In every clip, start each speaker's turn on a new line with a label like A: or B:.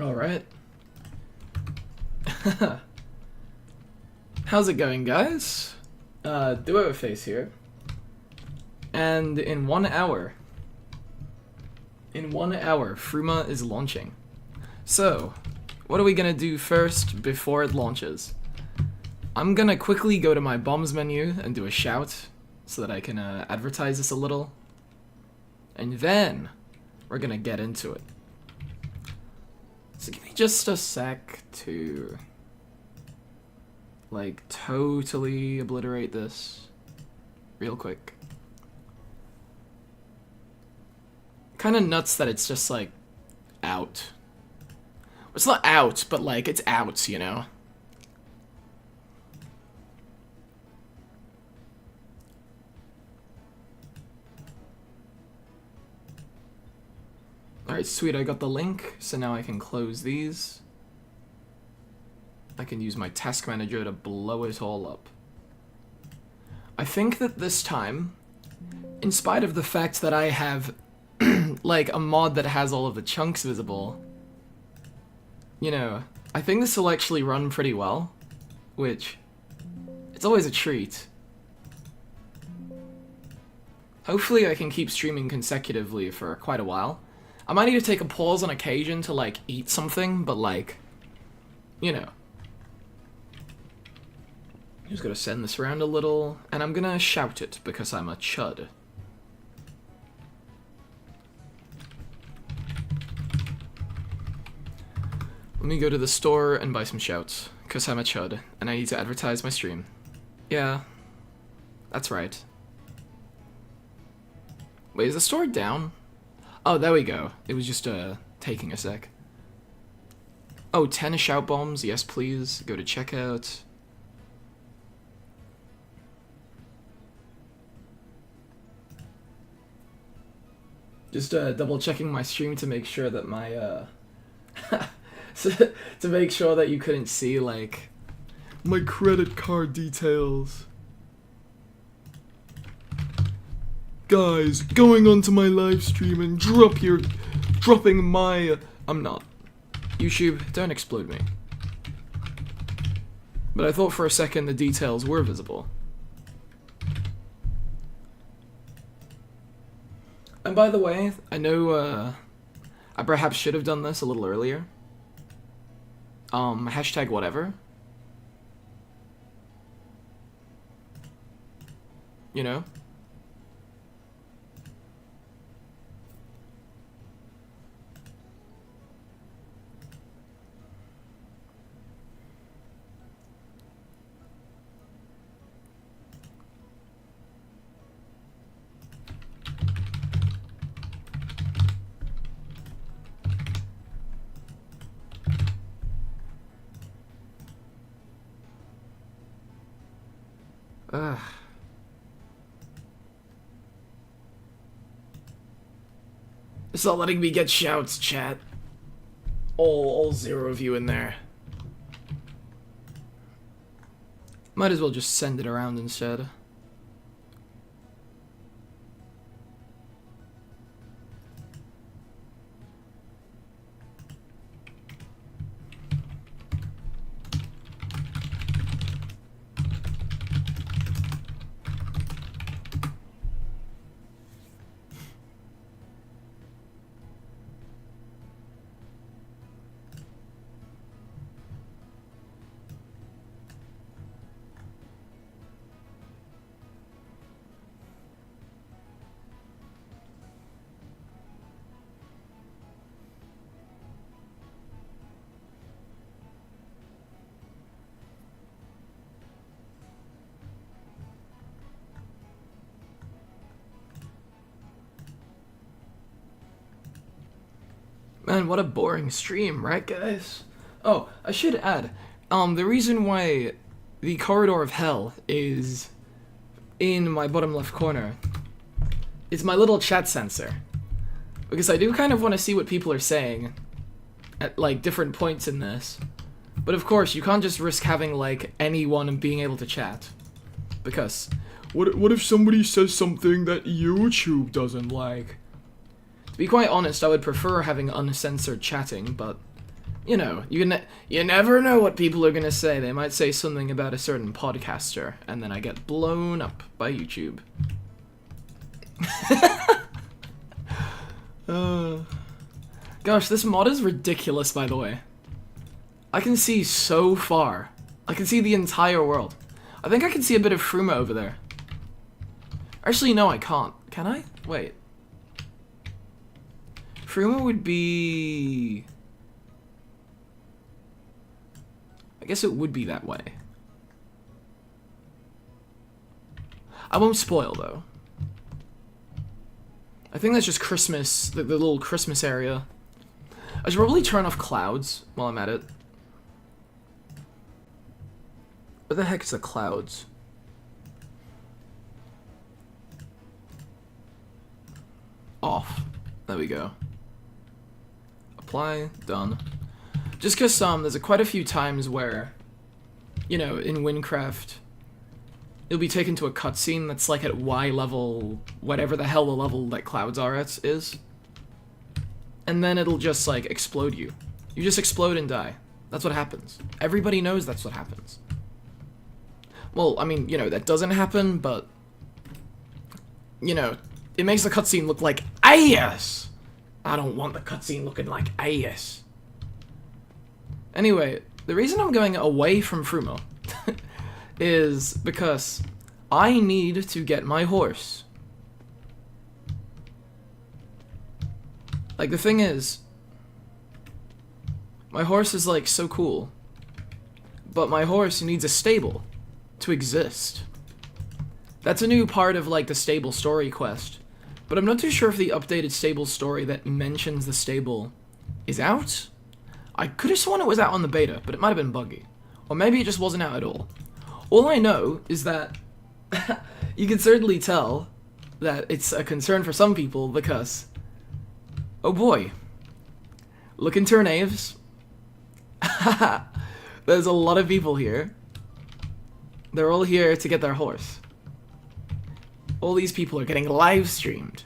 A: Alright. How's it going, guys? Duoface here. And in 1 hour, Fruma is launching. So, what are we gonna do first before it launches? I'm gonna quickly go to my bombs menu and do a shout so that I can advertise this a little. And then, we're gonna get into it. So give me just a sec to, like, totally obliterate this real quick. Kinda nuts that it's just, like, out. It's not out, but, like, it's out, you know? Alright, sweet, I got the link, so now I can close these. I can use my task manager to blow it all up. I think that this time, in spite of the fact that I have, like, a mod that has all of the chunks visible, you know, I think this will actually run pretty well, which, it's always a treat. Hopefully I can keep streaming consecutively for quite a while. I might need to take a pause on occasion to, like, eat something, but, like, you know. I'm just gonna send this around a little, and I'm gonna shout it, because I'm a chud. Let me go to the store and buy some shouts, because I'm a chud, and I need to advertise my stream. Yeah, that's right. Wait, is the store down? Oh, there we go. It was just, taking a sec. Oh, 10 shout bombs, yes please. Go to checkout. Just, double checking my stream to make sure that my, to make sure that you couldn't see, like, my credit card details. Guys, going onto my live stream and dropping my, I'm not. YouTube, don't explode me. But I thought for a second the details were visible. And by the way, I know, I perhaps should have done this a little earlier. Hashtag whatever. You know? Ugh. It's not letting me get shouts, chat. All 0 of you in there. Might as well just send it around instead. Man, what a boring stream, right guys? Oh, I should add, the reason why the corridor of hell is in my bottom left corner is my little chat sensor. Because I do kind of want to see what people are saying at, like, different points in this. But of course, you can't just risk having, like, anyone being able to chat. Because, what if somebody says something that YouTube doesn't like? To be quite honest, I would prefer having uncensored chatting, but You know, you never know what people are gonna say. They might say something about a certain podcaster, and then I get blown up by YouTube. Gosh, this mod is ridiculous, by the way. I can see so far. I can see the entire world. I think I can see a bit of Fruma over there. Actually, no, I can't. Can I? Wait. Fruma would be... I guess it would be that way. I won't spoil, though. I think that's just Christmas, the little Christmas area. I should probably turn off clouds while I'm at it. What the heck is the clouds? Off. There we go. Apply. Done. Just because there's quite a few times where, you know, in Minecraft, you'll be taken to a cutscene that's like at Y level, whatever the hell the level that clouds are at is. And then it'll just, like, explode you. You just explode and die. That's what happens. Everybody knows that's what happens. Well, I mean, you know, that doesn't happen, but, you know, it makes the cutscene look like ass. I don't want the cutscene looking like ass. Anyway, the reason I'm going away from Fruma is because I need to get my horse. Like, the thing is, my horse is, like, so cool, but my horse needs a stable to exist. That's a new part of, like, the stable story quest, but I'm not too sure if the updated stable story that mentions the stable is out. I could have sworn it was out on the beta, but it might have been buggy. Or maybe it just wasn't out at all. All I know is that you can certainly tell that it's a concern for some people because, oh boy, look into our naves. There's a lot of people here. They're all here to get their horse. All these people are getting live streamed.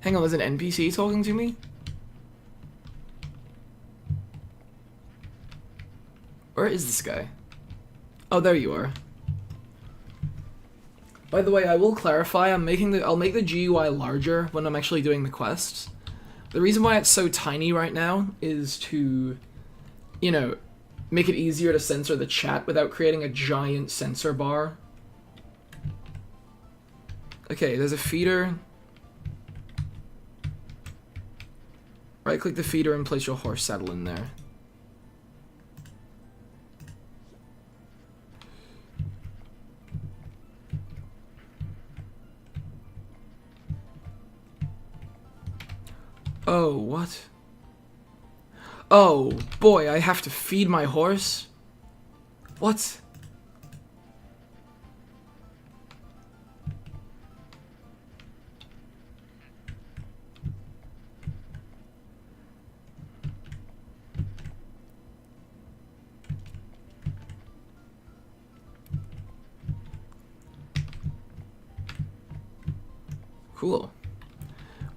A: Hang on, there's an NPC talking to me? Where is this guy? Oh, there you are. By the way, I will clarify, I'll make the GUI larger when I'm actually doing the quests. The reason why it's so tiny right now is to, you know, make it easier to censor the chat without creating a giant censor bar. Okay, there's a feeder. Right-click the feeder and place your horse saddle in there. Oh, what? Oh, boy, I have to feed my horse? What? Cool.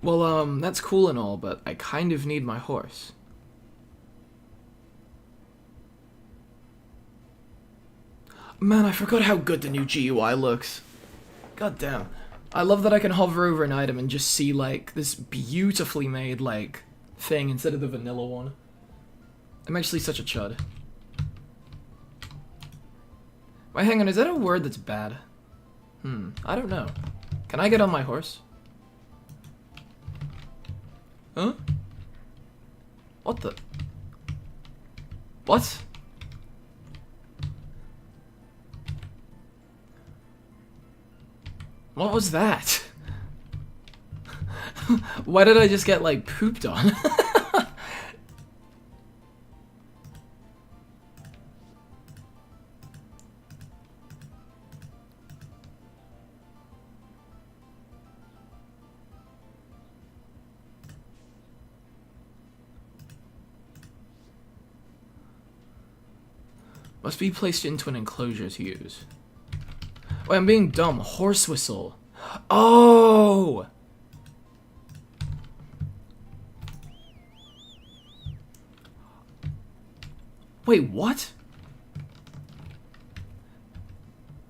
A: Well, that's cool and all, but I kind of need my horse. Man, I forgot how good the new GUI looks. God damn. I love that I can hover over an item and just see, like, this beautifully made, like, thing instead of the vanilla one. I'm actually such a chud. Wait, hang on, is that a word that's bad? I don't know. Can I get on my horse? Huh? What the? What? What was that? Why did I just get, like, pooped on? Must be placed into an enclosure to use. Wait, I'm being dumb. Horse whistle. Oh! Wait, what?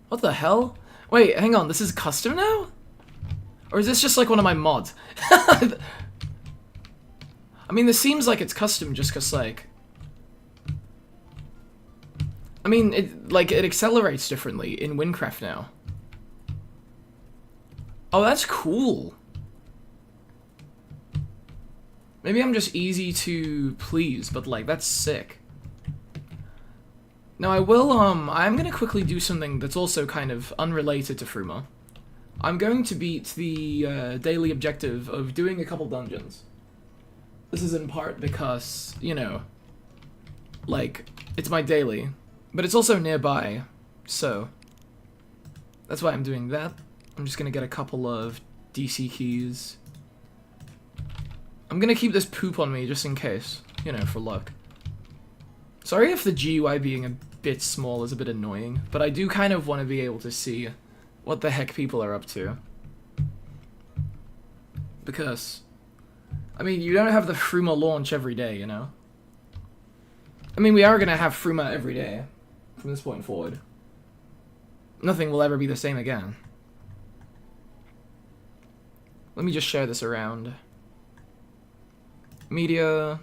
A: What the hell? Wait, hang on, this is custom now? Or is this just like one of my mods? I mean, this seems like it's custom just cause like... I mean, it accelerates differently in Minecraft now. Oh, that's cool. Maybe I'm just easy to please, but like, that's sick. Now I will, I'm gonna quickly do something that's also kind of unrelated to Fruma. I'm going to beat the daily objective of doing a couple dungeons. This is in part because, you know, like, it's my daily, but it's also nearby, so that's why I'm doing that. I'm just gonna get a couple of DC keys. I'm gonna keep this poop on me just in case, you know, for luck. Sorry if the GUI being a bit small is a bit annoying, but I do kind of want to be able to see what the heck people are up to. Because, I mean, you don't have the Fruma launch every day, you know? I mean, we are gonna have Fruma every day from this point forward. Nothing will ever be the same again. Let me just share this around. Media.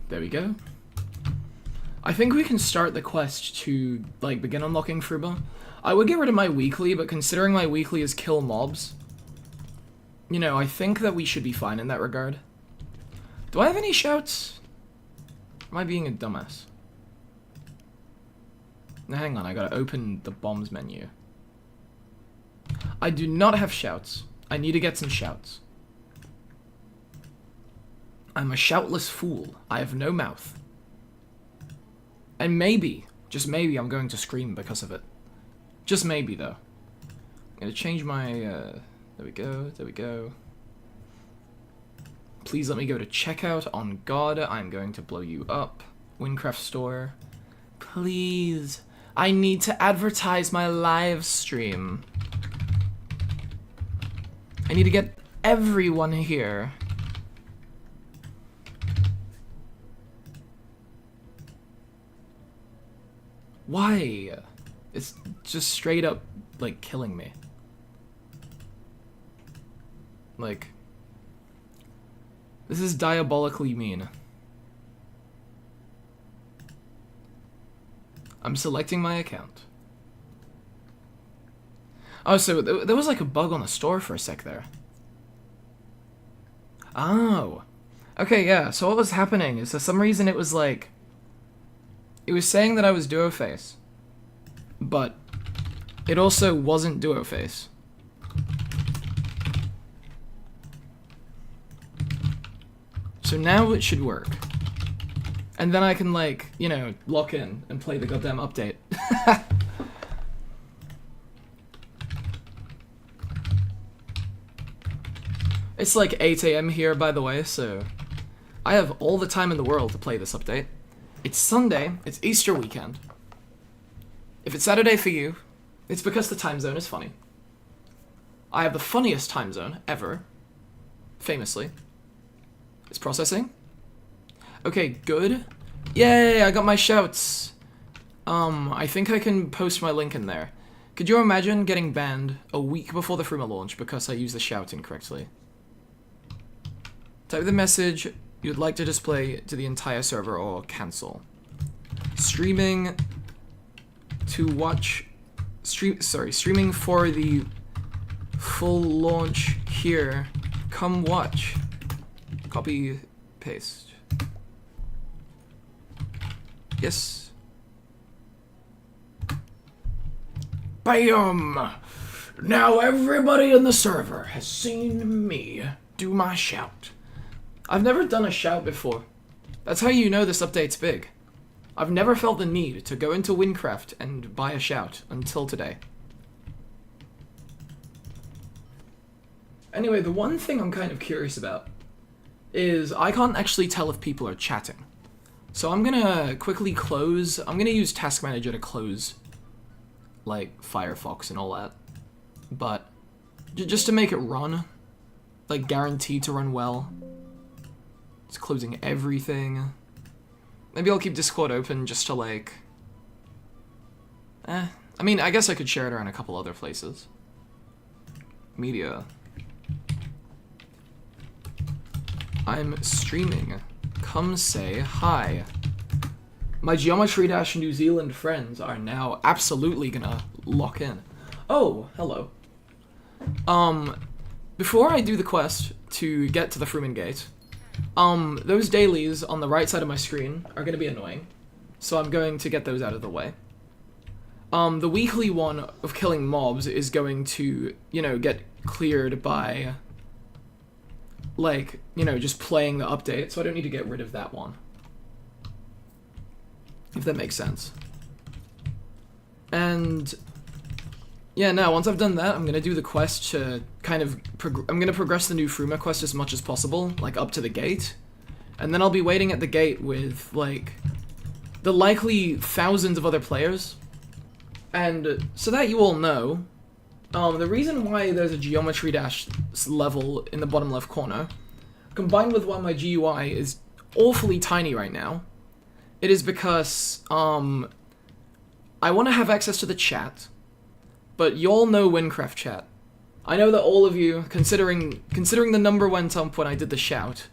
A: There we go. I think we can start the quest to, like, begin unlocking Fruma. I would get rid of my weekly, but considering my weekly is kill mobs, you know, I think that we should be fine in that regard. Do I have any shouts? Am I being a dumbass? Now, hang on, I gotta open the bombs menu. I do not have shouts. I need to get some shouts. I'm a shoutless fool. I have no mouth. And maybe, just maybe, I'm going to scream because of it. Just maybe, though. I'm gonna change my, there we go, there we go. Please let me go to checkout. On God, I'm going to blow you up. Minecraft store. Please. I need to advertise my live stream. I need to get everyone here. Why? It's just straight up, like, killing me. Like, this is diabolically mean. I'm selecting my account. Oh, so there was like a bug on the store for a sec there. Oh. Okay, yeah, so what was happening is for some reason it was like... It was saying that I was Duoface, but it also wasn't Duoface. So now it should work. And then I can, like, you know, lock in and play the goddamn update. It's like 8 AM here, by the way, so I have all the time in the world to play this update. It's Sunday, it's Easter weekend. If it's Saturday for you, it's because the time zone is funny. I have the funniest time zone ever, famously. It's processing. Okay, good. Yay, I got my shouts. I think I can post my link in there. Could you imagine getting banned a week before the Fruma launch because I used the shout incorrectly? Type the message you'd like to display to the entire server or cancel. Streaming to watch... streaming for the full launch here. Come watch. Copy, paste. Yes. BAM! Now everybody in the server has seen me do my shout. I've never done a shout before. That's how you know this update's big. I've never felt the need to go into Minecraft and buy a shout until today. Anyway, the one thing I'm kind of curious about is I can't actually tell if people are chatting. So I'm gonna quickly close, I'm gonna use Task Manager to close, like, Firefox and all that. But, just to make it run, like, guaranteed to run well. It's closing everything. Maybe I'll keep Discord open just to, like... I mean, I guess I could share it around a couple other places. Media. I'm streaming. Come say hi. My Geometry Dash New Zealand friends are now absolutely gonna lock in. Oh, hello. Before I do the quest to get to the Fruma Gate, those dailies on the right side of my screen are gonna be annoying, so I'm going to get those out of the way. The weekly one of killing mobs is going to, you know, get cleared by, like, you know, just playing the update, so I don't need to get rid of that one. If that makes sense. And yeah, now once I've done that, I'm gonna do the quest to kind of I'm gonna progress the new Fruma quest as much as possible, like up to the gate, and then I'll be waiting at the gate with like the likely thousands of other players. And so that you all know, the reason why there's a Geometry Dash level in the bottom left corner, combined with why my GUI is awfully tiny right now, it is because I want to have access to the chat. But y'all know Minecraft chat. I know that all of you, considering the number went up when I did the shout,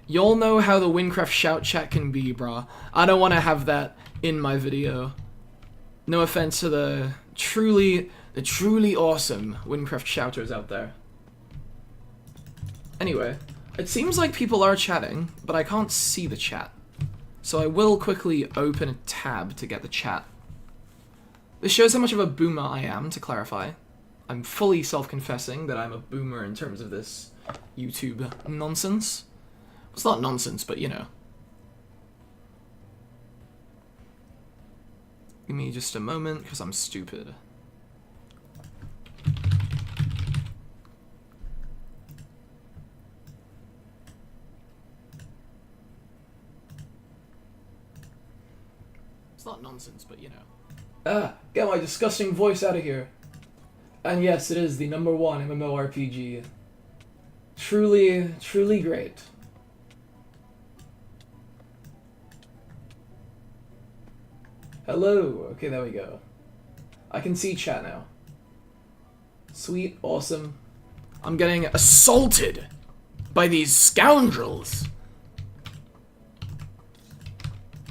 A: y'all know how the Minecraft shout chat can be, brah. I don't want to have that in my video. No offense to the truly awesome Minecraft shouters out there. Anyway, it seems like people are chatting, but I can't see the chat. So I will quickly open a tab to get the chat. This shows how much of a boomer I am, to clarify. I'm fully self-confessing that I'm a boomer in terms of this YouTube nonsense. It's not nonsense, but you know. Give me just a moment, because I'm stupid. It's not nonsense, but you know. Get my disgusting voice out of here. And yes, it is the #1 MMORPG. Truly great. Hello. Okay, there we go. I can see chat now. Sweet, awesome. I'm getting assaulted by these scoundrels.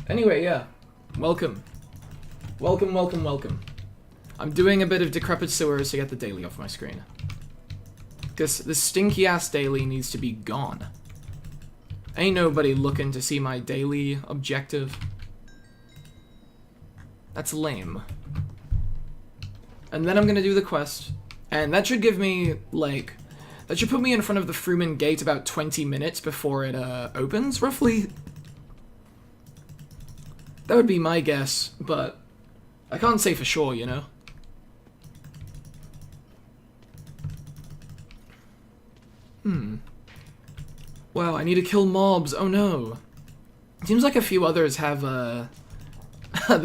A: Anyway, yeah. Welcome. Welcome. I'm doing a bit of Decrepit Sewers to get the daily off my screen. Because the stinky ass daily needs to be gone. Ain't nobody looking to see my daily objective. That's lame. And then I'm gonna do the quest. And that should give me, like... That should put me in front of the Fruma Gate about 20 minutes before it opens, roughly. That would be my guess, but... I can't say for sure, you know? Wow, I need to kill mobs. Oh no. Seems like a few others have, the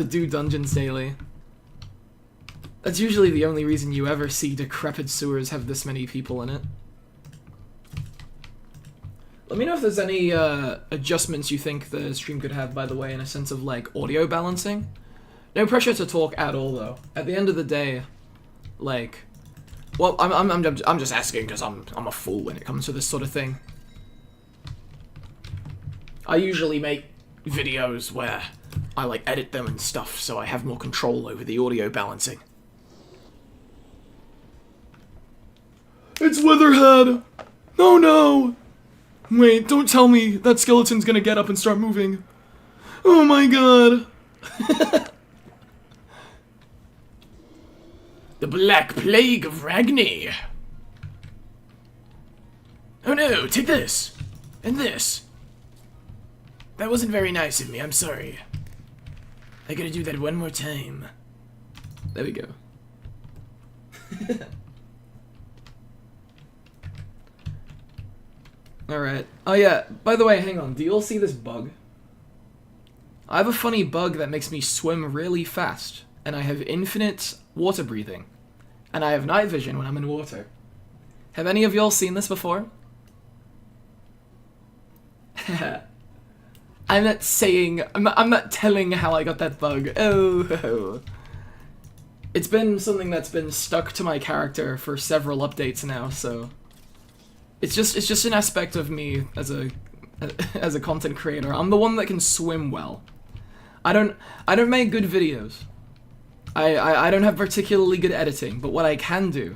A: do dungeons daily. That's usually the only reason you ever see Decrepit Sewers have this many people in it. Let me know if there's any, adjustments you think the stream could have, by the way, in a sense of, like, audio balancing. No pressure to talk at all, though. At the end of the day, like, well, I'm just asking because I'm a fool when it comes to this sort of thing. I usually make videos where I like edit them and stuff, so I have more control over the audio balancing. It's Witherhead! Oh no! Wait, don't tell me that skeleton's gonna get up and start moving. Oh my god! The Black Plague of Ragni. Oh no, take this. And this. That wasn't very nice of me, I'm sorry. I gotta do that one more time. There we go. Alright. Oh yeah, by the way, hang on. Do you all see this bug? I have a funny bug that makes me swim really fast, and I have infinite water breathing, and I have night vision when I'm in water. Have any of y'all seen this before? I'm not saying, I'm not telling how I got that bug. Oh. It's been something that's been stuck to my character for several updates now, so it's just an aspect of me as a content creator. I'm the one that can swim well. I don't make good videos. I don't have particularly good editing, but what I can do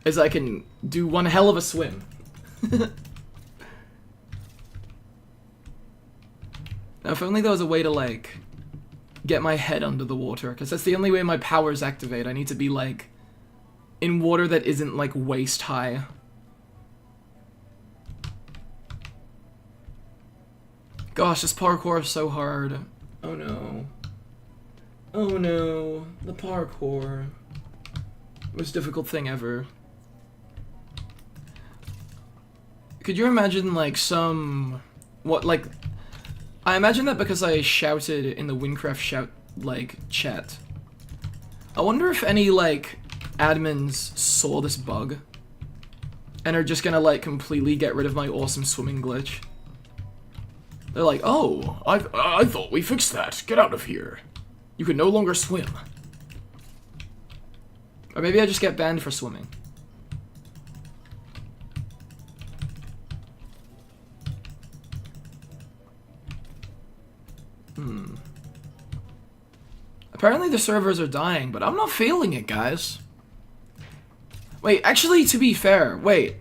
A: is I can do one hell of a swim. Now, if only there was a way to, like, get my head under the water, because that's the only way my powers activate. I need to be, like, in water that isn't, like, waist high. Gosh, this parkour is so hard. Oh no. Oh no. The parkour. Most difficult thing ever. Could you imagine, like, I imagine that because I shouted in the Winecraft chat. I wonder if any, like, admins saw this bug and are just gonna, like, completely get rid of my awesome swimming glitch. They're like, oh, I thought we fixed that. Get out of here. You can no longer swim. Or maybe I just get banned for swimming. Apparently the servers are dying, but I'm not feeling it, guys. Wait, actually, to be fair, wait.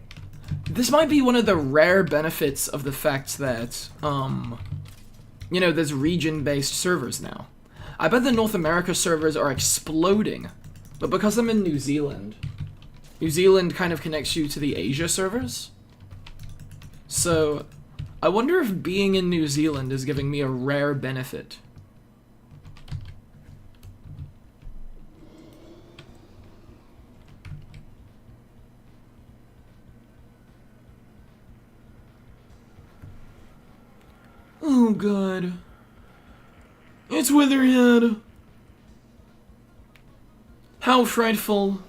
A: This might be one of the rare benefits of the fact that, you know, there's region-based servers now. I bet the North America servers are exploding, but because I'm in New Zealand kind of connects you to the Asia servers. So, I wonder if being in New Zealand is giving me a rare benefit. Oh god. It's Witherhead. How frightful.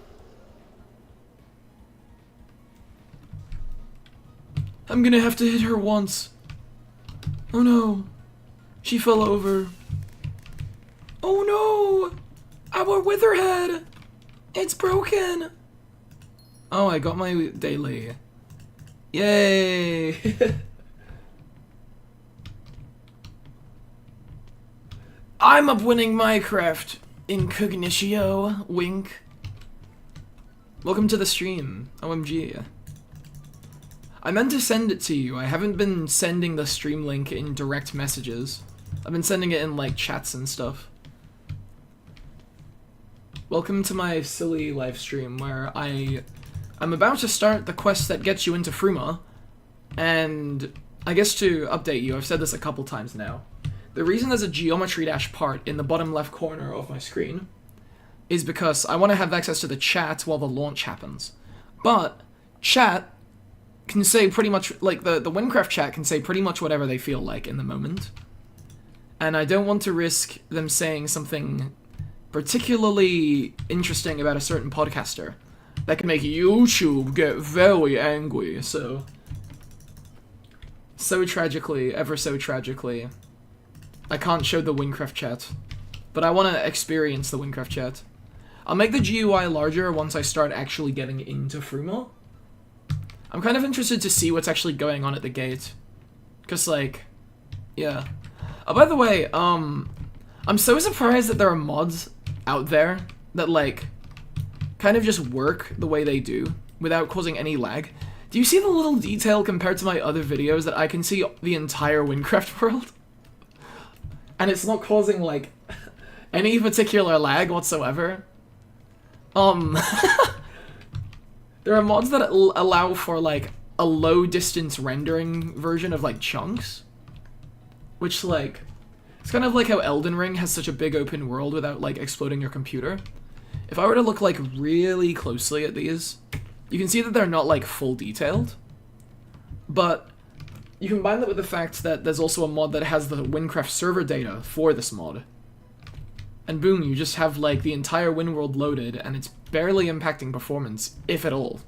A: I'm gonna have to hit her once. Oh no. She fell over. Oh no! Our Witherhead! It's broken! Oh, I got my daily. Yay! I'm up winning Minecraft. Incognitio. Wink. Welcome to the stream. OMG. I meant to send it to you. I haven't been sending the stream link in direct messages. I've been sending it in, like, chats and stuff. Welcome to my silly live stream where I'm about to start the quest that gets you into Fruma. And I guess to update you, I've said this a couple times now. The reason there's a geometry dash part in the bottom left corner of my screen is because I want to have access to the chat while the launch happens. But chat can say pretty much, like, the Winecraft chat can say pretty much whatever they feel like in the moment. And I don't want to risk them saying something particularly interesting about a certain podcaster that can make YouTube get very angry, so tragically, ever so tragically, I can't show the Winecraft chat, but I want to experience the Winecraft chat. I'll make the GUI larger once I start actually getting into Fruma. I'm kind of interested to see what's actually going on at the gate. Cause, like, yeah. Oh, by the way, I'm so surprised that there are mods out there that, like, kind of just work the way they do without causing any lag. Do you see the little detail compared to my other videos that I can see the entire Winecraft world? And it's not causing, like, any particular lag whatsoever. There are mods that allow for, like, a low-distance rendering version of, like, chunks. Which, like, It's kind of like how Elden Ring has such a big open world without, like, exploding your computer. If I were to look, like, really closely at these, you can see that they're not, like, full detailed. But you combine that with the fact that there's also a mod that has the Minecraft server data for this mod. And boom, you just have, like, the entire Win world loaded, and it's barely impacting performance, if at all.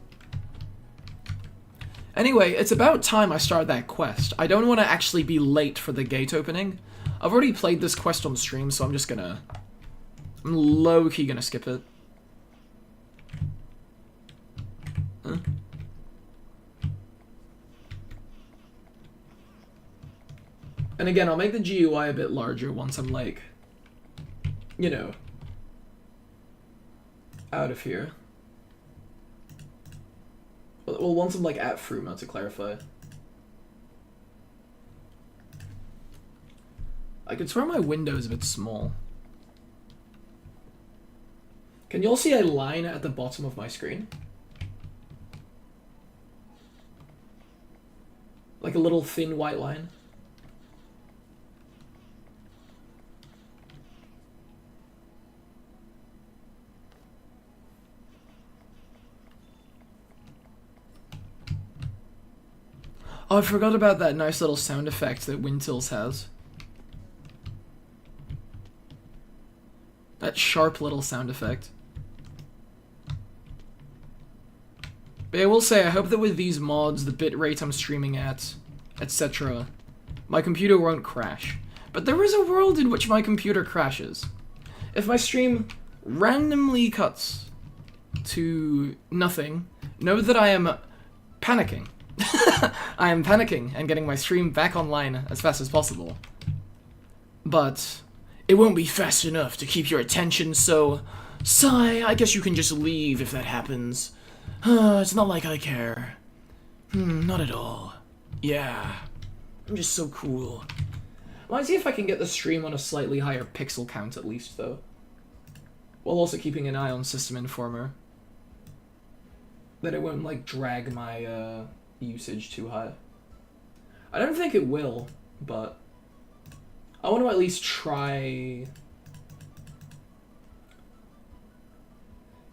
A: Anyway, it's about time I started that quest. I don't want to actually be late for the gate opening. I've already played this quest on stream, so I'm low-key gonna skip it. Huh? And again, I'll make the GUI a bit larger once I'm, like, you know, out of here. Well, once I'm, like, at Fruma, to clarify. I could swear my window is a bit small. Can you all see a line at the bottom of my screen? Like a little thin white line? Oh, I forgot about that nice little sound effect that Windtills has. That sharp little sound effect. But I will say, I hope that with these mods, the bitrate I'm streaming at, etc., my computer won't crash. But there is a world in which my computer crashes. If my stream randomly cuts to nothing, know that I am panicking. I am panicking and getting my stream back online as fast as possible. But it won't be fast enough to keep your attention, so sigh, I guess you can just leave if that happens. It's not like I care. Not at all. Yeah. I'm just so cool. Might see if I can get the stream on a slightly higher pixel count at least, though. While also keeping an eye on System Informer. That it won't, like, drag my, usage too high. I don't think it will, but I want to at least try.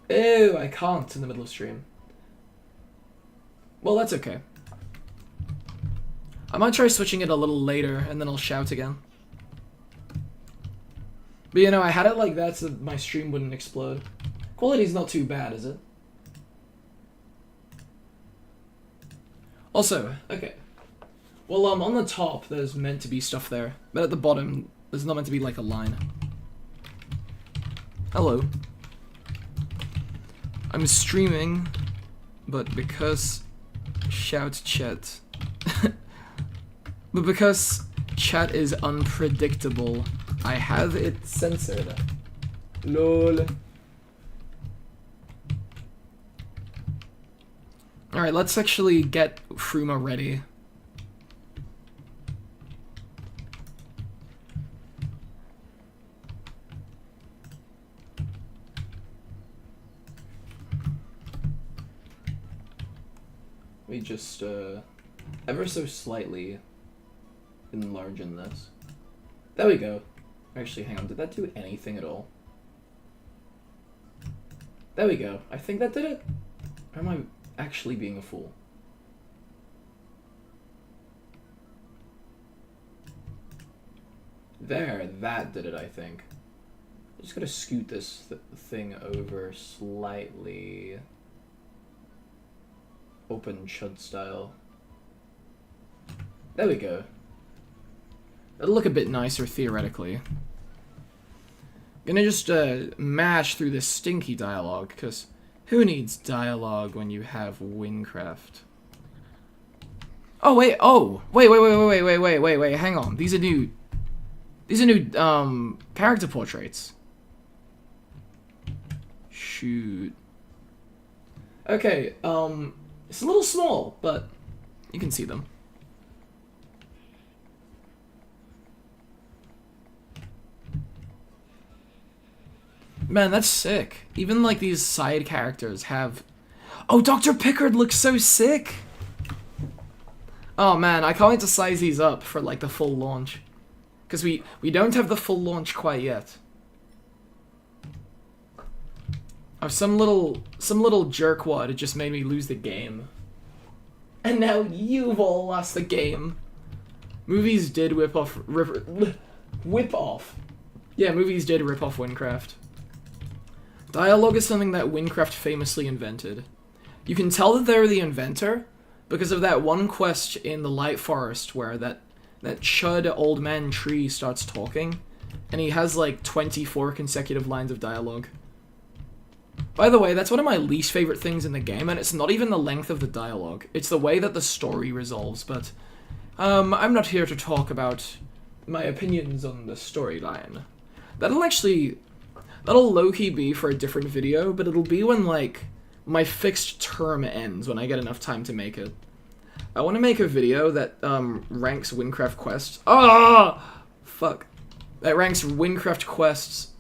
A: Ew, I can't in the middle of stream. Well, that's okay. I might try switching it a little later, and then I'll shout again. But you know, I had it like that so that my stream wouldn't explode. Quality's not too bad, is it? Also, okay. Well, on the top, there's meant to be stuff there. But at the bottom, there's not meant to be, like, a line. Hello. I'm streaming, but because shout chat... but because chat is unpredictable, I have it censored. LOL. Alright, let's actually get Fruma ready. We just, ever so slightly enlarge in this. There we go. Actually, hang on, did that do anything at all? There we go. I think that did it. Or am I actually being a fool? There, that did it, I think. I just gotta scoot this thing over slightly. Open chud style. There we go. That'll look a bit nicer theoretically. Gonna just mash through this stinky dialogue, because who needs dialogue when you have Minecraft? Oh wait, wait, hang on. These are new character portraits. Shoot. Okay, it's a little small, but you can see them. Man, that's sick. Even, like, these side characters have... Oh, Dr. Pickard looks so sick! Oh, man, I can't wait to size these up for, like, the full launch. Because we don't have the full launch quite yet. Oh, some little jerkwad had just made me lose the game. And now you've all lost the game. Movies did whip off. Yeah, movies did rip off Minecraft. Dialogue is something that Minecraft famously invented. You can tell that they're the inventor because of that one quest in the Light Forest where that chud old man tree starts talking, and he has like 24 consecutive lines of dialogue. By the way, that's one of my least favorite things in the game, and it's not even the length of the dialogue. It's the way that the story resolves, but I'm not here to talk about my opinions on the storyline. That'll low-key be for a different video, but it'll be when, like, my fixed term ends, when I get enough time to make it. I want to make a video that, ranks Minecraft quests. Ah! Fuck. That ranks Minecraft quests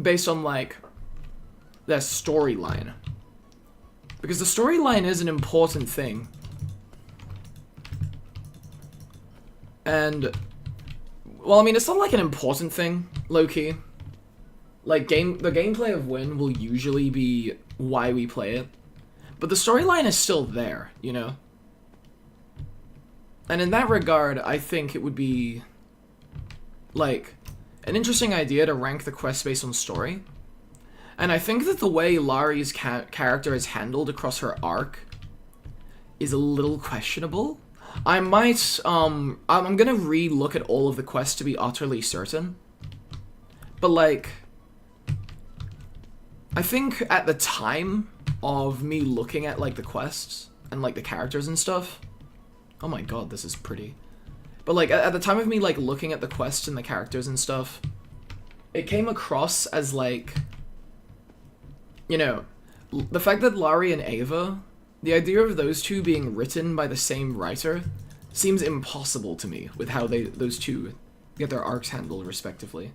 A: based on, like, their storyline. Because the storyline is an important thing. And, well, I mean, it's not like an important thing, low-key. Like, the gameplay of Win will usually be why we play it. But the storyline is still there, you know? And in that regard, I think it would be, like, an interesting idea to rank the quests based on story. And I think that the way Lari's character is handled across her arc is a little questionable. I might, I'm gonna re-look at all of the quests to be utterly certain. But, like, I think at the time of me looking at, like, the quests and, like, the characters and stuff... Oh my god, this is pretty. But, like, at the time of me, like, looking at the quests and the characters and stuff, it came across as, like... You know, the fact that Lari and Ava, the idea of those two being written by the same writer, seems impossible to me with how those two get their arcs handled, respectively.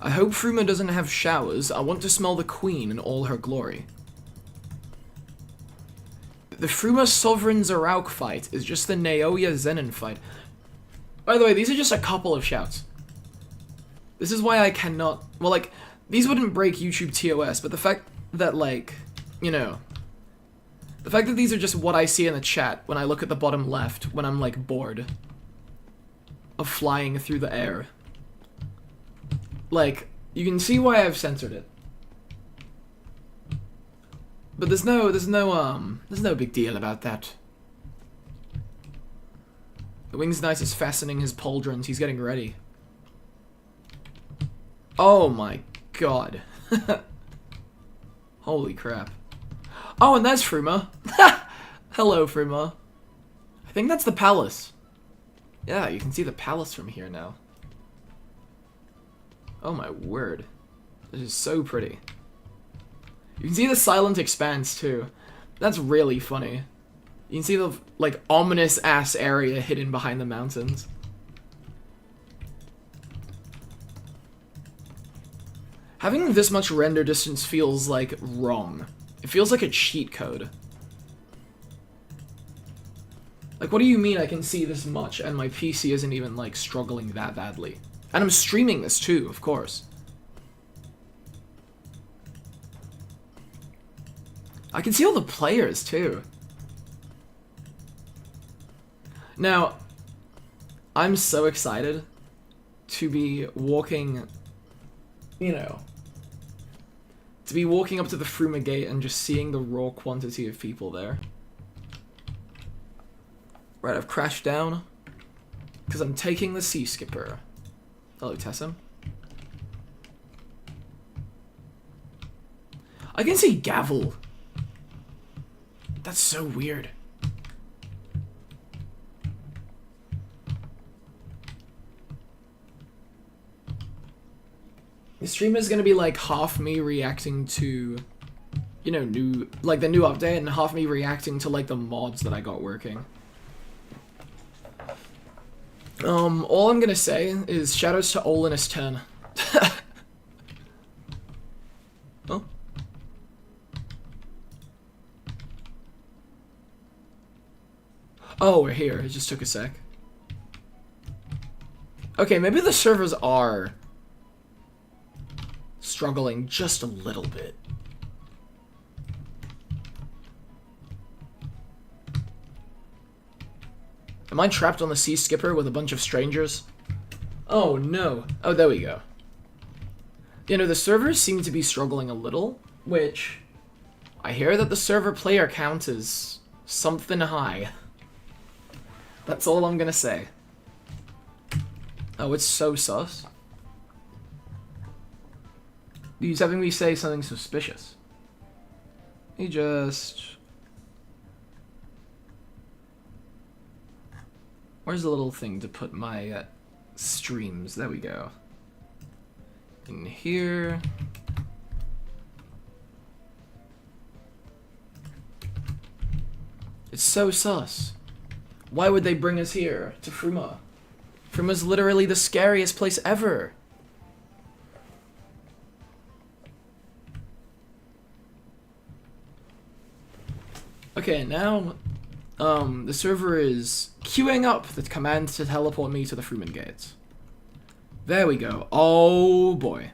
A: I hope Fruma doesn't have showers. I want to smell the queen in all her glory. The Fruma Sovereign Zarauk fight is just the Naoya Zenin fight. By the way, these are just a couple of shouts. This is why I cannot... Well, like, these wouldn't break YouTube TOS, but the fact that, like, you know... The fact that these are just what I see in the chat when I look at the bottom left when I'm, like, bored of flying through the air. Like, you can see why I've censored it. But there's no big deal about that. The Wings Knight is fastening his pauldrons. He's getting ready. Oh my god. Holy crap. Oh, and that's Fruma. Hello, Fruma. I think that's the palace. Yeah, you can see the palace from here now. Oh my word. This is so pretty. You can see the silent expanse, too. That's really funny. You can see the, like, ominous-ass area hidden behind the mountains. Having this much render distance feels, like, wrong. It feels like a cheat code. Like, what do you mean I can see this much and my PC isn't even, like, struggling that badly? And I'm streaming this, too, of course. I can see all the players, too. Now, I'm so excited to be walking, you know, to be walking up to the Fruma Gate and just seeing the raw quantity of people there. Right, I've crashed down, because I'm taking the Sea Skipper. Hello, Tessam. I can see Gavel. That's so weird. The stream is gonna be like half me reacting to, you know, the new update, and half me reacting to like the mods that I got working. All I'm gonna say is shoutouts to Olinus 10. Oh. Oh, we're here. It just took a sec. Okay, maybe the servers are struggling just a little bit. Am I trapped on the sea skipper with a bunch of strangers? Oh no. Oh, there we go. You know, the servers seem to be struggling a little, which I hear that the server player count is something high. That's all I'm gonna say. Oh, it's so sus. He's having me say something suspicious. He just... Where's the little thing to put my streams? There we go. In here. It's so sus. Why would they bring us here to Fruma? Fruma's literally the scariest place ever. Okay, now the server is queuing up the command to teleport me to the Fruman gates. There we go. Oh boy.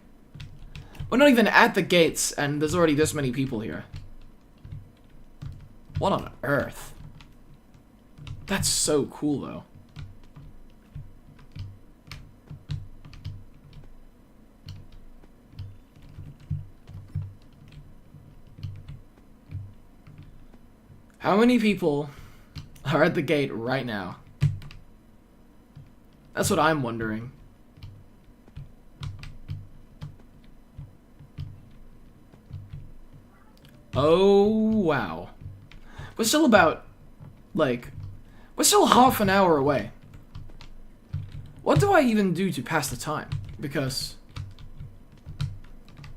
A: We're not even at the gates and there's already this many people here. What on earth? That's so cool though. How many people are at the gate right now? That's what I'm wondering. Oh, wow. We're still about, like, we're still half an hour away. What do I even do to pass the time? Because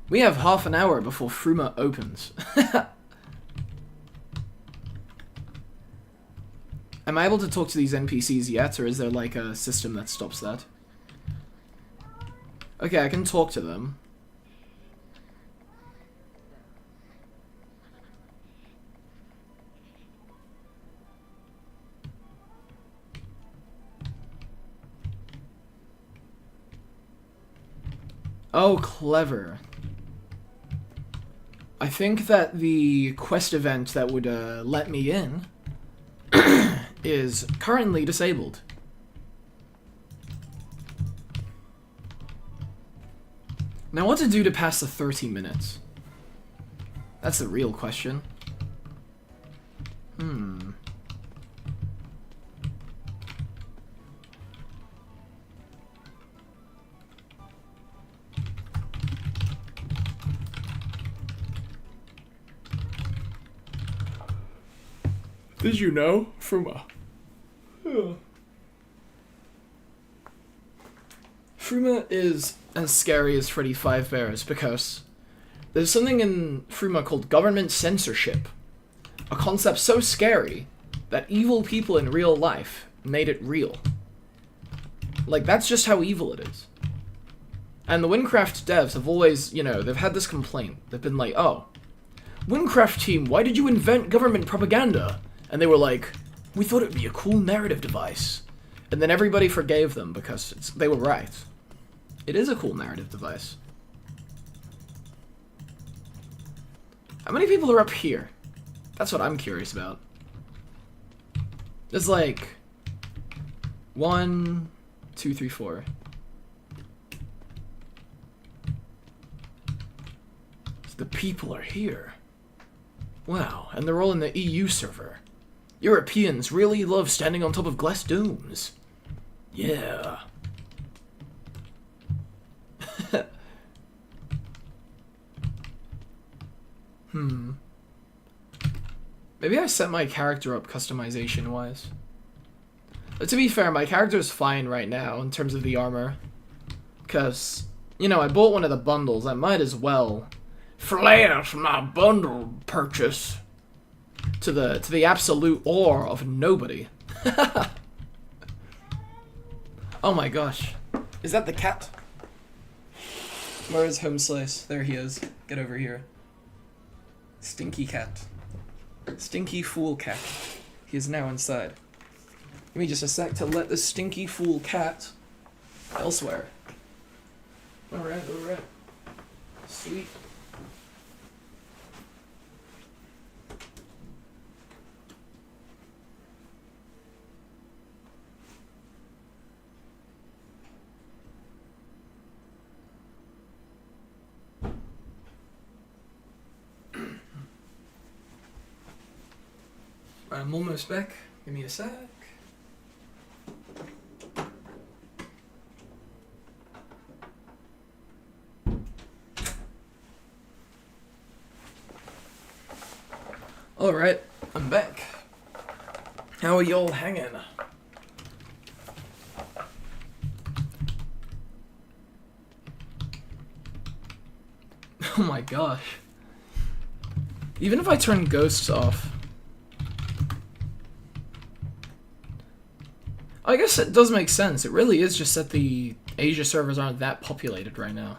A: we have half an hour before Fruma opens. Am I able to talk to these NPCs yet, or is there like a system that stops that? Okay, I can talk to them. Oh, clever. I think that the quest event that would let me in is currently disabled. Now what to do to pass the 30 minutes? That's the real question. Did you know, Fruma? Fruma is as scary as Freddy Fazbear's because there's something in Fruma called government censorship. A concept so scary that evil people in real life made it real. Like, that's just how evil it is. And the Windcraft devs have always, you know, they've had this complaint. They've been like, oh, Windcraft team, why did you invent government propaganda? And they were like, we thought it would be a cool narrative device. And then everybody forgave them because they were right. It is a cool narrative device. How many people are up here? That's what I'm curious about. There's like 1, 2, 3, 4. So the people are here. Wow, and they're all in the EU server. Europeans really love standing on top of glass domes. Yeah. Maybe I set my character up customization-wise. But to be fair, my character is fine right now in terms of the armor. Because, you know, I bought one of the bundles. I might as well flash my bundle purchase to the absolute awe of nobody. Oh my gosh. Is that the cat? Where is Home Slice? There he is. Get over here. Stinky cat. Stinky fool cat. He is now inside. Give me just a sec to let the stinky fool cat elsewhere. Alright, alright. Sweet. Right, I'm almost back. Give me a sec. Alright, I'm back. How are y'all hanging? Oh my gosh. Even if I turn ghosts off, I guess it does make sense. It really is just that the Asia servers aren't that populated right now.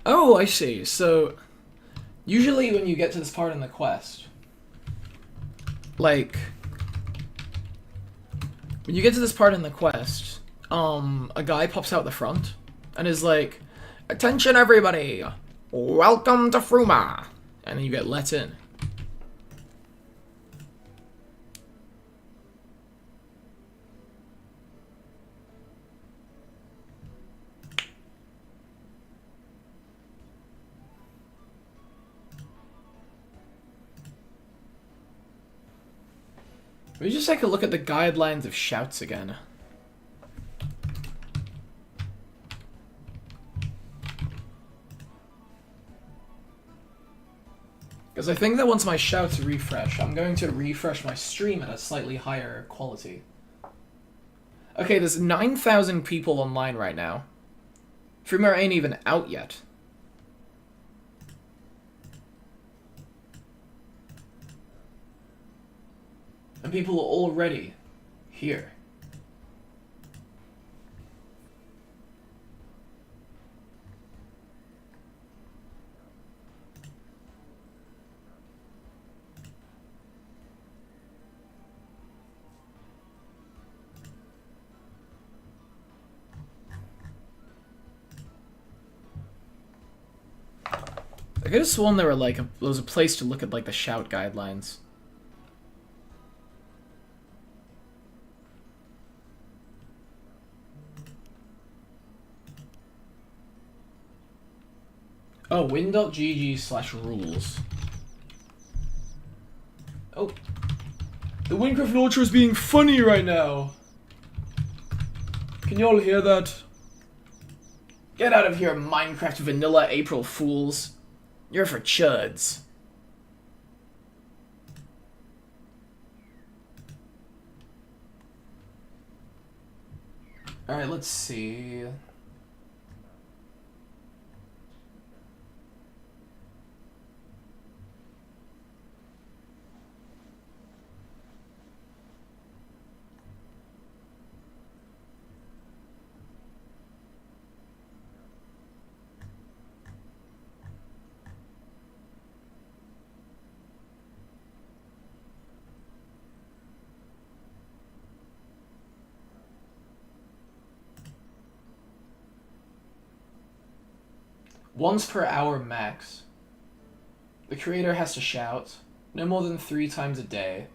A: Oh, I see. So, usually when you get to this part in the quest, like, when you get to this part in the quest, a guy pops out the front and is like, "Attention everybody! Welcome to Fruma!" And then you get let in. Let me just take a look at the guidelines of shouts again. Because I think that once my shouts refresh, I'm going to refresh my stream at a slightly higher quality. Okay, there's 9,000 people online right now. Fruma ain't even out yet. And people are already here. I could have sworn there was a place to look at like the shout guidelines. Oh, win.gg/rules. Oh. The Minecraft launcher is being funny right now. Can y'all hear that? Get out of here, Minecraft vanilla April Fools. You're for chuds. Alright, let's see. Once per hour max. The creator has to shout. No more than 3 times a day.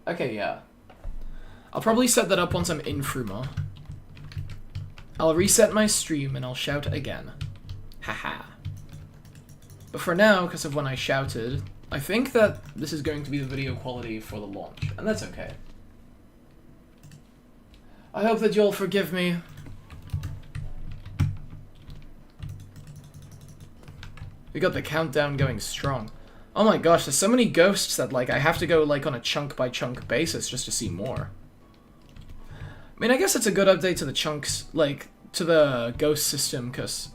A: Okay, yeah. I'll probably set that up once I'm in Fruma. I'll reset my stream and I'll shout again. Haha. But for now, because of when I shouted, I think that this is going to be the video quality for the launch. And that's okay. I hope that you'll forgive me. We got the countdown going strong. Oh my gosh, there's so many ghosts that, like, I have to go, like, on a chunk-by-chunk basis just to see more. I mean, I guess it's a good update to the chunks, like, to the ghost system, because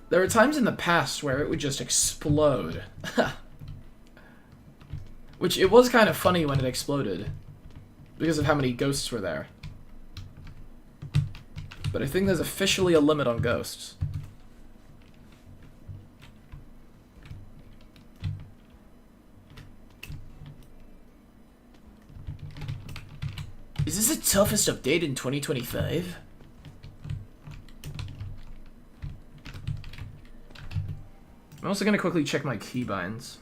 A: there were times in the past where it would just explode. Which, it was kind of funny when it exploded, because of how many ghosts were there. But I think there's officially a limit on ghosts. Is this the toughest update in 2025? I'm also gonna quickly check my keybinds.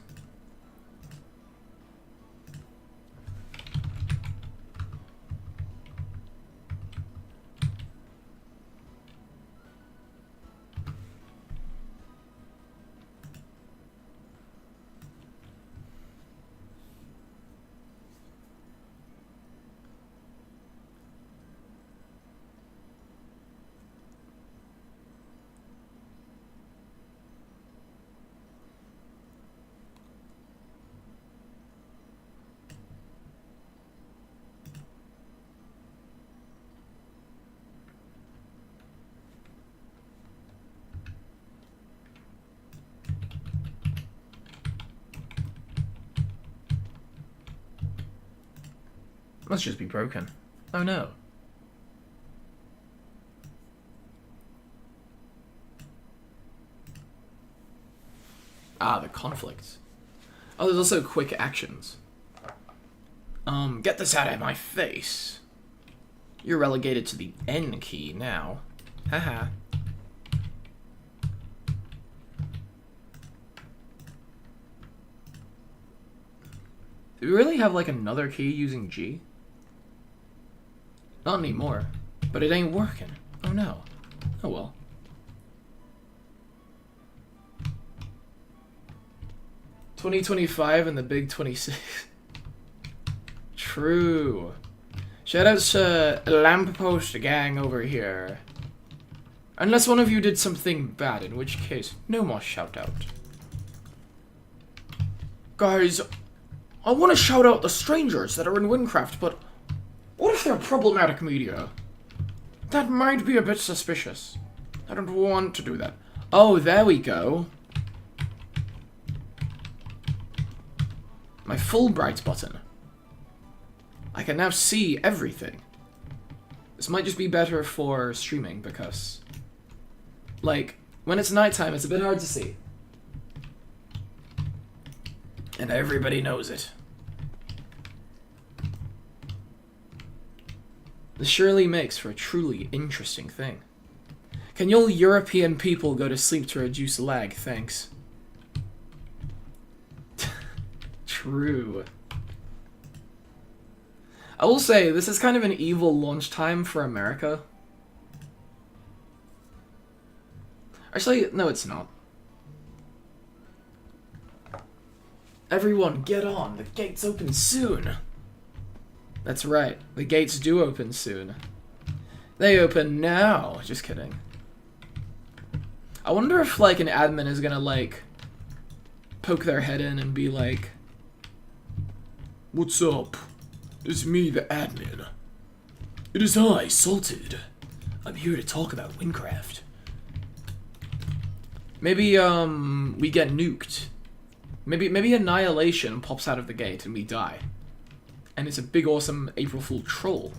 A: Must just be broken. Oh no. Ah, the conflict. Oh, there's also quick actions. Get this out of my face. You're relegated to the N key now. Haha. Do we really have like another key using G? Not anymore. But it ain't working. Oh no. Oh well. $20.25 and the big 26. True. Shoutouts to Lamppost Gang over here. Unless one of you did something bad, in which case, no more shoutout. Guys, I want to shout out the strangers that are in Windcraft, but what if they're problematic media? That might be a bit suspicious. I don't want to do that. Oh, there we go. My Fulbright button. I can now see everything. This might just be better for streaming because, like, when it's nighttime, it's a bit hard to see. And everybody knows it. This surely makes for a truly interesting thing. Can you all European people go to sleep to reduce lag? Thanks. True. I will say, this is kind of an evil launch time for America. Actually, no it's not. Everyone, get on! The gates open soon! That's right, the gates do open soon. They open now! Just kidding. I wonder if, like, an admin is gonna, like, poke their head in and be like, "What's up? It's me, the admin. It is I, Salted. I'm here to talk about Windcraft." Maybe, we get nuked. Maybe Annihilation pops out of the gate and we die. And it's a big, awesome April Fool troll.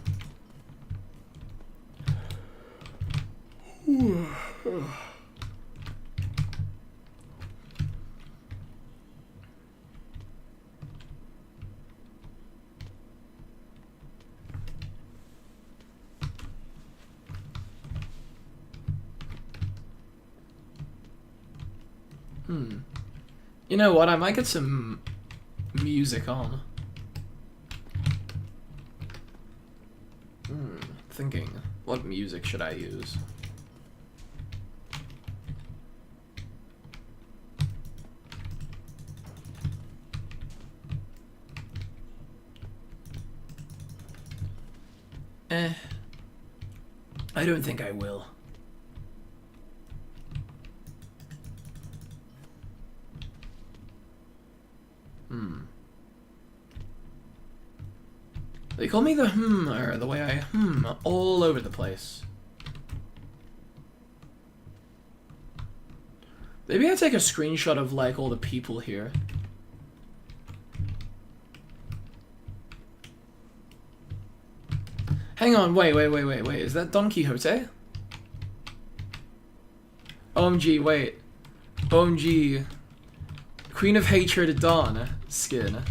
A: You know what? I might get some music on. Thinking, what music should I use? I don't think I will. They call me the or the way I all over the place. Maybe I take a screenshot of, like, all the people here. Hang on, wait, is that Don Quixote? OMG, wait. OMG. Queen of Hatred Dawn skin.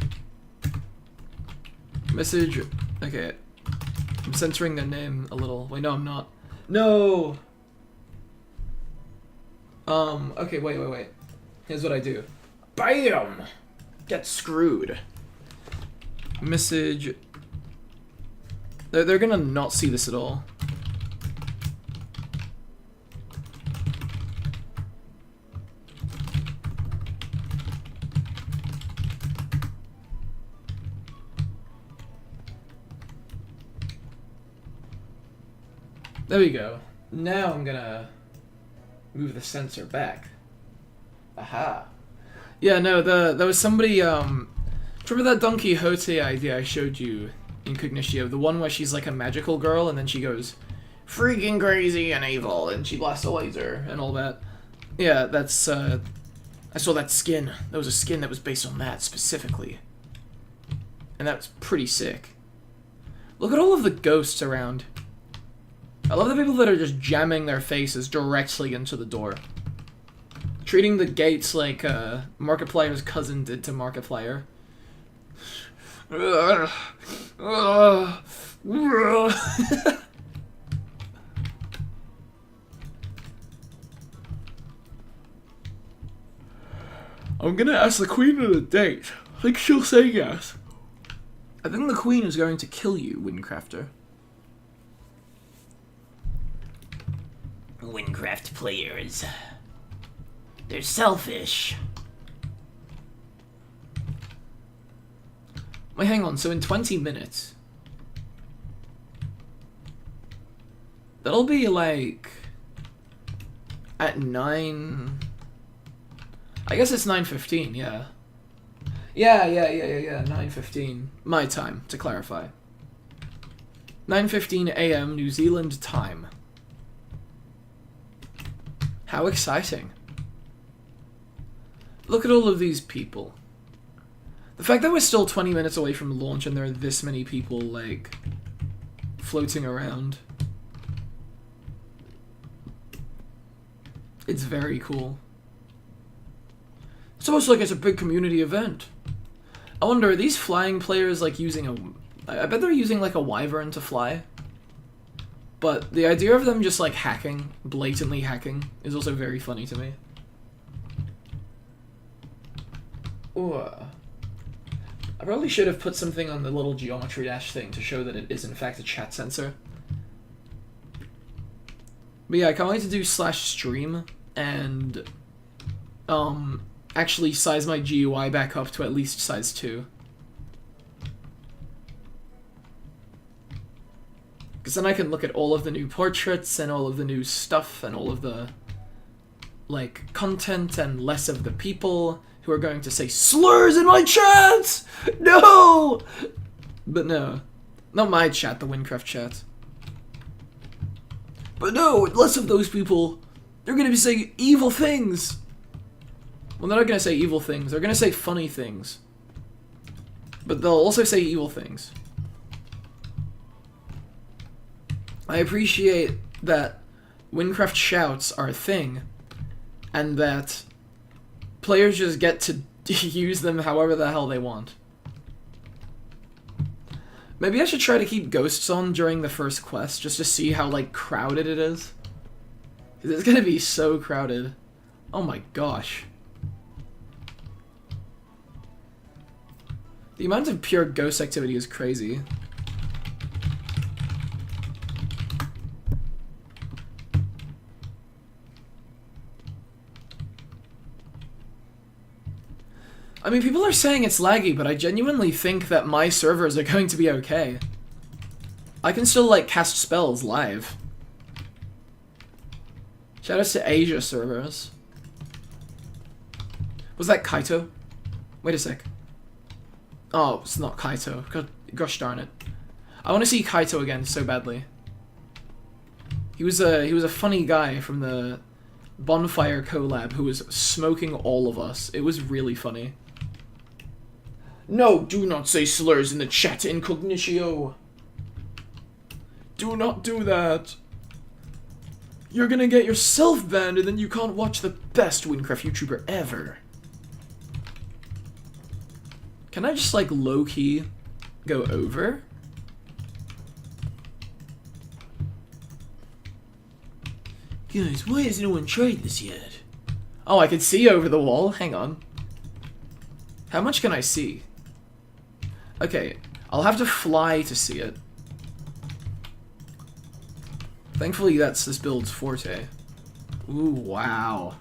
A: Message. Okay. I'm censoring their name a little. Wait, no, I'm not. No! Okay, wait. Here's what I do. BAM! Get screwed. Message. They're gonna not see this at all. There we go. Now I'm gonna move the sensor back. Aha. Yeah, no, there was somebody, remember that Don Quixote idea I showed you in Cognitio? The one where she's like a magical girl and then she goes freaking crazy and evil and she blasts a laser and all that. Yeah, that's, I saw that skin. There was a skin that was based on that specifically. And that was pretty sick. Look at all of the ghosts around. I love the people that are just jamming their faces directly into the door. Treating the gates like Markiplier's cousin did to Markiplier. I'm gonna ask the Queen on a date. I think she'll say yes. I think the Queen is going to kill you, Windcrafter.
B: Windcraft players. They're selfish.
A: Wait, hang on, so in 20 minutes... That'll be like... At 9... I guess it's 9:15, yeah. Yeah, 9:15. My time, to clarify. 9:15 AM New Zealand time. How exciting. Look at all of these people. The fact that we're still 20 minutes away from launch and there are this many people, like, floating around. It's very cool. It's almost like it's a big community event. I wonder, are these flying players, like, using a... I bet they're using, like, a wyvern to fly. But the idea of them just, like, hacking, blatantly hacking, is also very funny to me. Ooh. I probably should have put something on the little geometry dash thing to show that it is, in fact, a chat sensor. But yeah, I can't wait to do /stream and, actually size my GUI back up to at least size 2. Because then I can look at all of the new portraits and all of the new stuff and all of the, like, content and less of the people who are going to say slurs in my chat! No! But no. Not my chat, the Windcraft chat. But no, less of those people. They're going to be saying evil things. Well, they're not going to say evil things. They're going to say funny things. But they'll also say evil things. I appreciate that Windcraft shouts are a thing, and that players just get to use them however the hell they want. Maybe I should try to keep ghosts on during the first quest, just to see how, like, crowded it is. Because it's gonna be so crowded. Oh my gosh. The amount of pure ghost activity is crazy. I mean, people are saying it's laggy, but I genuinely think that my servers are going to be okay. I can still, like, cast spells live. Shoutouts to Asia servers. Was that Kaito? Wait a sec. Oh, it's not Kaito. God, gosh darn it. I want to see Kaito again so badly. He was a funny guy from the Bonfire collab who was smoking all of us. It was really funny. No, do not say slurs in the chat, Incognitio. Do not do that. You're gonna get yourself banned and then you can't watch the best Windcraft YouTuber ever. Can I just, like, low-key go over?
B: Guys, why has no one tried this yet?
A: Oh, I can see over the wall. Hang on. How much can I see? Okay, I'll have to fly to see it. Thankfully, that's this build's forte. Ooh, wow.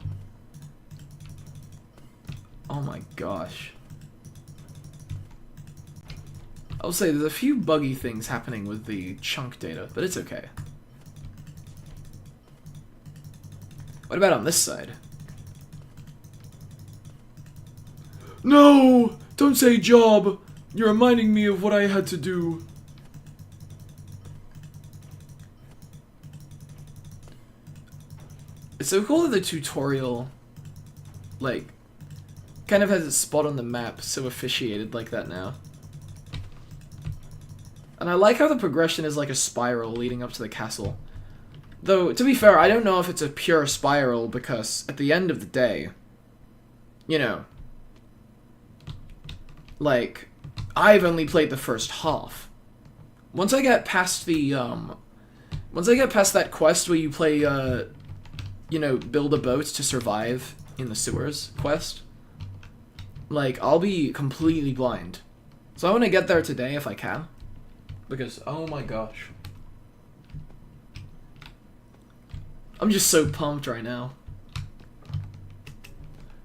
A: Oh my gosh. I'll say there's a few buggy things happening with the chunk data, but it's okay. What about on this side? No! Don't say job! You're reminding me of what I had to do. It's so cool that the tutorial, like, kind of has its spot on the map so officiated like that now. And I like how the progression is like a spiral leading up to the castle. Though, to be fair, I don't know if it's a pure spiral because at the end of the day, you know, like, I've only played the first half. Once I get past the, once I get past that quest where you play, you know, build a boat to survive in the sewers quest, like, I'll be completely blind. So I want to get there today if I can. Because, oh my gosh. I'm just so pumped right now.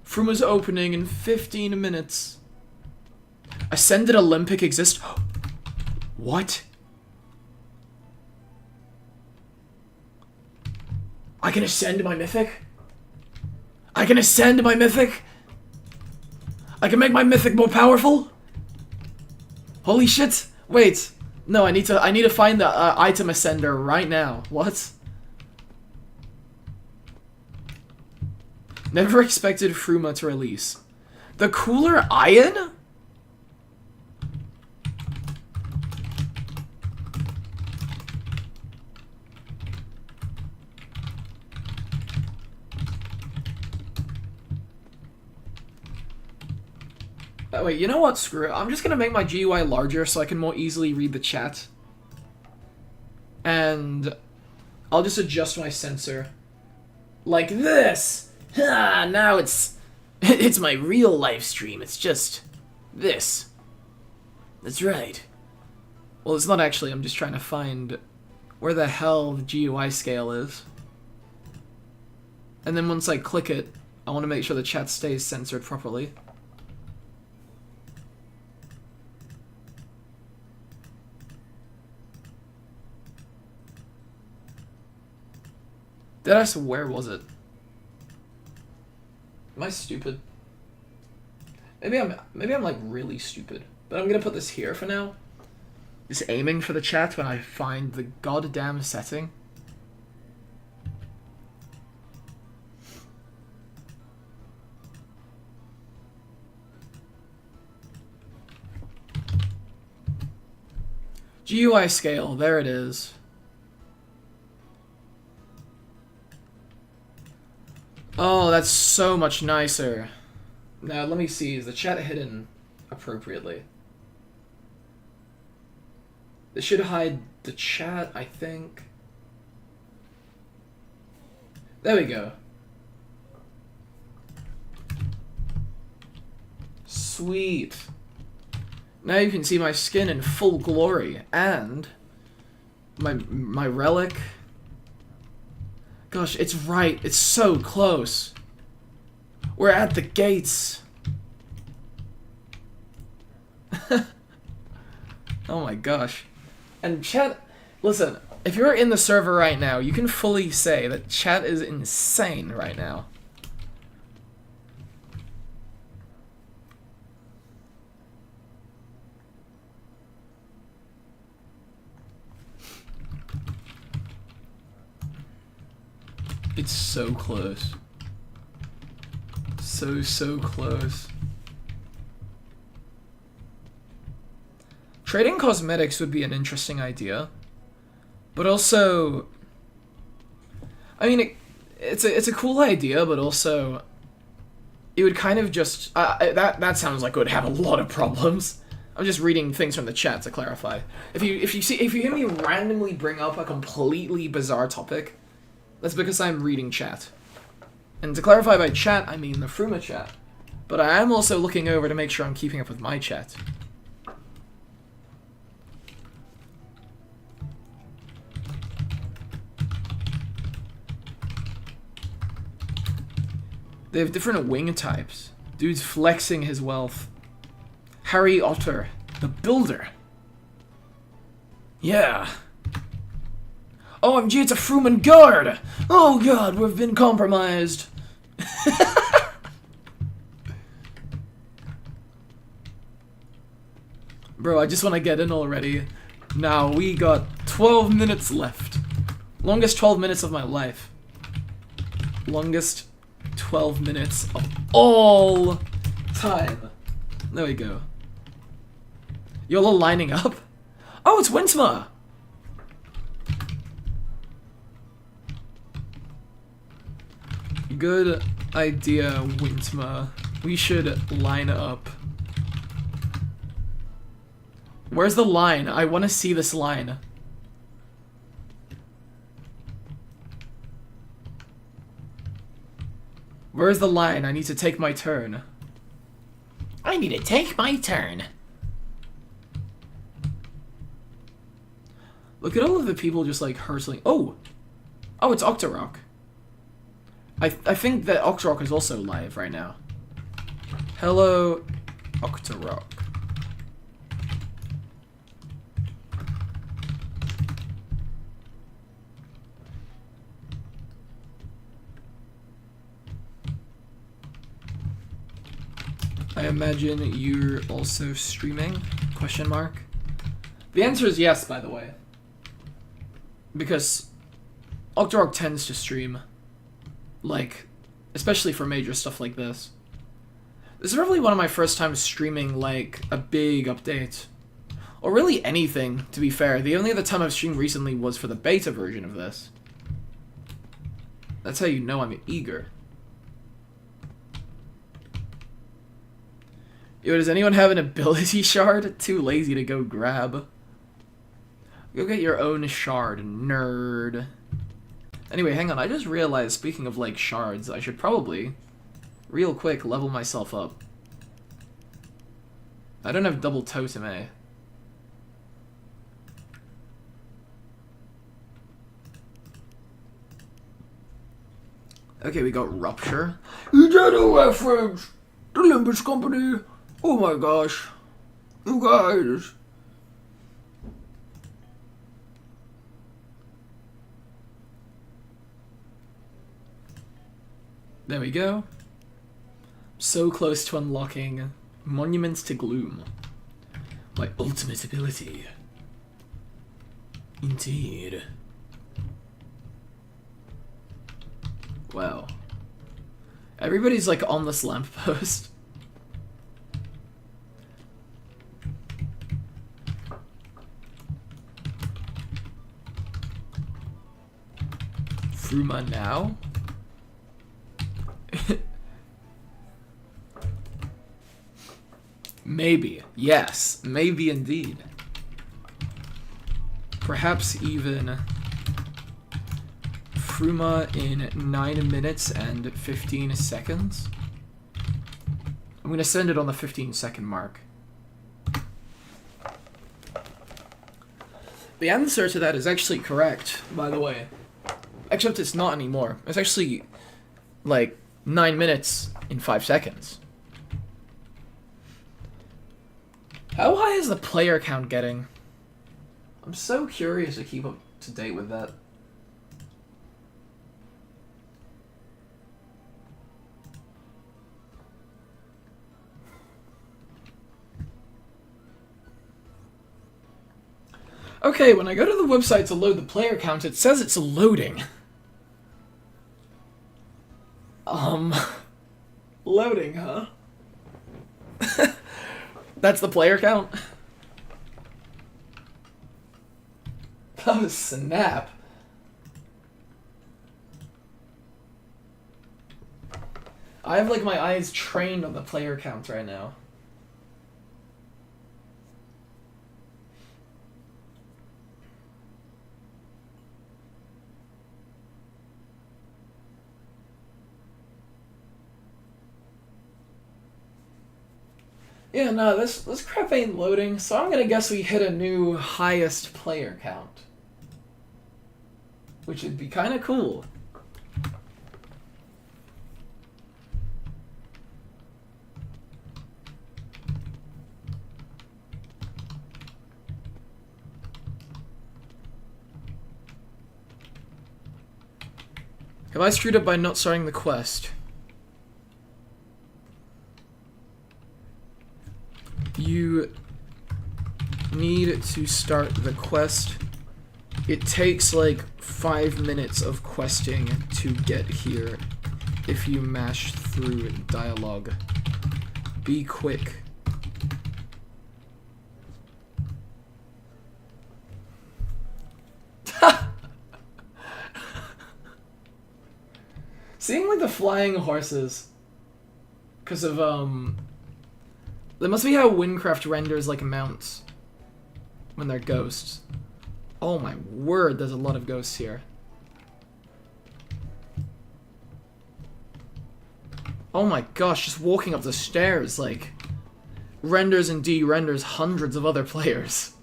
A: Fruma's opening in 15 minutes. Ascended Olympic exists. What? I can ascend my mythic? I can ascend my mythic? I can make my mythic more powerful? Holy shit! Wait. No, I need to find the item ascender right now. What? Never expected Fruma to release. The cooler iron? Wait, you know what? Screw it. I'm just gonna make my GUI larger so I can more easily read the chat. And I'll just adjust my sensor. Like this! Ah, now it's my real live stream. It's just this. That's right. Well, it's not actually. I'm just trying to find where the hell the GUI scale is. And then once I click it, I want to make sure the chat stays censored properly. Where was it? Am I stupid? Maybe I'm like really stupid. But I'm gonna put this here for now. Just aiming for the chat when I find the goddamn setting. GUI scale, there it is. Oh, that's so much nicer. Now, let me see. Is the chat hidden appropriately? This should hide the chat, I think. There we go. Sweet. Now you can see my skin in full glory. And my relic. Gosh, it's right. It's so close. We're at the gates. Oh my gosh. And chat, listen, if you're in the server right now, you can fully say that chat is insane right now. It's so close. So close. Trading cosmetics would be an interesting idea. But also, I mean, it's a cool idea, but also it would kind of just that sounds like it would have a lot of problems. I'm just reading things from the chat to clarify. If you hear me randomly bring up a completely bizarre topic, That's because I'm reading chat. And to clarify by chat, I mean the Fruma chat. But I am also looking over to make sure I'm keeping up with my chat. They have different wing types. Dude's flexing his wealth. Harry Otter, the builder. Yeah. OMG, it's a Fruman guard! Oh god, we've been compromised. Bro, I just want to get in already. Now, we got 12 minutes left. Longest 12 minutes of my life. Longest 12 minutes of all time. There we go. Y'all are lining up? Oh, it's Wintma! Good idea, Wintma. We should line up. Where's the line? I want to see this line. Where's the line? I need to take my turn.
B: I need to take my turn.
A: Look at all of the people just like hurtling. Oh! Oh, it's Octorok. I think that Octorok is also live right now. Hello, Octorok. I imagine you're also streaming? Question mark. The answer is yes, by the way. Because Octorok tends to stream. Like, especially for major stuff like this. This is probably one of my first times streaming, like, a big update. Or really anything, to be fair. The only other time I've streamed recently was for the beta version of this. That's how you know I'm eager. Yo, does anyone have an ability shard? Too lazy to go grab. Go get your own shard, nerd. Anyway, hang on, I just realized, speaking of, like, shards, I should probably, real quick, level myself up. I don't have double totem, eh? Okay, we got Rupture. You did a reference! The Limbus Company! Oh my gosh. You guys! There we go. So close to unlocking Monuments to Gloom. My ultimate ability. Indeed. Wow. Everybody's like on this lamppost. Fruma now? Maybe. Yes. Maybe indeed. Perhaps even Fruma in 9 minutes and 15 seconds. I'm gonna send it on the 15-second mark. The answer to that is actually correct, by the way. Except it's not anymore. It's actually, like, 9 minutes in 5 seconds. How high is the player count getting? I'm so curious to keep up to date with that. Okay, when I go to the website to load the player count, it says it's loading. Loading, huh? That's the player count? Oh, snap. I have, like, my eyes trained on the player count right now. Yeah, no, this crap ain't loading, so I'm gonna guess we hit a new highest player count. Which would be kinda cool. Have I screwed up by not starting the quest? You need to start the quest. It takes like 5 minutes of questing to get here if you mash through dialogue. Be quick. Seeing like the flying horses, because of that must be how Windcraft renders like mounts when they're ghosts. Oh my word, there's a lot of ghosts here. Oh my gosh, just walking up the stairs like renders and de-renders hundreds of other players.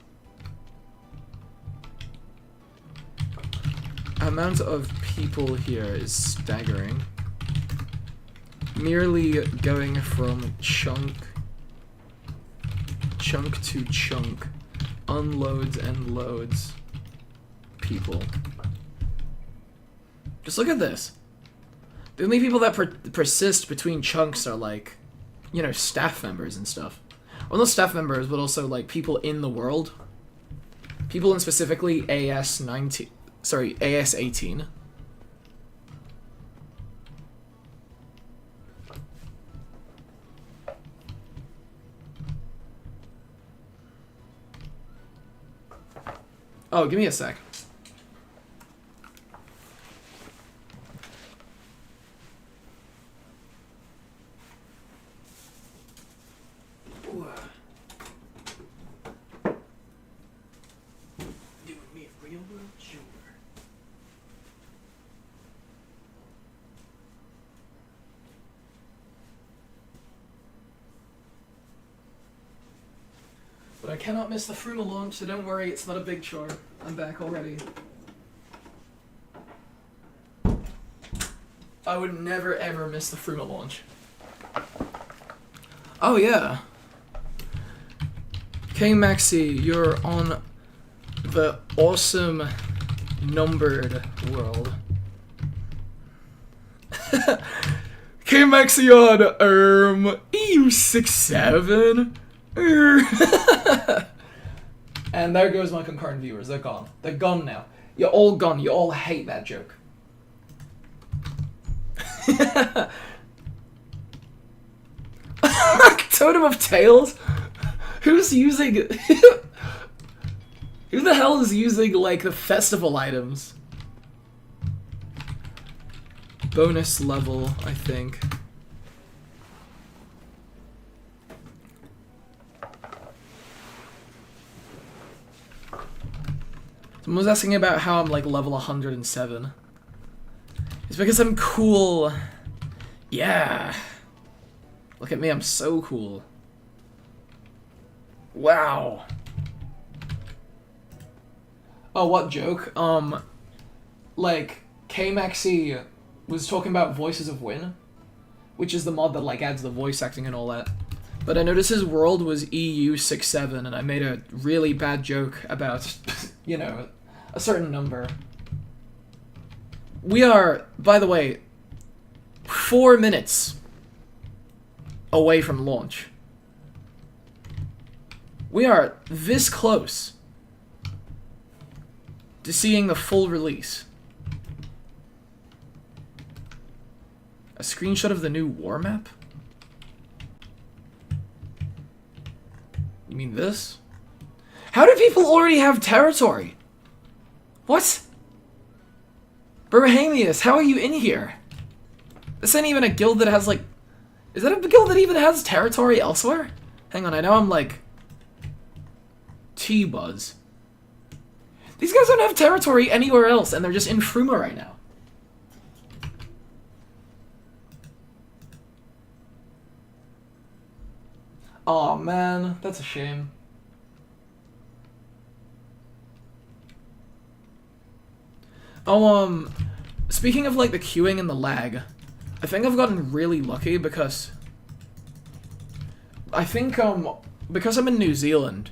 A: Amount of people here is staggering. Merely going from chunk to chunk unloads and loads people. Just look at this. The only people that persist between chunks are like, you know, staff members and stuff. Well, not staff members, but also like people in the world. People in specifically AS-18. Oh, give me a sec. Doing me a real world chore. But I cannot miss the Fruma launch, so don't worry, it's not a big chore. I'm back already. I would never ever miss the Fruma launch. Oh yeah. K Maxi, you're on the awesome numbered world. K Maxi on EU67. And there goes my concurrent viewers. They're gone. They're gone now. You're all gone. You all hate that joke. Totem of Tails? Who's using... Who the hell is using, like, the festival items? Bonus level, I think. Someone was asking about how I'm, like, level 107. It's because I'm cool. Yeah. Look at me, I'm so cool. Wow. Oh, what joke? Like, K-Maxi was talking about Voices of Win, which is the mod that, like, adds the voice acting and all that. But I noticed his world was EU67, and I made a really bad joke about, you know, a certain number. We are, by the way, 4 minutes away from launch. We are this close to seeing the full release. A screenshot of the new war map? You mean this? How do people already have territory? What? Brahamius, how are you in here? This ain't even a guild that has, like... Is that a guild that even has territory elsewhere? Hang on, I know I'm, like... T-Buzz. These guys don't have territory anywhere else, and they're just in Fruma right now. Aw, man, that's a shame. Oh, speaking of, like, the queuing and the lag, I think I've gotten really lucky because... I think, because I'm in New Zealand,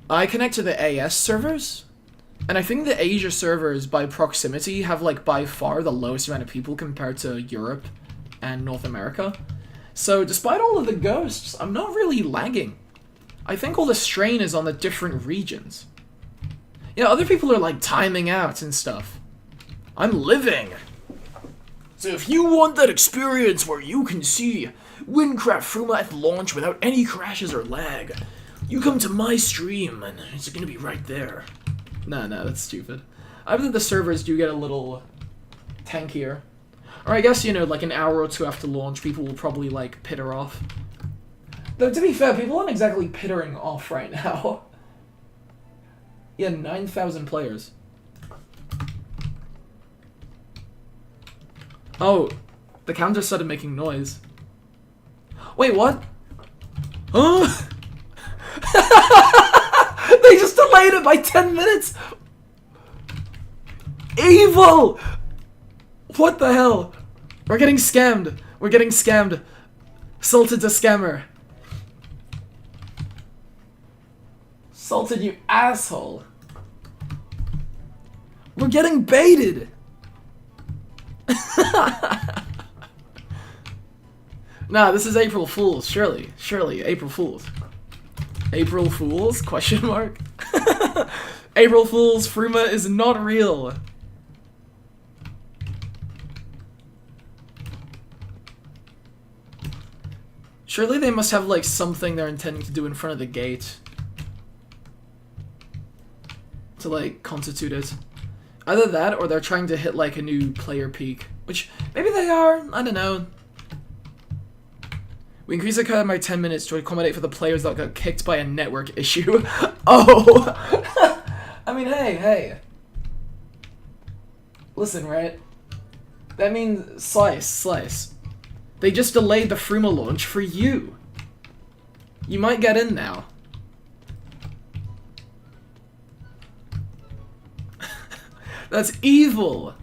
A: I connect to the AS servers, and I think the Asia servers, by proximity, have, like, by far the lowest amount of people compared to Europe and North America. So, despite all of the ghosts, I'm not really lagging. I think all the strain is on the different regions. Yeah, other people are, like, timing out and stuff. I'm living! So if you want that experience where you can see Minecraft Fruma at launch without any crashes or lag, you come to my stream, and it's gonna be right there. No, that's stupid. I bet the servers do get a little tankier. Or I guess, you know, like an hour or two after launch, people will probably, like, pitter off. Though, to be fair, people aren't exactly pittering off right now. Yeah, 9,000 players. Oh, the counter started making noise. Wait, what? Huh? They just delayed it by 10 minutes! Evil! What the hell? We're getting scammed. We're getting scammed. Salted's a scammer. Salted, you asshole. We're getting baited! Nah, this is April Fools, surely. Surely, April Fools. April Fools? Question mark? April Fools, Fruma is not real. Surely they must have, like, something they're intending to do in front of the gate. To, like, constitute it. Either that, or they're trying to hit, like, a new player peak. Which, maybe they are, I don't know. We increased the cut by 10 minutes to accommodate for the players that got kicked by a network issue. Oh! I mean, hey. Listen, right? That means, slice. They just delayed the Fruma launch for you. You might get in now. That's evil!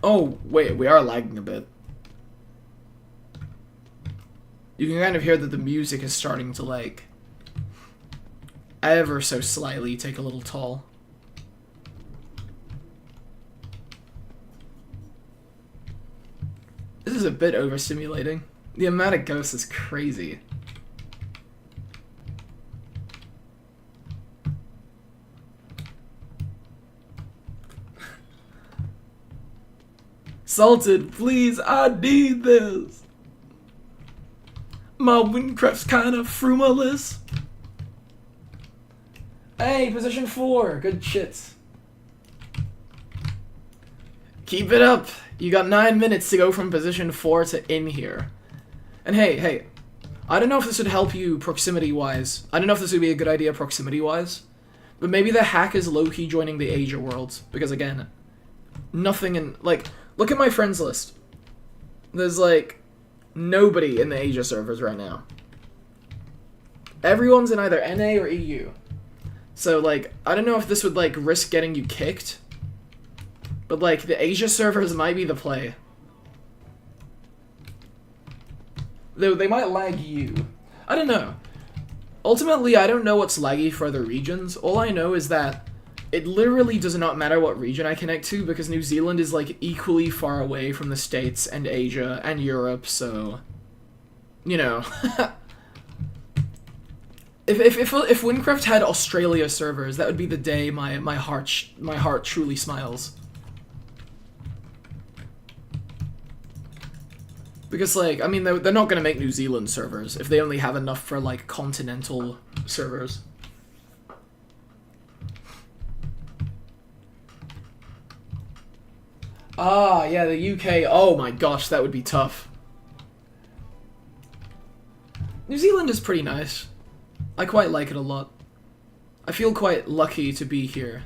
A: Oh, wait, we are lagging a bit. You can kind of hear that the music is starting to, like, ever so slightly take a little toll. This is a bit overstimulating. The amount of ghosts is crazy. Salted, please, I need this. My Minecraft's kind of Fruma-less. Hey, position 4, good shit. Keep it up. You got 9 minutes to go from position 4 to in here. And hey, I don't know if this would help you proximity-wise. I don't know if this would be a good idea proximity-wise. But maybe the hack is low-key joining the Asia worlds. Because again, nothing in, like, look at my friends list. There's, like, nobody in the Asia servers right now. Everyone's in either NA or EU. So, like, I don't know if this would, like, risk getting you kicked. But, like, the Asia servers might be the play. Though they might lag you. I don't know. Ultimately, I don't know what's laggy for other regions. All I know is that it literally does not matter what region I connect to, because New Zealand is, like, equally far away from the States and Asia and Europe, so... You know. If Minecraft had Australia servers, that would be the day my heart truly smiles. Because, like, I mean, they're not gonna make New Zealand servers if they only have enough for, like, continental servers. Ah, yeah, the UK. Oh my gosh, that would be tough. New Zealand is pretty nice. I quite like it a lot. I feel quite lucky to be here.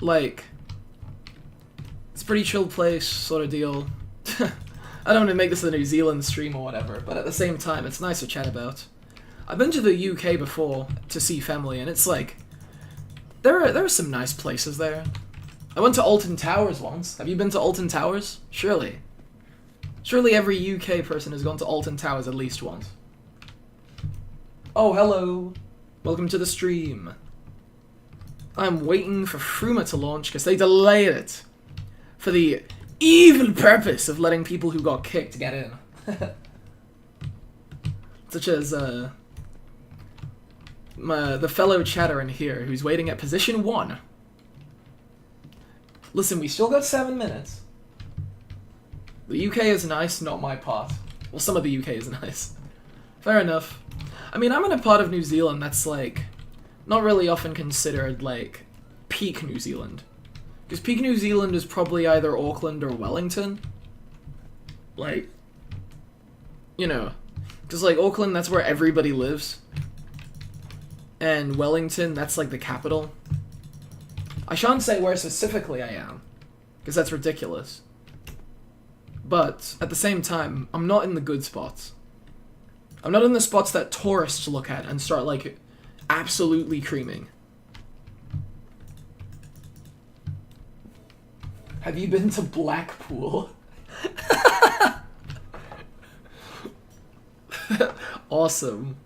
A: Like, it's a pretty chill place, sort of deal. I don't want to make this a New Zealand stream or whatever, but at the same time, it's nice to chat about. I've been to the UK before to see family, and it's like, there are some nice places there. I went to Alton Towers once. Have you been to Alton Towers? Surely. Surely every UK person has gone to Alton Towers at least once. Oh, hello. Welcome to the stream. I'm waiting for Fruma to launch because they delayed it for the evil purpose of letting people who got kicked get in. Such as the fellow chatter in here who's waiting at position 1. Listen, we still got 7 minutes. The UK is nice, not my part. Well, some of the UK is nice. Fair enough. I mean, I'm in a part of New Zealand that's, like, not really often considered, like, peak New Zealand. Because peak New Zealand is probably either Auckland or Wellington. Like, you know. Because, like, Auckland, that's where everybody lives. And Wellington, that's, like, the capital. I shan't say where specifically I am. Because that's ridiculous. But, at the same time, I'm not in the good spots. I'm not in the spots that tourists look at and start, like, absolutely creaming. Have you been to Blackpool? Awesome.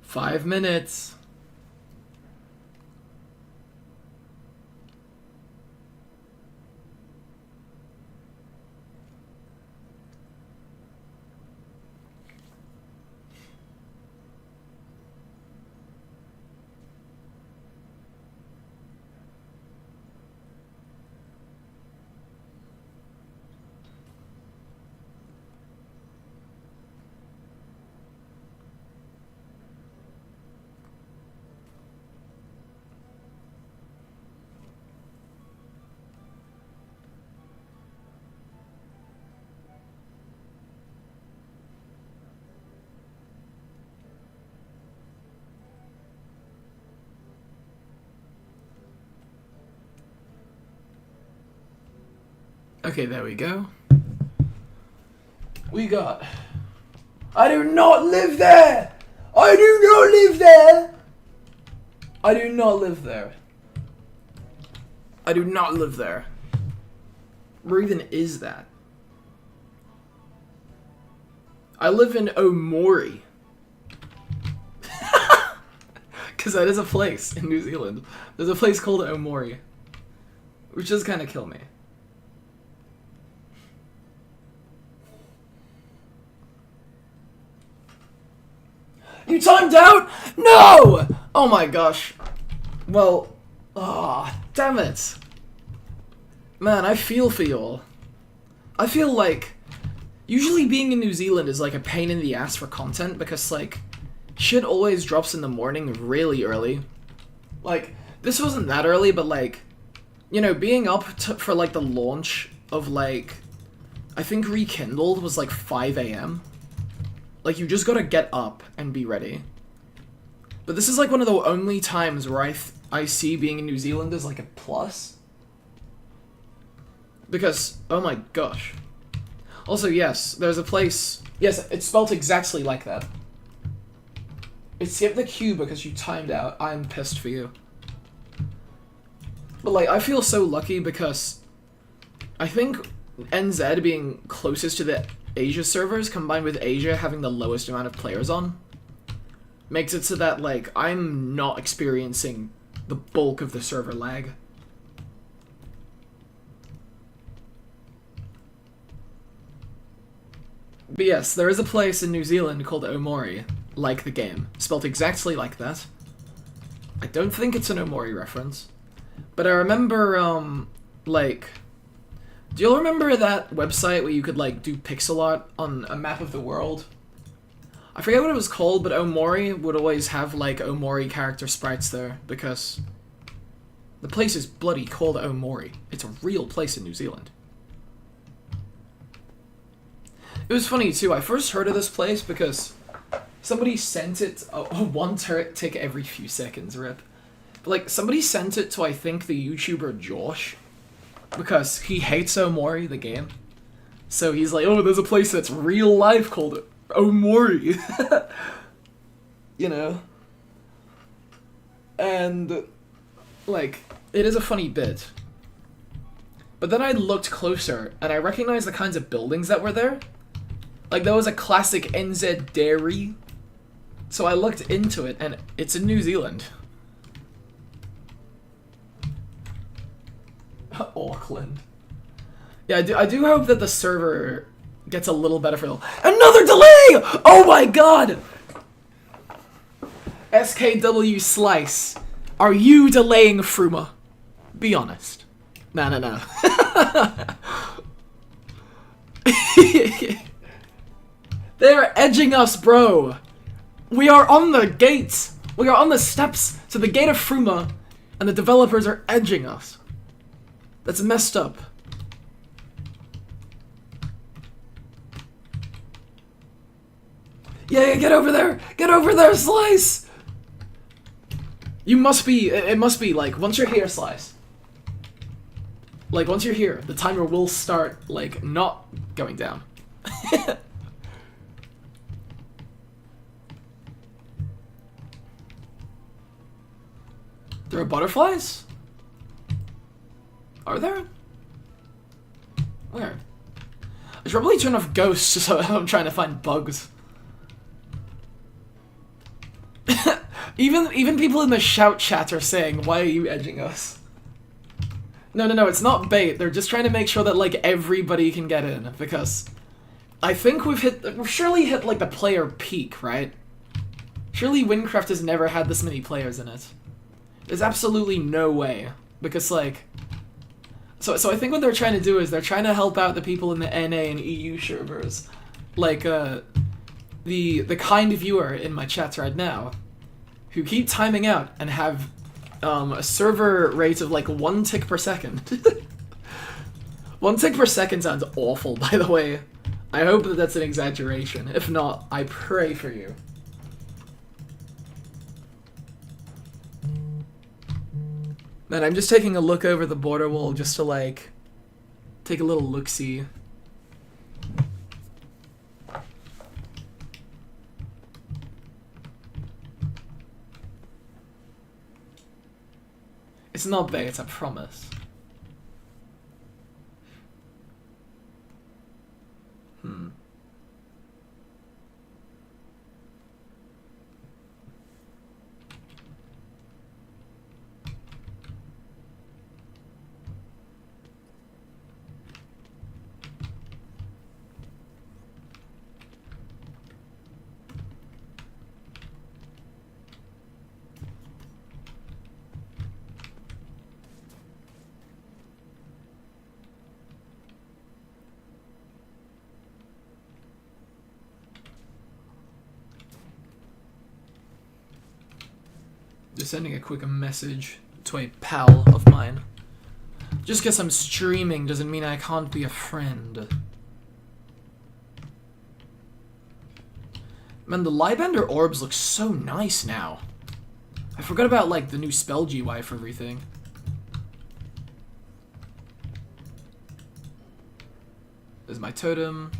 A: Five minutes. Okay, there we go. We got... I do not live there! I do not live there! I do not live there. I do not live there. Where even is that? I live in Omori. Because that is a place in New Zealand. There's a place called Omori. Which does kind of kill me. You timed out? No! Oh my gosh. Well, damn it. Man, I feel for y'all. I feel like, usually being in New Zealand is like a pain in the ass for content because like, shit always drops in the morning really early. Like, this wasn't that early, but like, you know, being up for like the launch of like, I think Rekindled was like 5 AM. Like, you just gotta get up and be ready. But this is like one of the only times where I see being in New Zealand as like a plus. Because, oh my gosh. Also, yes, there's a place... Yes, it's spelled exactly like that. It skipped the Q because you timed out. I'm pissed for you. But like, I feel so lucky because I think NZ being closest to the Asia servers, combined with Asia having the lowest amount of players on, makes it so that, like, I'm not experiencing the bulk of the server lag. But yes, there is a place in New Zealand called Omori, like the game, spelt exactly like that. I don't think it's an Omori reference, but I remember, like, do you all remember that website where you could, like, do pixel art on a map of the world? I forget what it was called, but Omori would always have, like, Omori character sprites there, because the place is bloody called Omori. It's a real place in New Zealand. It was funny, too. I first heard of this place because somebody sent it... one turret tick every few seconds, rip. But, like, somebody sent it to, I think, the YouTuber Josh, because he hates Omori, the game. So he's like, oh, there's a place that's real life called Omori. You know? And, like, it is a funny bit. But then I looked closer, and I recognized the kinds of buildings that were there. Like, there was a classic NZ dairy. So I looked into it, and it's in New Zealand. Auckland. Yeah, I do hope that the server gets a little better for another delay! Oh my god! SKW Slice. Are you delaying Fruma? Be honest. No. They're edging us, bro. We are on the gates. We are on the steps to the gate of Fruma, and the developers are edging us. That's messed up. Yeah, get over there! Get over there, Slice! You must be, it must be, like, once you're here, Slice. Like, once you're here, the timer will start, like, not going down. There are butterflies? Are there? Where? I should probably turn off ghosts just so I'm trying to find bugs. Even people in the shout chat are saying, why are you edging us? No, it's not bait. They're just trying to make sure that, like, everybody can get in, because I think we've surely hit, like, the player peak, right? Surely Windcraft has never had this many players in it. There's absolutely no way, because, like, so I think what they're trying to do is they're trying to help out the people in the NA and EU servers, like, the kind viewer in my chats right now, who keep timing out and have, a server rate of, like, 1 tick per second. 1 tick per second sounds awful, by the way. I hope that that's an exaggeration. If not, I pray for you. Man, I'm just taking a look over the border wall just to, like, take a little look-see. It's not bait, I promise. Just sending a quick message to a pal of mine. Just because I'm streaming doesn't mean I can't be a friend. Man, the Liebender orbs look so nice now. I forgot about, like, the new spell GUI for everything. There's my totem.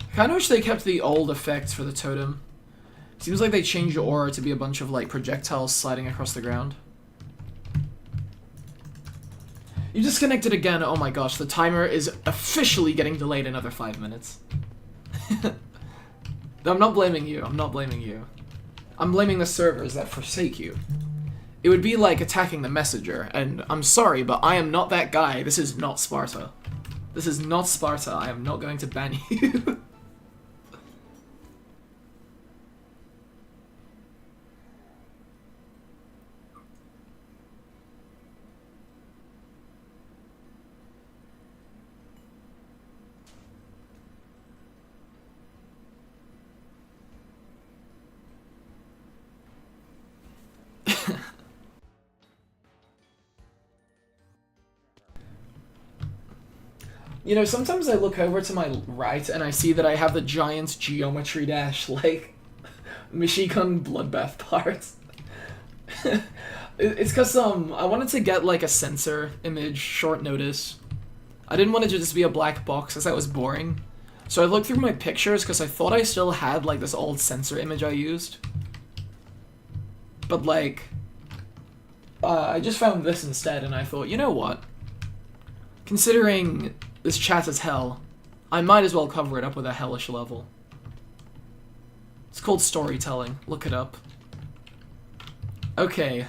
A: I kinda wish they kept the old effects for the totem. Seems like they changed the aura to be a bunch of, like, projectiles sliding across the ground. You disconnected again. Oh my gosh, the timer is officially getting delayed another 5 minutes. I'm not blaming you. I'm not blaming you. I'm blaming the servers that forsake you. It would be like attacking the messenger, and I'm sorry, but I am not that guy. This is not Sparta. This is not Sparta. I am not going to ban you. You know, sometimes I look over to my right and I see that I have the giant geometry dash, like, machine gun bloodbath parts. It's cause, I wanted to get, like, a sensor image, short notice. I didn't want it to just be a black box, as that was boring. So I looked through my pictures, because I thought I still had, like, this old sensor image I used. But, like, I just found this instead, and I thought, you know what? Considering this chat is hell, I might as well cover it up with a hellish level. It's called storytelling. Look it up. Okay.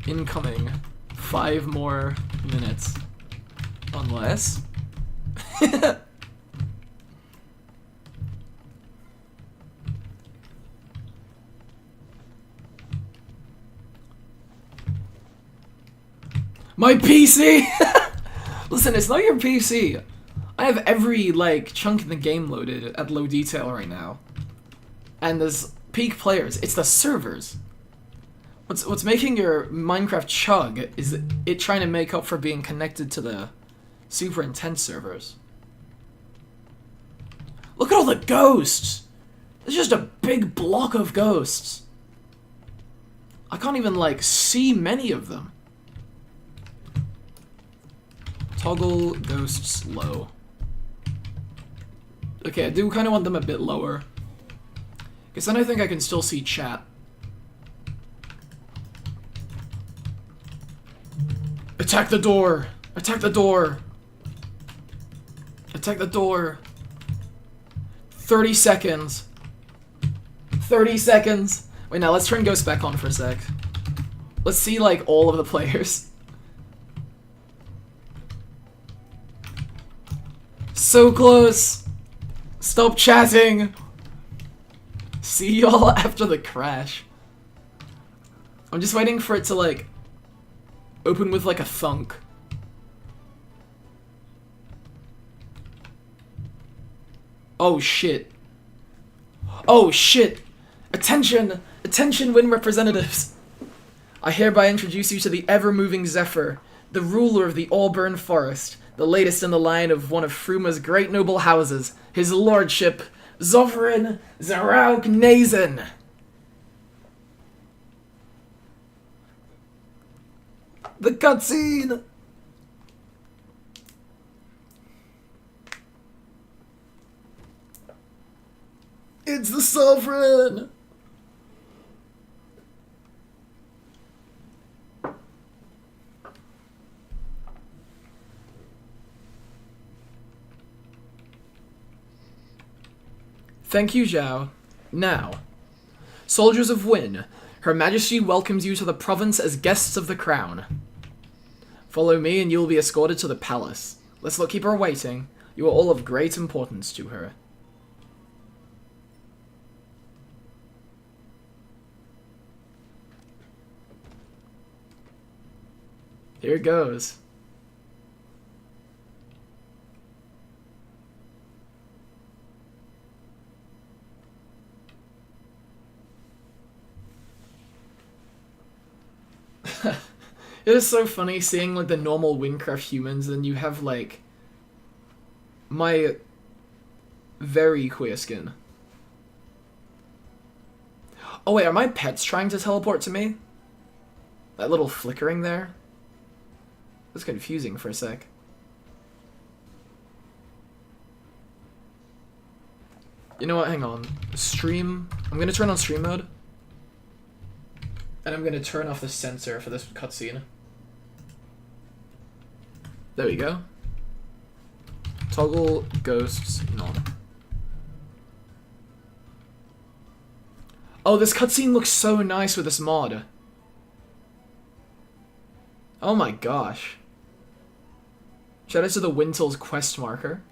A: Incoming. 5 more minutes. Unless... My PC! Listen, it's not your PC. I have every, like, chunk in the game loaded at low detail right now. And there's peak players. It's the servers. What's making your Minecraft chug is it trying to make up for being connected to the super intense servers. Look at all the ghosts! There's just a big block of ghosts. I can't even, like, see many of them. Toggle ghosts low. Okay, I do kind of want them a bit lower. Because then I think I can still see chat. Attack the door! Attack the door! Attack the door! 30 seconds. 30 seconds! Wait, now let's turn Ghost back on for a sec. Let's see, like, all of the players. So close! Stop chatting! See y'all after the crash. I'm just waiting for it to, like, open with, like, a thunk. Oh shit. Oh shit! Attention! Attention, Wind representatives! I hereby introduce you to the ever-moving Zephyr, the ruler of the Auburn Forest, the latest in the line of one of Fruma's great noble houses, his lordship, Zofrin Zarauk-Nazen. The cutscene! It's the Sovereign! Thank you, Zhao. Now, soldiers of Wynn, Her Majesty welcomes you to the province as guests of the crown. Follow me and you will be escorted to the palace. Let's not keep her waiting. You are all of great importance to her. Here it goes. It is so funny seeing, like, the normal Minecraft humans, and you have, like, my very queer skin. Oh wait, are my pets trying to teleport to me? That little flickering there? That's confusing for a sec. You know what, hang on. Stream, I'm gonna turn on stream mode. And I'm gonna turn off the sensor for this cutscene. There we go. Toggle ghosts none. Oh, this cutscene looks so nice with this mod. Oh my gosh. Shout out to the Wintles quest marker.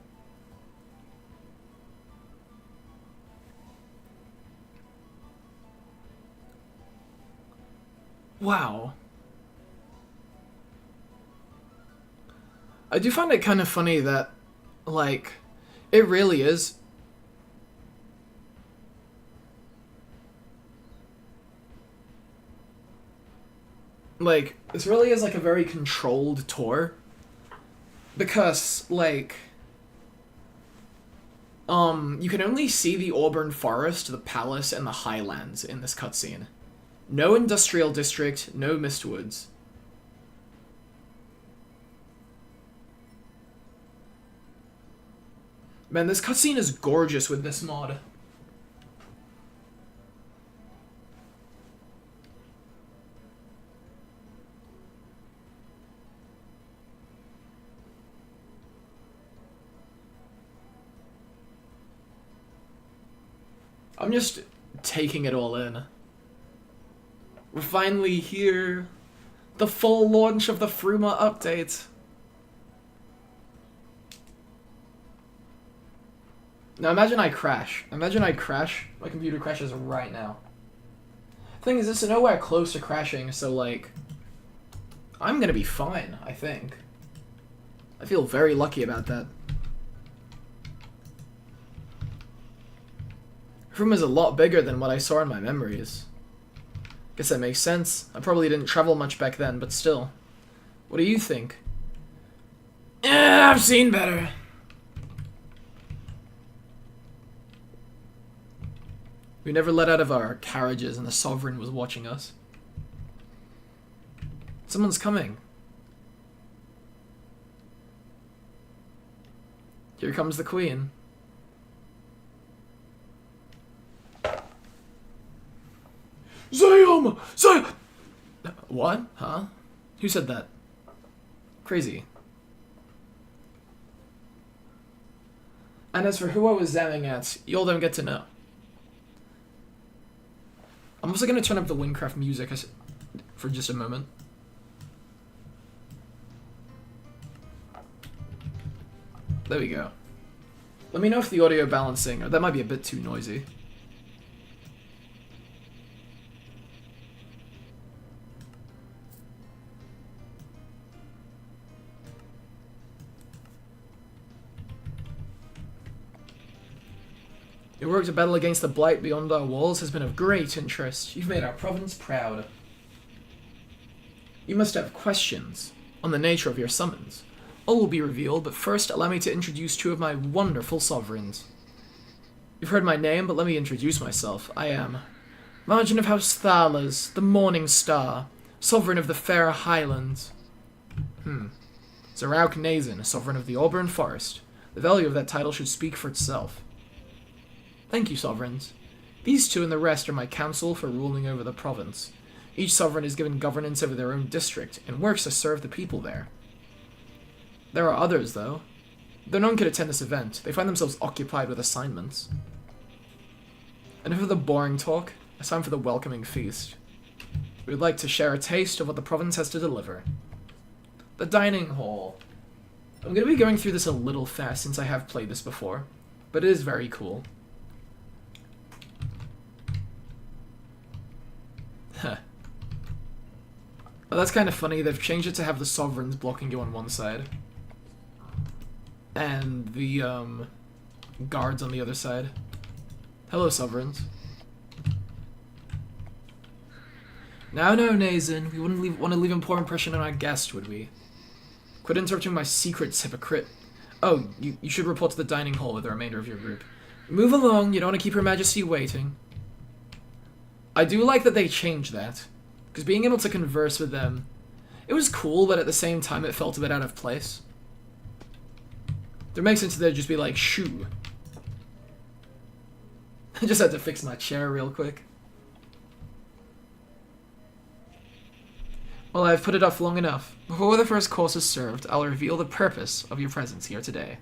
A: Wow. I do find it kind of funny that, like, it really is. Like, this really is like a very controlled tour. Because, like, you can only see the Auburn Forest, the Palace, and the Highlands in this cutscene. No industrial district, no Mistwoods. Man, this cutscene is gorgeous with this mod. I'm just taking it all in. We're finally here. The full launch of the Fruma update. Now imagine I crash. Imagine I crash. My computer crashes right now. Thing is, it's nowhere close to crashing, so like, I'm gonna be fine, I think. I feel very lucky about that. Fruma's a lot bigger than what I saw in my memories. Guess that makes sense. I probably didn't travel much back then, but still. What do you think? I've seen better. We never let out of our carriages and the Sovereign was watching us. Someone's coming. Here comes the Queen. Zayam! Zayam! What? Huh? Who said that? Crazy. And as for who I was zamming at, you'll don't get to know. I'm also going to turn up the Windcraft music for just a moment. There we go. Let me know if the audio balancing, or that might be a bit too noisy. Your work to battle against the blight beyond our walls has been of great interest. You've made our province proud. You must have questions on the nature of your summons. All will be revealed, but first allow me to introduce two of my wonderful sovereigns. You've heard my name, but let me introduce myself. I am Margin of House Thalas, the Morning Star, sovereign of the fair Highlands. Zarauk Nazin, sovereign of the Auburn Forest. The value of that title should speak for itself. Thank you, sovereigns. These two and the rest are my council for ruling over the province. Each sovereign is given governance over their own district, and works to serve the people there. There are others, though. Though none could attend this event, they find themselves occupied with assignments. Enough of the boring talk, it's time for the welcoming feast. We would like to share a taste of what the province has to deliver. The dining hall. I'm going to be going through this a little fast since I have played this before, but it is very cool. Huh. Well, that's kind of funny. They've changed it to have the sovereigns blocking you on one side. And the, guards on the other side. Hello, sovereigns. Now, no, Nazin. We wouldn't want to leave a poor impression on our guest, would we? Quit interrupting my secrets, hypocrite. Oh, you should report to the dining hall with the remainder of your group. Move along. You don't want to keep Her Majesty waiting. I do like that they changed that. Because being able to converse with them, it was cool, but at the same time it felt a bit out of place. It makes sense to just be like, shoo. I just had to fix my chair real quick. Well, I've put it off long enough. Before the first course is served, I'll reveal the purpose of your presence here today.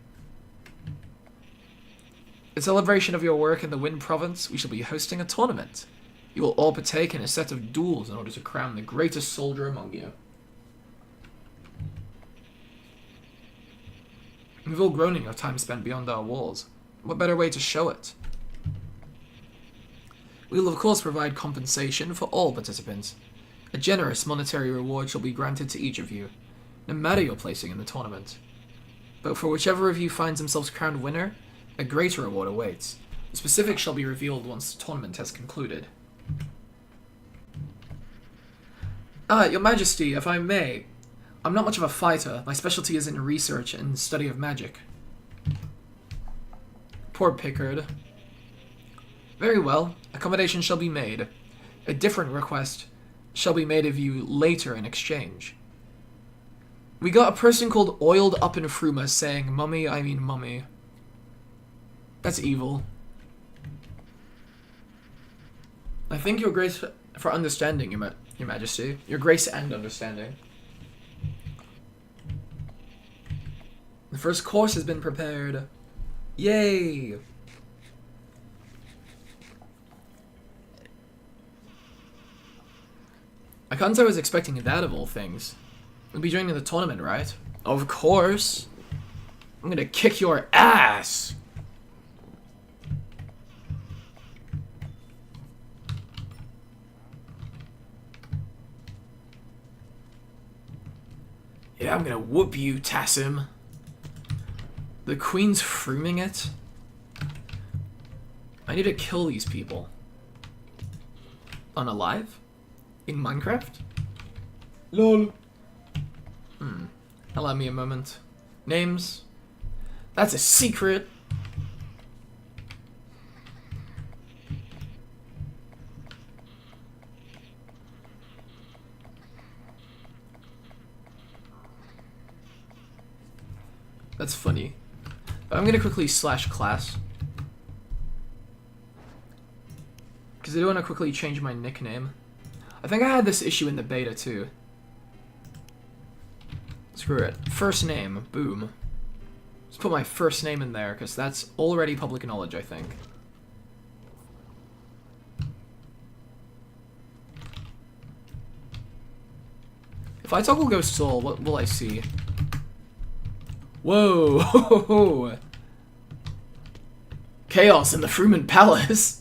A: In celebration of your work in the Wind Province, we shall be hosting a tournament. You will all partake in a set of duels in order to crown the greatest soldier among you. We've all grown in your time spent beyond our walls. What better way to show it? We will of course provide compensation for all participants. A generous monetary reward shall be granted to each of you, no matter your placing in the tournament. But for whichever of you finds themselves crowned winner, a greater reward awaits. The specifics shall be revealed once the tournament has concluded. Your Majesty, if I may, I'm not much of a fighter. My specialty is in research and study of magic. Poor Pickard. Very well. Accommodation shall be made. A different request shall be made of you later in exchange. We got a person called Oiled Up in Fruma saying, "Mummy, I mean mummy." That's evil. I thank your grace for understanding, Your Majesty. Your grace and understanding. The first course has been prepared. Yay! I can't say I was expecting that of all things. We'll be joining the tournament, right? Of course! I'm gonna kick your ass! Yeah, I'm gonna whoop you, Tassim. The Queen's fruming it? I need to kill these people. Unalive? In Minecraft? LOL. Allow me a moment. Names? That's a secret! That's funny. But I'm gonna quickly /class. Because I do want to quickly change my nickname. I think I had this issue in the beta too. Screw it. First name. Boom. Just put my first name in there, because that's already public knowledge, I think. If I toggle Ghost Soul, what will I see? Whoa! Chaos in the Fruman Palace!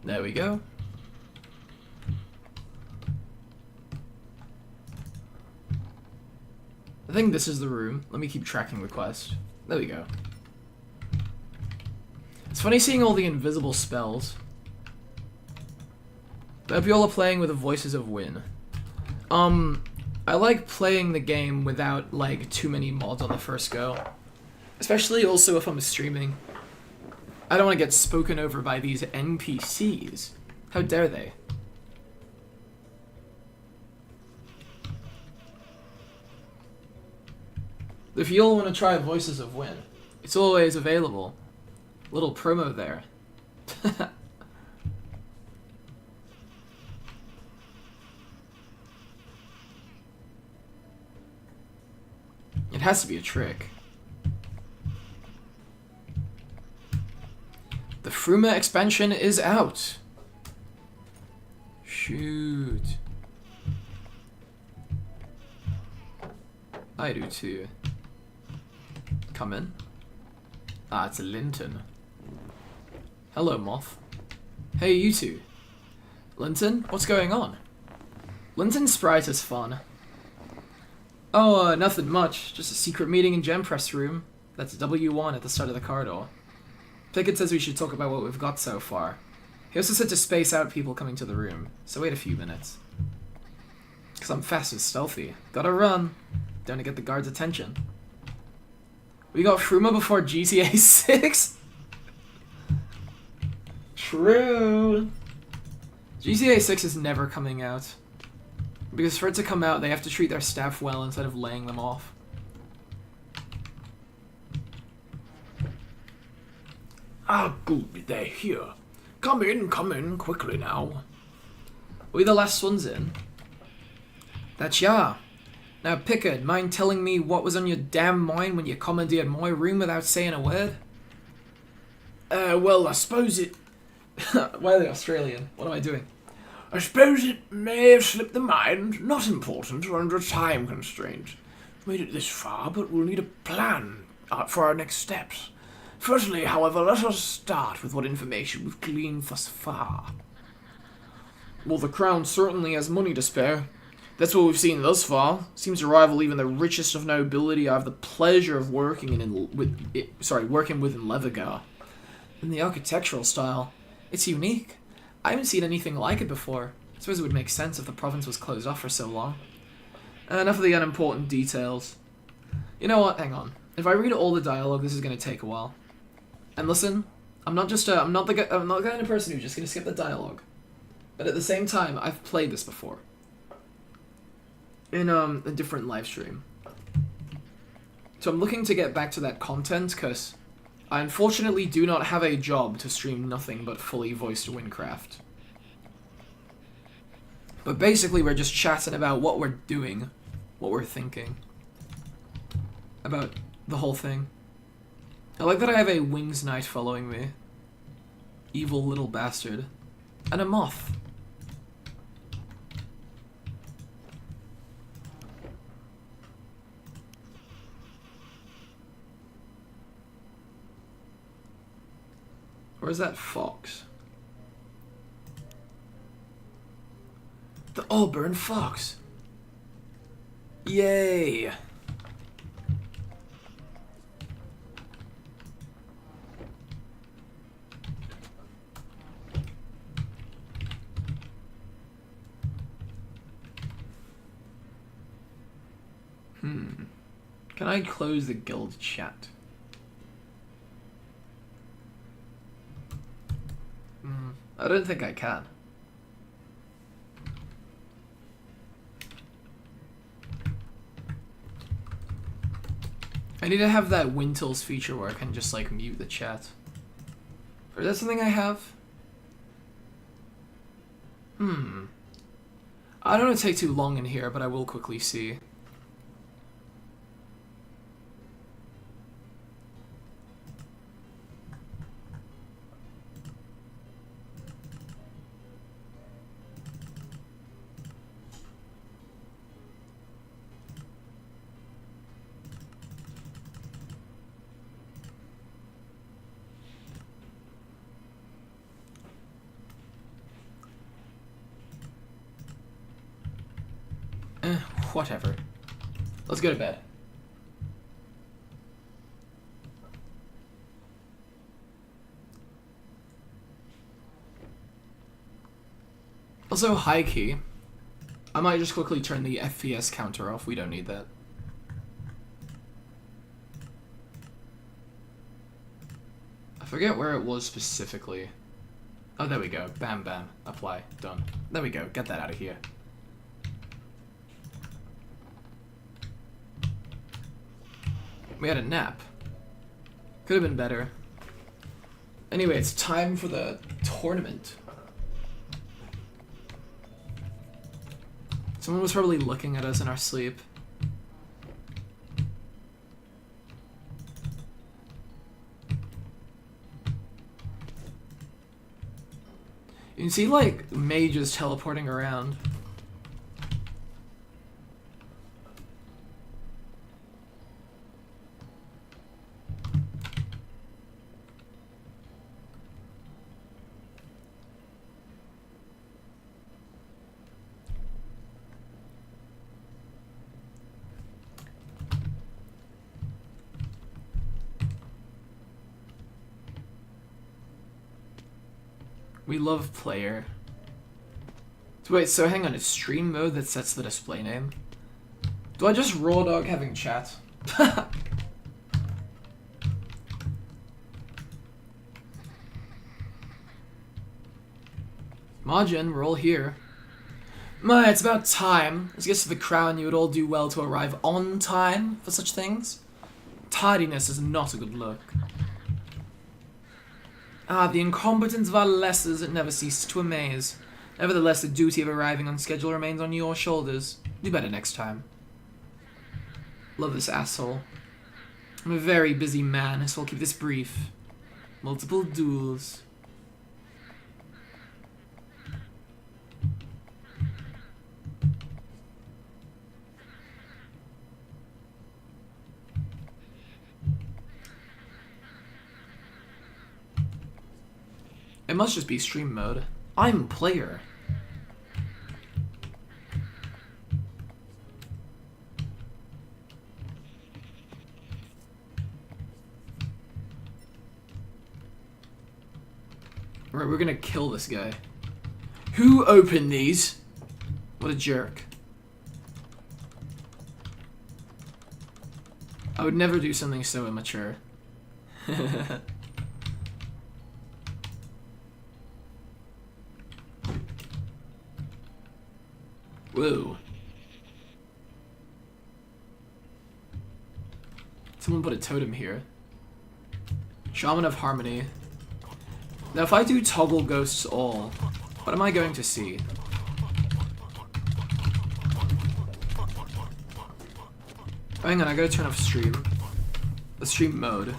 A: There we go. I think this is the room. Let me keep tracking the quest. There we go. It's funny seeing all the invisible spells. I hope you all are playing with the Voices of Win. I like playing the game without, like, too many mods on the first go. Especially also if I'm streaming. I don't want to get spoken over by these NPCs. How dare they? If you all want to try Voices of Win, it's always available. Little promo there. It has to be a trick. The Fruma expansion is out. Shoot. I do too. Come in. Ah, it's a Linton. Hello, Moth. Hey, you two. Linton, what's going on? Linton Sprite is fun. Oh, nothing much. Just a secret meeting in Gem Press room. That's W1 at the start of the corridor. Pickett says we should talk about what we've got so far. He also said to space out people coming to the room, so wait a few minutes. Because I'm fast and stealthy. Gotta run. Don't want to get the guards' attention. We got Fruma before GTA 6? True. GTA 6 is never coming out. Because for it to come out, they have to treat their staff well instead of laying them off.
C: Ah, good, they're here. Come in, quickly now.
A: We the last ones in? That's ya. Now, Pickard, mind telling me what was on your damn mind when you commandeered my room without saying a word?
C: Well, I suppose it...
A: Why are they Australian? What am I doing?
C: I suppose it may have slipped the mind. Not important. We're under a time constraint. We've made it this far, but we'll need a plan for our next steps. Firstly, however, let us start with what information we've gleaned thus far.
A: Well, the Crown certainly has money to spare. That's what we've seen thus far. Seems to rival even the richest of nobility I have the pleasure of working with in Levegar. In the architectural style, it's unique. I haven't seen anything like it before. I suppose it would make sense if the province was closed off for so long. Enough of the unimportant details. You know what? Hang on. If I read all the dialogue, this is going to take a while. And listen, I'm not the kind of person who's just going to skip the dialogue. But at the same time, I've played this before. In a different live stream. So I'm looking to get back to that content, because I unfortunately do not have a job to stream nothing but fully voiced Windcraft. But basically we're just chatting about what we're doing, what we're thinking. About the whole thing. I like that I have a Wings Knight following me. Evil little bastard. And a moth. Where's that fox? The Auburn fox. Yay. Can I close the guild chat? I don't think I can. I need to have that Wintles feature where I can just like mute the chat. Or is that something I have? I don't want to take too long in here, but I will quickly see. Whatever. Let's go to bed. Also, high key. I might just quickly turn the FPS counter off. We don't need that. I forget where it was specifically. Oh, there we go. Bam, bam. Apply. Done. There we go. Get that out of here. We had a nap. Could have been better. Anyway, it's time for the tournament. Someone was probably looking at us in our sleep. You can see, like, mages teleporting around. We love player. So wait, so hang on, it's stream mode that sets the display name? Do I just raw dog having chat? Majin, we're all here. My, it's about time. As guests of the crown, you would all do well to arrive on time for such things. Tardiness is not a good look. Ah, the incompetence of our lessers never ceases to amaze. Nevertheless, the duty of arriving on schedule remains on your shoulders. Do better next time. Love this asshole. I'm a very busy man, so I'll keep this brief. Multiple duels. It must just be stream mode. I'm player. Right, we're gonna kill this guy. Who opened these? What a jerk. I would never do something so immature. Whoa. Someone put a totem here. Shaman of Harmony. Now if I do toggle ghosts all, what am I going to see? Oh, hang on, I gotta turn off stream. The stream mode.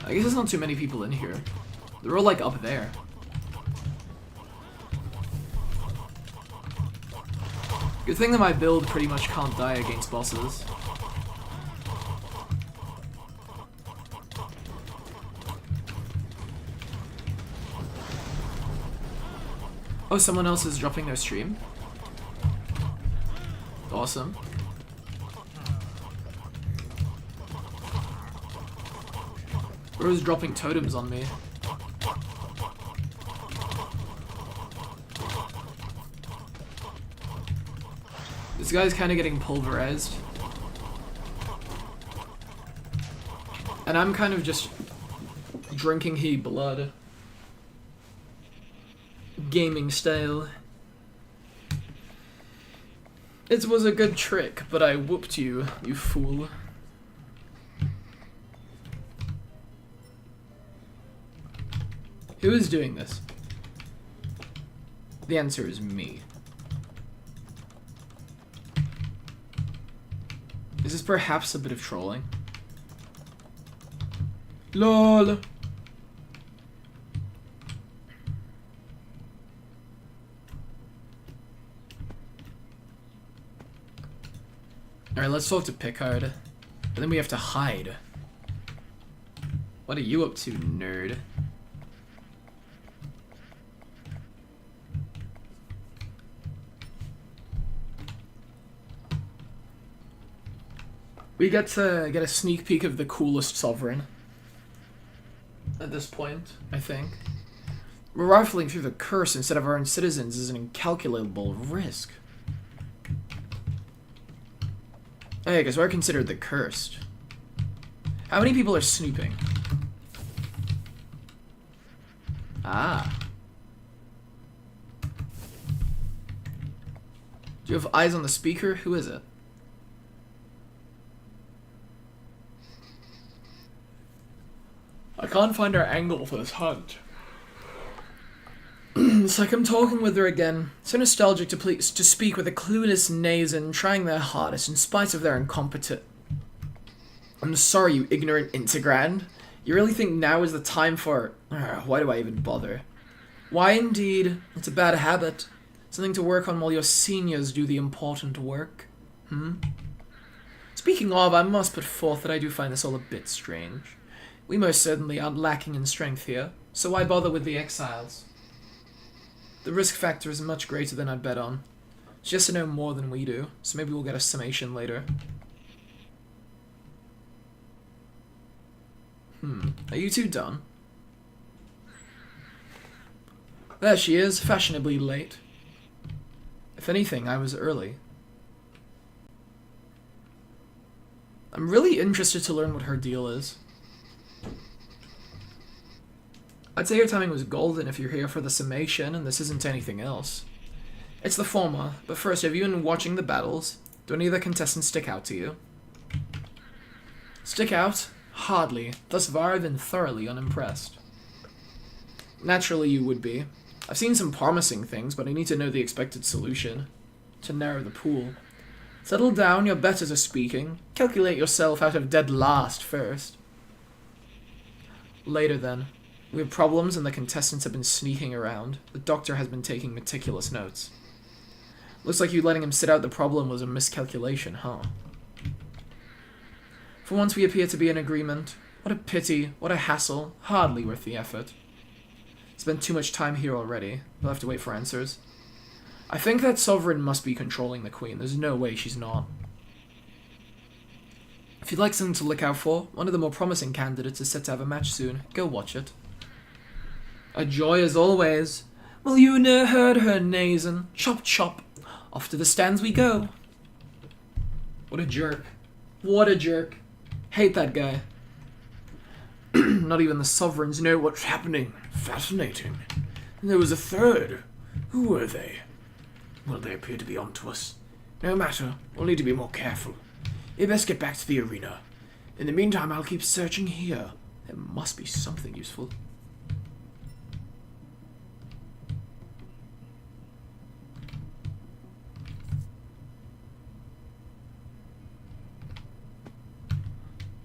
A: I guess there's not too many people in here. They're all like up there. Good thing that my build pretty much can't die against bosses. Oh, someone else is dropping their stream? Awesome. Bro's dropping totems on me. This guy's kind of getting pulverized. And I'm kind of just drinking he blood. Gaming style. It was a good trick, but I whooped you, you fool. Who is doing this? The answer is me. Is this perhaps a bit of trolling? LOL. Alright, let's talk to Picard. And then we have to hide. What are you up to, nerd? We get to get a sneak peek of the coolest sovereign. At this point, I think. We're rifling through the curse instead of our own citizens is an incalculable risk. Hey, because we're considered the cursed. How many people are snooping? Ah. Do you have eyes on the speaker? Who is it? I can't find our angle for this hunt. It's like I'm talking with her again. So nostalgic to speak with a clueless Nazen trying their hardest in spite of their incompetence. I'm sorry, you ignorant integrand. You really think now is the time for... why do I even bother? Why indeed? It's a bad habit. Something to work on while your seniors do the important work. Speaking of, I must put forth that I do find this all a bit strange. We most certainly aren't lacking in strength here, so why bother with the exiles? The risk factor is much greater than I'd bet on. She has to know more than we do, so maybe we'll get a summation later. Are you two done? There she is, fashionably late. If anything, I was early. I'm really interested to learn what her deal is. I'd say your timing was golden if you're here for the summation, and this isn't anything else. It's the former, but first, have you been watching the battles? Do any of the contestants stick out to you? Stick out? Hardly. Thus far I've been thoroughly unimpressed. Naturally you would be. I've seen some promising things, but I need to know the expected solution. To narrow the pool. Settle down, your betters are speaking. Calculate yourself out of dead last first. Later then. We have problems and the contestants have been sneaking around. The doctor has been taking meticulous notes. Looks like you letting him sit out the problem was a miscalculation, huh? For once we appear to be in agreement. What a pity, what a hassle, hardly worth the effort. Spent too much time here already. We'll have to wait for answers. I think that Sovereign must be controlling the Queen. There's no way she's not. If you'd like something to look out for, one of the more promising candidates is set to have a match soon. Go watch it. A joy as always. Will you no heard her nazen? Chop chop. Off to the stands we go. What a jerk. What a jerk. Hate that guy. Not even the Sovereigns know what's happening.
C: Fascinating. And there was a third. Who were they? Well, they appear to be onto us. No matter. We'll need to be more careful. You'd best get back to the arena. In the meantime, I'll keep searching here.
A: There must be something useful.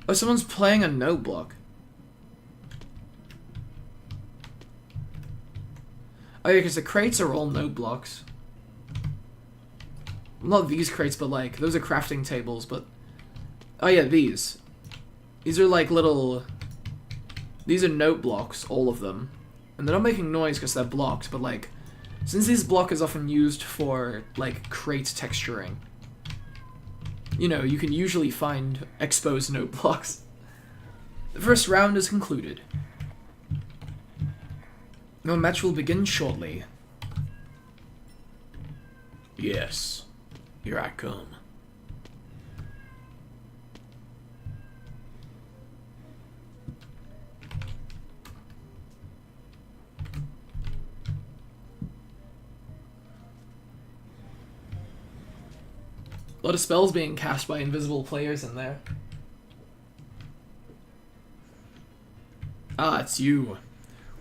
A: Oh, someone's playing a note block. Oh yeah, because the crates are all note blocks. Not these crates, but like, those are crafting tables, but... Oh yeah, these. These are like little... These are note blocks, all of them. And they're not making noise because they're blocked, but like... Since this block is often used for, like, crate texturing, you know, you can usually find exposed note blocks. The first round is concluded. Your match will begin shortly.
C: Yes. Here I come.
A: A lot of spells being cast by invisible players in there. Ah, it's you.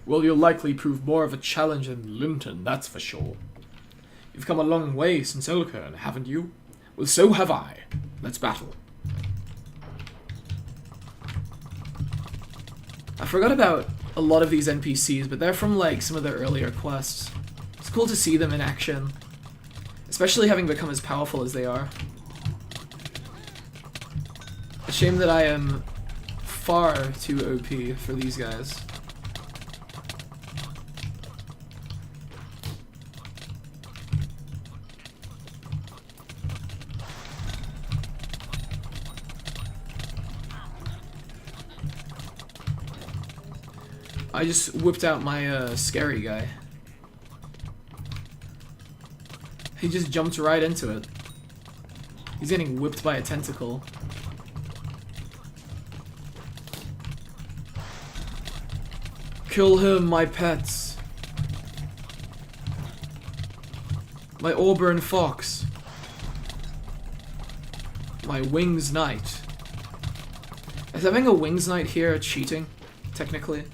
A: Well, you'll likely prove more of a challenge than Linton, that's for sure. You've come a long way since Elkern, haven't you? Well, so have I. Let's battle. I forgot about a lot of these NPCs, but they're from, like, some of the earlier quests. It's cool to see them in action. Especially having become as powerful as they are. A shame that I am far too OP for these guys. I just whipped out my scary guy. He just jumped right into it. He's getting whipped by a tentacle. Kill him, my pets. My Auburn fox. My wings knight. Is having a wings knight here cheating, technically?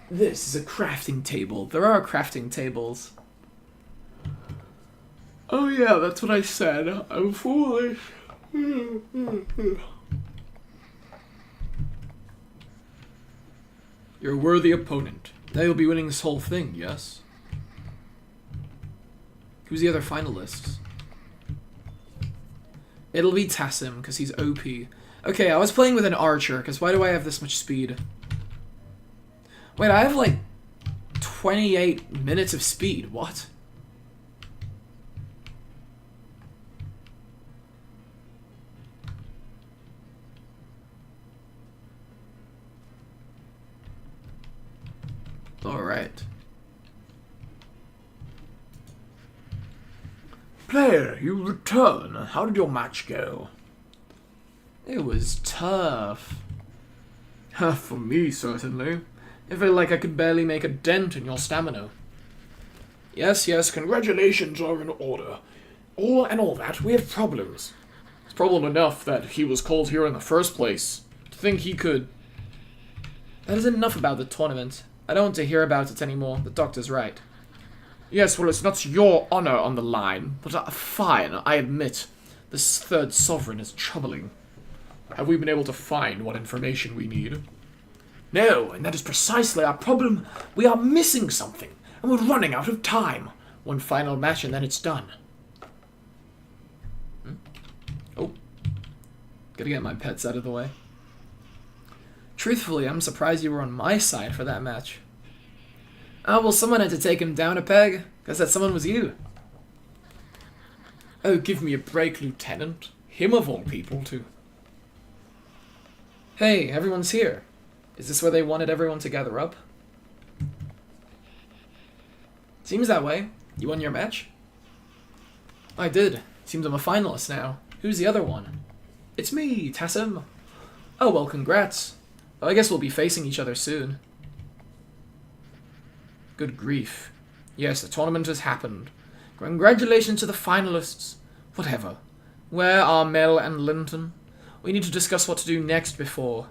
A: This is a crafting table. There are crafting tables. Oh yeah, that's what I said. I'm foolish. You're a worthy opponent. Now you'll be winning this whole thing, yes? Who's the other finalists? It'll be Tassim, because he's OP. Okay, I was playing with an archer, because why do I have this much speed? Wait, I have like 28 minutes of speed. What? Alright.
C: Player, you return. How did your match go?
A: It was tough.
C: For me, certainly.
A: I feel like I could barely make a dent in your stamina.
C: Yes, congratulations are in order. All that, we have problems.
A: It's problem enough that he was called here in the first place. To think he could... That is enough about the tournament. I don't want to hear about it anymore. The doctor's right.
C: Yes, well, it's not your honor on the line, but fine, I admit. This third sovereign is troubling.
A: Have we been able to find what information we need?
C: No, and that is precisely our problem. We are missing something, and we're running out of time. One final match and then it's done.
A: Oh. Gotta get my pets out of the way. Truthfully, I'm surprised you were on my side for that match. Oh, well, someone had to take him down a peg. Guess that someone was you.
C: Oh, give me a break, Lieutenant. Him of all people, too.
A: Hey, everyone's here. Is this where they wanted everyone to gather up? Seems that way. You won your match? I did. Seems I'm a finalist now. Who's the other one? It's me, Tassim. Oh, well, congrats. Oh, I guess we'll be facing each other soon. Good grief. Yes, the tournament has happened. Congratulations to the finalists. Whatever. Where are Mel and Linton? We need to discuss what to do next before...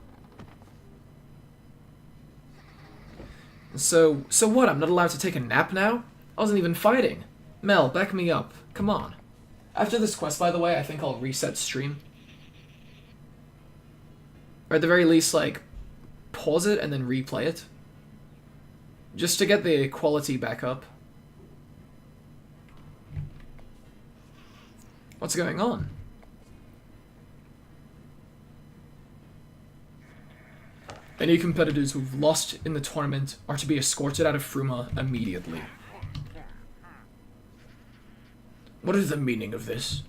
A: So what? I'm not allowed to take a nap now? I wasn't even fighting. Mel, back me up. Come on. After this quest, by the way, I think I'll reset stream. Or at the very least, like, pause it and then replay it. Just to get the quality back up. What's going on? Any competitors who've lost in the tournament are to be escorted out of Fruma immediately.
C: What is the meaning of this?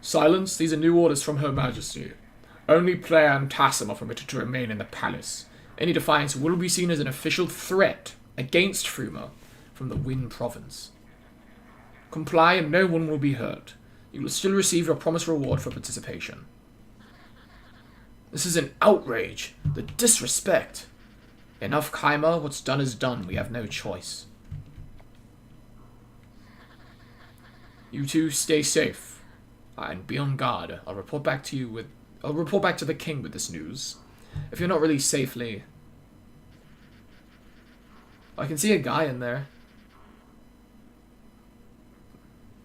A: Silence, these are new orders from Her Majesty.
C: Only Player and Tassim are permitted to remain in the palace.
A: Any defiance will be seen as an official threat against Fruma from the Wynn province. Comply and no one will be hurt. You will still receive your promised reward for participation.
C: This is an outrage. The disrespect.
A: Enough, Kaimer. What's done is done. We have no choice. You two stay safe. And be on guard. I'll report back to the king with this news. If you're not released safely... I can see a guy in there.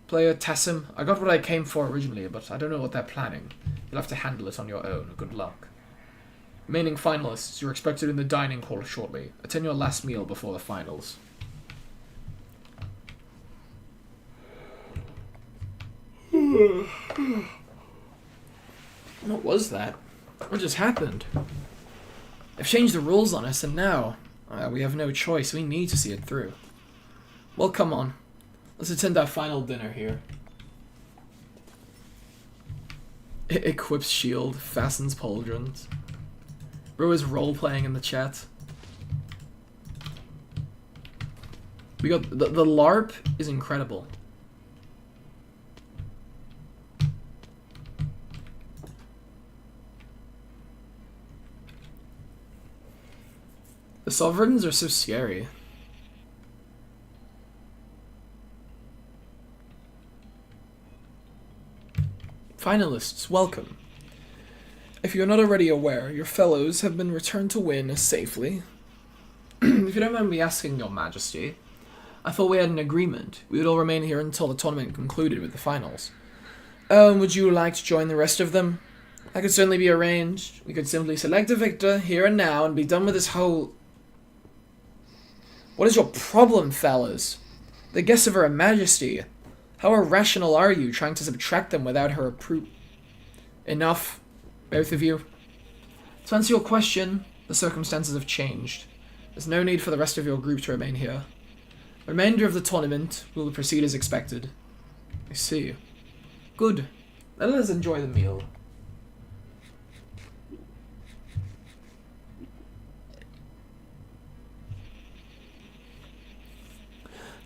A: Player Tassim, I got what I came for originally, but I don't know what they're planning. You'll have to handle it on your own. Good luck. Remaining finalists, you're expected in the dining hall shortly. Attend your last meal before the finals. What was that? What just happened? They've changed the rules on us, and now we have no choice. We need to see it through. Well, come on. Let's attend our final dinner here. Equips shield, fastens pauldrons. Bro is role-playing in the chat. We got... The LARP is incredible. The sovereigns are so scary. Finalists, welcome. If you're not already aware, your fellows have been returned to Wynn safely. If you don't mind me asking, Your Majesty, I thought we had an agreement. We would all remain here until the tournament concluded with the finals. Would you like to join the rest of them? That could certainly be arranged. We could simply select a victor here and now and be done with this whole... What is your problem, fellas? The guests of Her Majesty. How irrational are you, trying to subtract them without her approval? Enough, both of you. To answer your question, the circumstances have changed. There's no need for the rest of your group to remain here. The remainder of the tournament will proceed as expected. I see. Good. Let us enjoy the meal.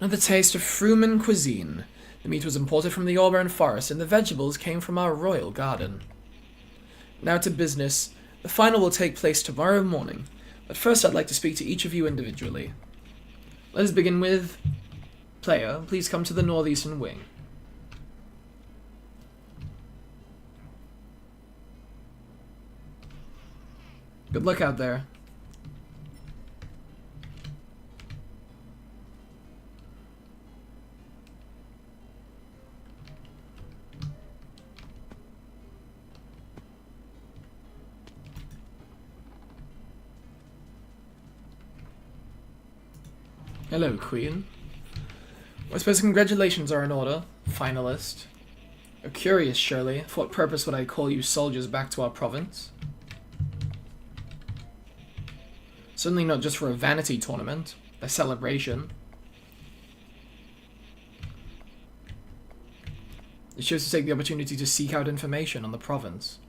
A: Another taste of Fruman cuisine. The meat was imported from the Auburn forest, and the vegetables came from our royal garden. Now to business. The final will take place tomorrow morning. But first I'd like to speak to each of you individually. Let us begin with... Player, please come to the northeastern wing. Good luck out there. Hello, Queen. I suppose congratulations are in order, finalist. You're curious, surely. For what purpose would I call you soldiers back to our province? Certainly not just for a vanity tournament, a celebration. You chose to take the opportunity to seek out information on the province.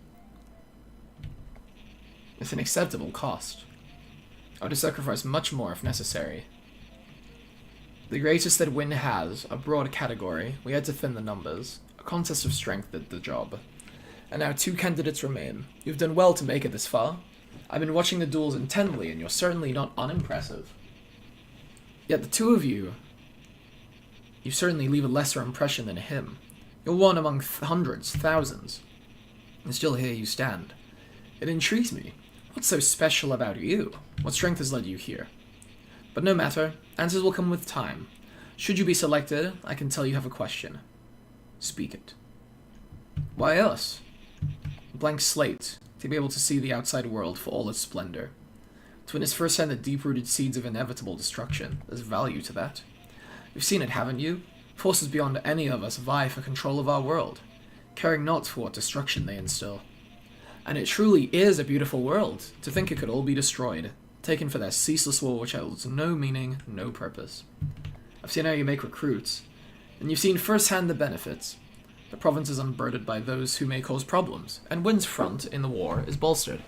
A: It's an acceptable cost. I would sacrifice much more if necessary. The greatest that Win has, a broad category, we had to thin the numbers. A contest of strength did the job. And now 2 candidates remain. You've done well to make it this far. I've been watching the duels intently, and you're certainly not unimpressive. Yet the 2 of you certainly leave a lesser impression than him. You're one among hundreds, thousands. And still here you stand. It intrigues me. What's so special about you? What strength has led you here? But no matter, answers will come with time. Should you be selected, I can tell you have a question. Speak it. Why us? A blank slate, to be able to see the outside world for all its splendor. To witness firsthand the deep-rooted seeds of inevitable destruction. There's value to that. You've seen it, haven't you? Forces beyond any of us vie for control of our world, caring not for what destruction they instill. And it truly is a beautiful world, to think it could all be destroyed. Taken for their ceaseless war which holds no meaning, no purpose. I've seen how you make recruits, and you've seen firsthand the benefits. The province is unburdened by those who may cause problems, and Win's front in the war is bolstered.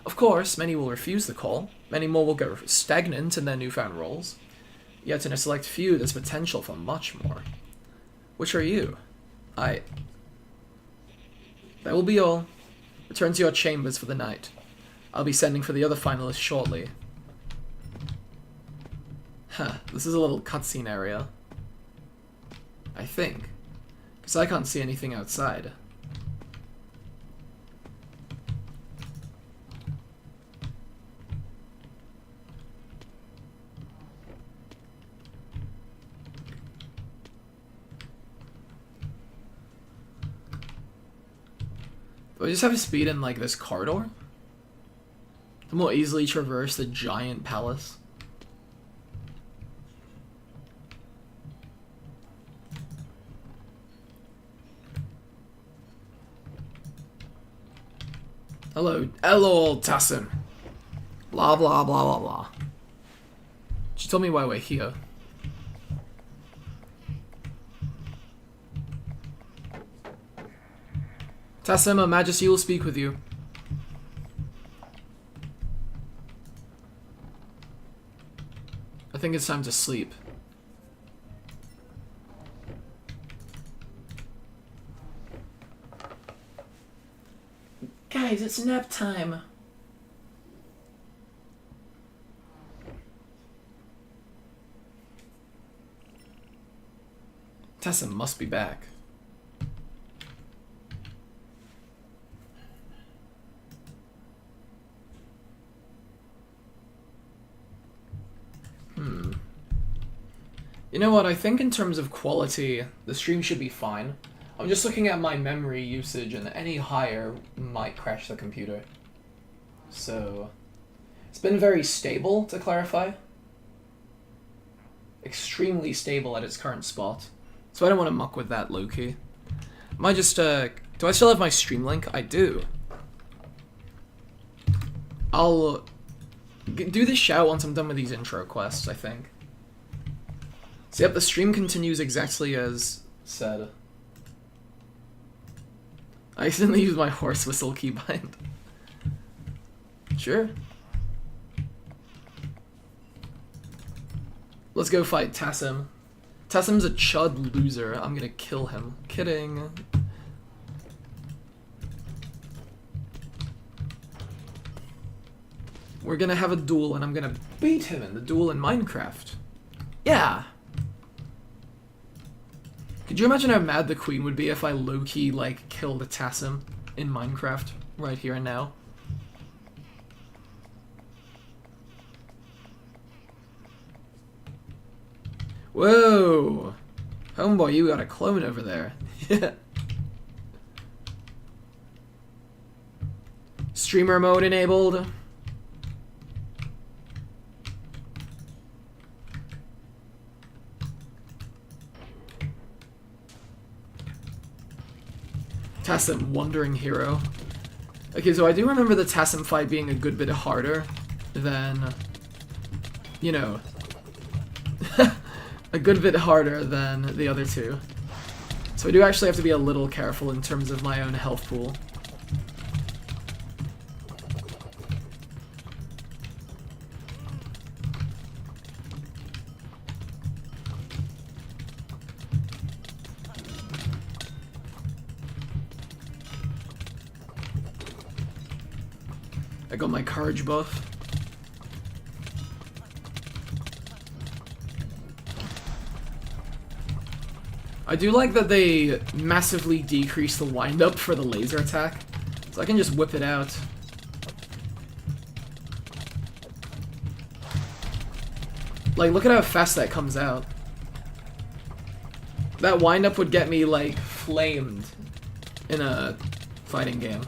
A: Of course, many will refuse the call, many more will go stagnant in their newfound roles, yet in a select few there's potential for much more. Which are you? That will be all. Return to your chambers for the night. I'll be sending for the other finalists shortly. This is a little cutscene area. I think. Because I can't see anything outside. Do I just have a speed in, like, this corridor? To more easily traverse the giant palace. Hello, old Tassim. Blah, blah, blah, blah, blah. She told me why we're here. Tassim, Her Majesty will speak with you. I think it's time to sleep. Guys, it's nap time. Tessa must be back. You know what, I think in terms of quality, the stream should be fine. I'm just looking at my memory usage, and any higher might crash the computer. So, it's been very stable, to clarify. Extremely stable at its current spot. So I don't want to muck with that low-key. Might just, do I still have my stream link? I do. I'll do this shout once I'm done with these intro quests, I think. So yep, the stream continues exactly as said. I accidentally used my horse whistle keybind. Sure. Let's go fight Tassim. Tassim's a chud loser. I'm gonna kill him. Kidding. we're gonna have a duel, and I'm gonna beat him in the duel in Minecraft. Yeah! Could you imagine how mad the queen would be if I low-key, like, killed a Tassim in Minecraft right here and now? Whoa! Homeboy, you got a clone over there. Yeah. Streamer mode enabled. Tassim, Wandering Hero. Okay, so I do remember the Tassim fight being a good bit harder than, you know, a good bit harder than the other two. So I do actually have to be a little careful in terms of my own health pool. I got my courage buff. I do like that they massively decrease the wind-up for the laser attack, so I can just whip it out. Like, look at how fast that comes out. That wind-up would get me, like, flamed in a fighting game.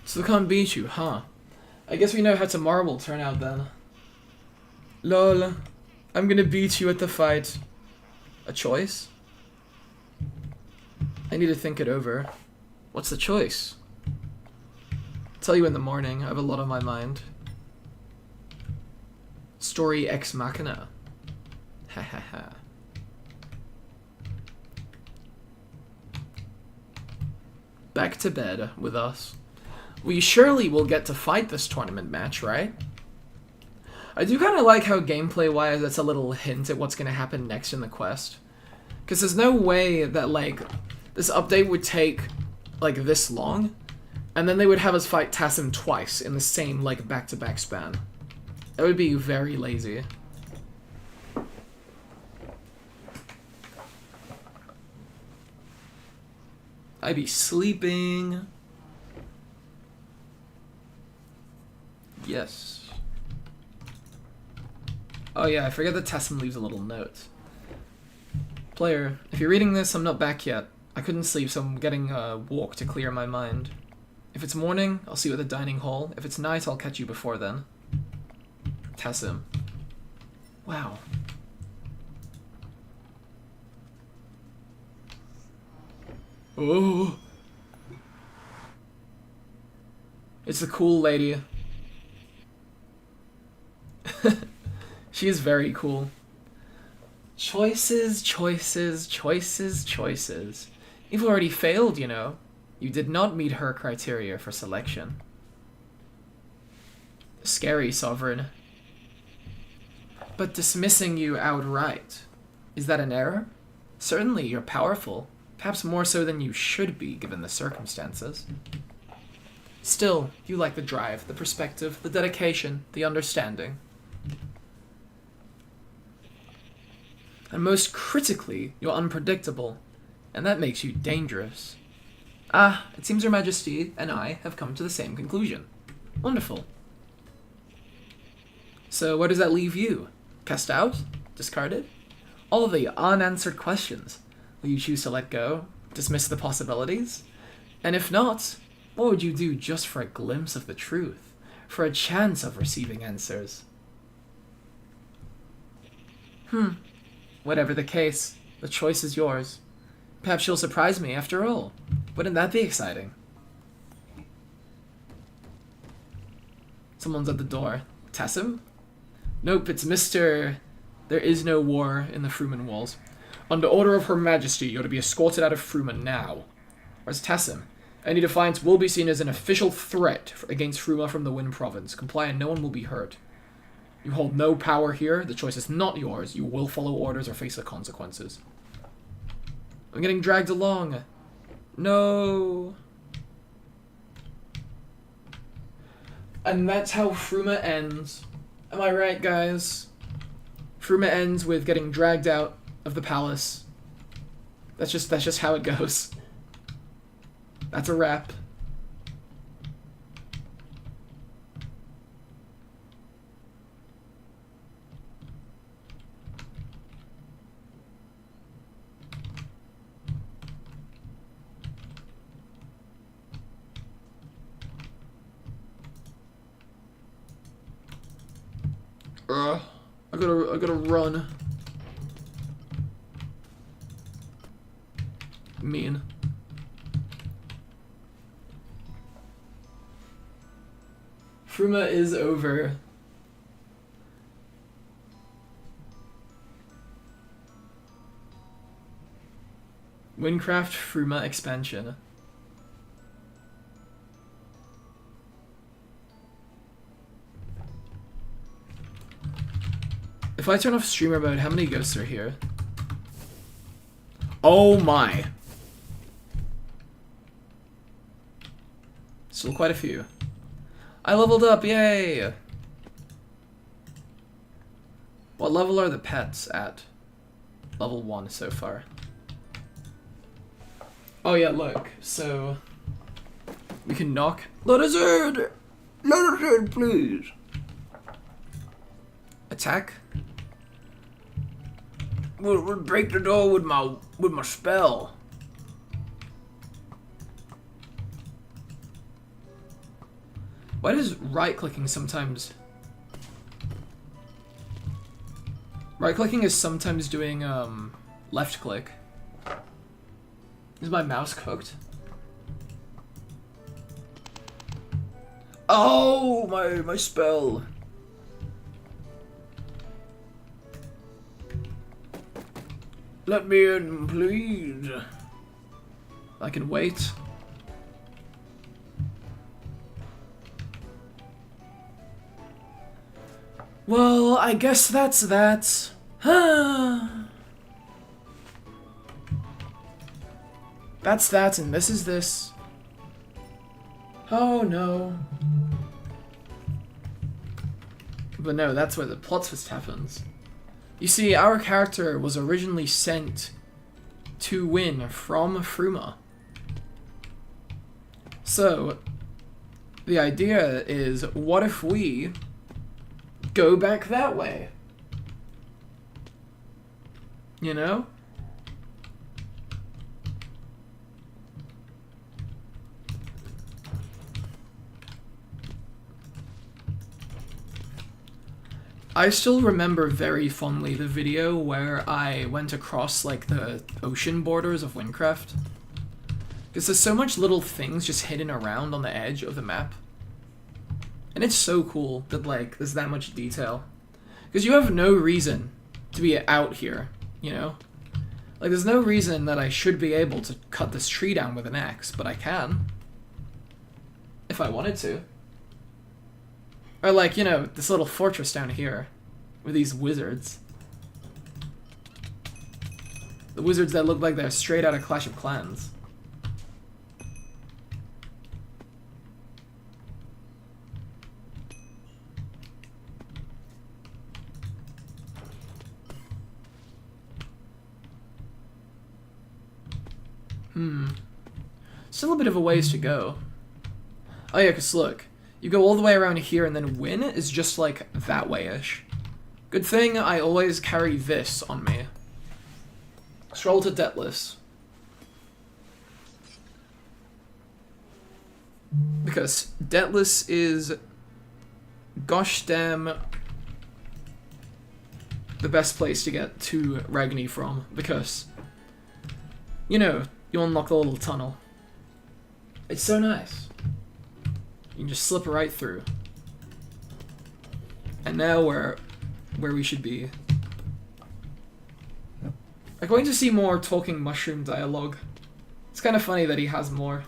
A: So can't beat you, huh? I guess we know how tomorrow will turn out then. Lol. I'm gonna beat you at the fight. A choice? I need to think it over. What's the choice? I'll tell you in the morning. I have a lot on my mind. Story ex machina. Ha ha ha. Back to bed with us. We surely will get to fight this tournament match, right? I do kind of like how gameplay-wise that's a little hint at what's going to happen next in the quest. Because there's no way that, like, this update would take, like, this long, and then they would have us fight Tassim twice in the same, like, back-to-back span. That would be very lazy. I'd be sleeping. Yes. Oh yeah, I forget that Tassim leaves a little note. Player, if you're reading this, I'm not back yet. I couldn't sleep, so I'm getting a walk to clear my mind. If it's morning, I'll see you at the dining hall. If it's night, I'll catch you before then. Tassim. Wow. Oh. It's the cool lady. She is very cool. Choices, choices, choices, choices. You've already failed, you know. You did not meet her criteria for selection. Scary, Sovereign. But dismissing you outright. Is that an error? Certainly, you're powerful. Perhaps more so than you should be, given the circumstances. Still, you like the drive, the perspective, the dedication, the understanding. And most critically, you're unpredictable, and that makes you dangerous. Ah, it seems Your Majesty and I have come to the same conclusion. Wonderful. So where does that leave you? Cast out? Discarded? All of the unanswered questions. Will you choose to let go? Dismiss the possibilities? And if not, what would you do just for a glimpse of the truth? For a chance of receiving answers? Whatever the case, the choice is yours. Perhaps you'll surprise me after all. Wouldn't that be exciting? Someone's at the door. Tassim? Nope, it's Mr. There is no war in the Fruman walls. Under order of Her Majesty, you're to be escorted out of Fruma now. Where's Tassim? Any defiance will be seen as an official threat against Fruma from the Wind Province. Comply and no one will be hurt. You hold no power here. The choice is not yours. You will follow orders or face the consequences. I'm getting dragged along. No. And that's how Fruma ends. Am I right, guys? Fruma ends with getting dragged out of the palace. That's just how it goes. That's a wrap. I gotta run. Mean. Fruma is over. Windcraft Fruma expansion. If I turn off streamer mode, how many ghosts are here? Oh my. Still quite a few. I leveled up, yay! What level are the pets at? Level 1 so far. Oh yeah, look, so... we can knock.
C: Let us in! Let us in, please!
A: Attack?
C: We'll break the door with my spell.
A: Why does right-clicking sometimes... Right-clicking is sometimes doing, left-click. Is my mouse cooked? Oh, my spell.
C: Let me in, please.
A: I can wait. Well, I guess that's that. That's that, and this is this. Oh no. But no, that's where the plot twist happens. You see, our character was originally sent to win from Fruma. So, the idea is, what if we go back that way? You know? I still remember very fondly the video where I went across, like, the ocean borders of Windcraft. Because there's so much little things just hidden around on the edge of the map. And it's so cool that, like, there's that much detail. Because you have no reason to be out here, you know? Like, there's no reason that I should be able to cut this tree down with an axe, but I can. If I wanted to. Or, like, you know, this little fortress down here with these wizards. The wizards that look like they're straight out of Clash of Clans. Still a bit of a ways to go. Oh yeah, because look. You go all the way around here and then win is just like that way-ish. Good thing I always carry this on me. Scroll to Debtless. Because Debtless is gosh damn the best place to get to Ragni from. Because, you know, you unlock the little tunnel. It's so nice. You can just slip right through. And now we're where we should be. I'm going to see more talking mushroom dialogue. It's kind of funny that he has more.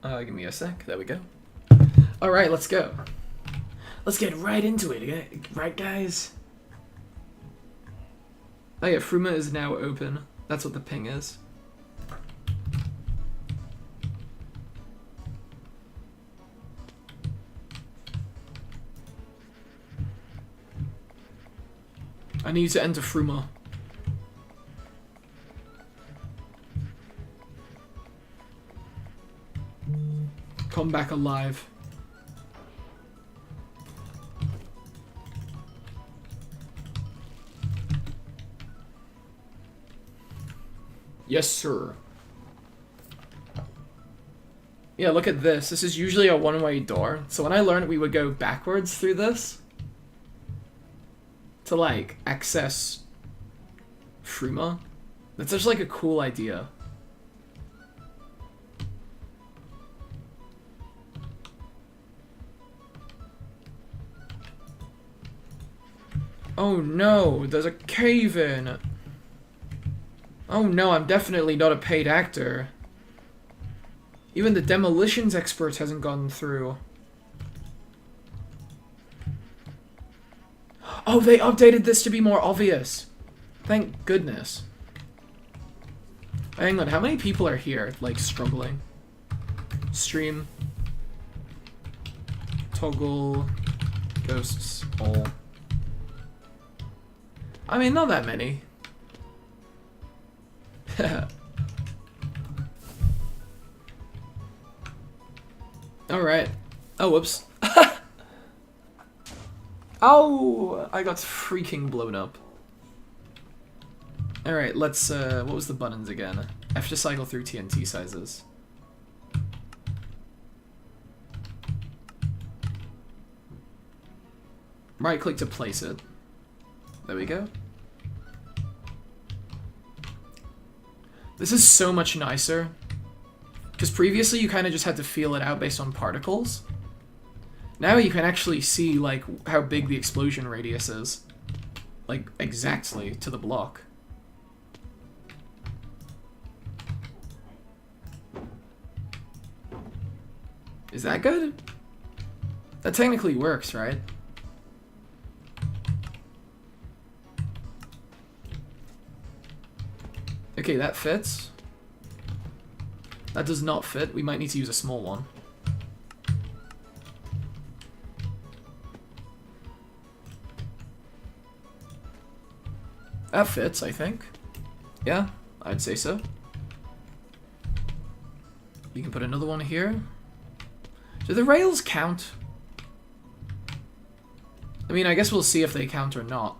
A: Give me a sec. There we go. Alright, let's go. Let's get right into it, right guys? Oh yeah, Fruma is now open. That's what the ping is. I need to enter Fruma. Come back alive. Yes, sir. Yeah, look at this. This is usually a one-way door. So when I learned we would go backwards through this to, like, access Fruma, that's just, like, a cool idea. Oh no, there's a cave-in! Oh no, I'm definitely not a paid actor. Even the demolitions expert hasn't gone through. Oh, they updated this to be more obvious. Thank goodness. Hang on, how many people are here, like, struggling? Stream. Toggle. Ghosts. All. I mean, not that many. Alright. Oh, whoops. Oh! I got freaking blown up. Alright, let's, what was the buttons again? F to cycle through TNT sizes. Right click to place it. There we go. This is so much nicer. Because previously you kind of just had to feel it out based on particles. Now you can actually see, like, how big the explosion radius is. Like, exactly to the block. Is that good? That technically works, right? Okay, that fits. That does not fit. We might need to use a small one. That fits, I think. Yeah, I'd say so. You can put another one here. Do the rails count? I mean, I guess we'll see if they count or not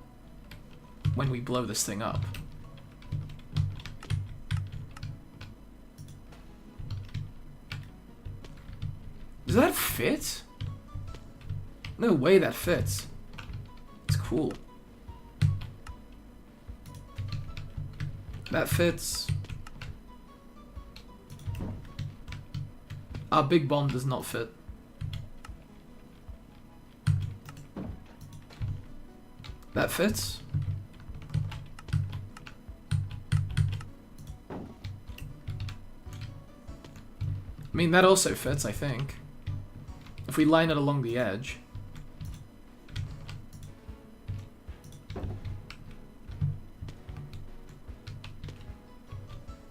A: when we blow this thing up. Does that fit? No way that fits. It's cool. That fits. Our big bomb does not fit. That fits. I mean, that also fits, I think. If we line it along the edge.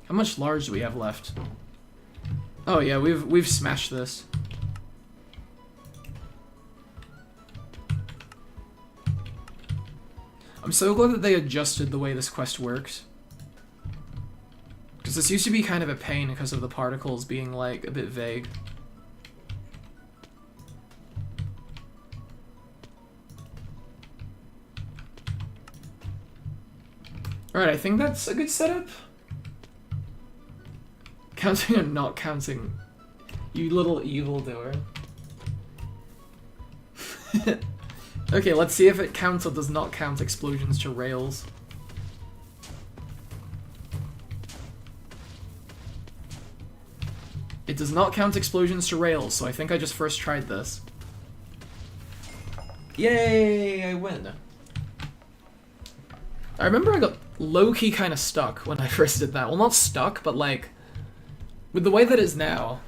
A: How much large do we have left? Oh yeah, we've smashed this. I'm so glad that they adjusted the way this quest works. Because this used to be kind of a pain because of the particles being, like, a bit vague. Alright, I think that's a good setup. Counting or not counting? You little evildoer. Okay, let's see if it counts or does not count explosions to rails. It does not count explosions to rails, so I think I just first tried this. Yay, I win. I remember I got low-key kind of stuck when I first did that. Well, not stuck, but like, with the way that it is now,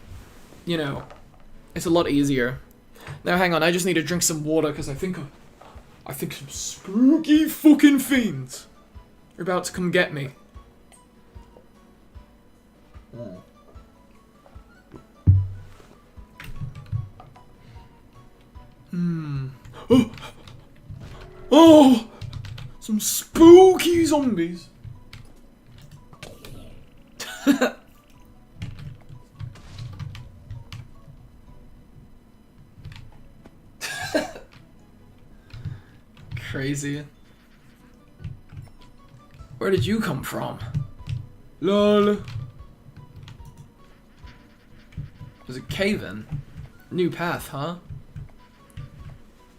A: you know, it's a lot easier. Now hang on, I just need to drink some water because I think some spooky fucking fiends are about to come get me. Oh! Oh! Some spooky zombies. Crazy. Where did you come from? LOL. There's a cave in. New path, huh?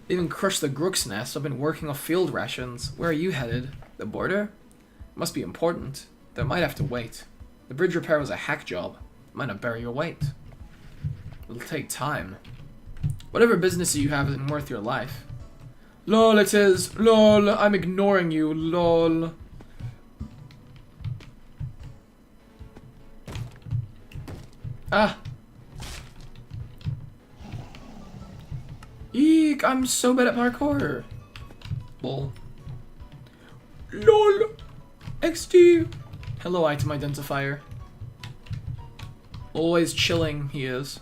A: Even crushed the Grook's nest. I've been working off field rations. Where are you headed? The border? Must be important. Though might have to wait. The bridge repair was a hack job. Might not bear your weight. It'll take time. Whatever business you have isn't worth your life. LOL, it is. LOL, I'm ignoring you. LOL. Ah. Eek, I'm so bad at parkour. Lol. LOL. XD. Hello, item identifier. Always chilling, he is.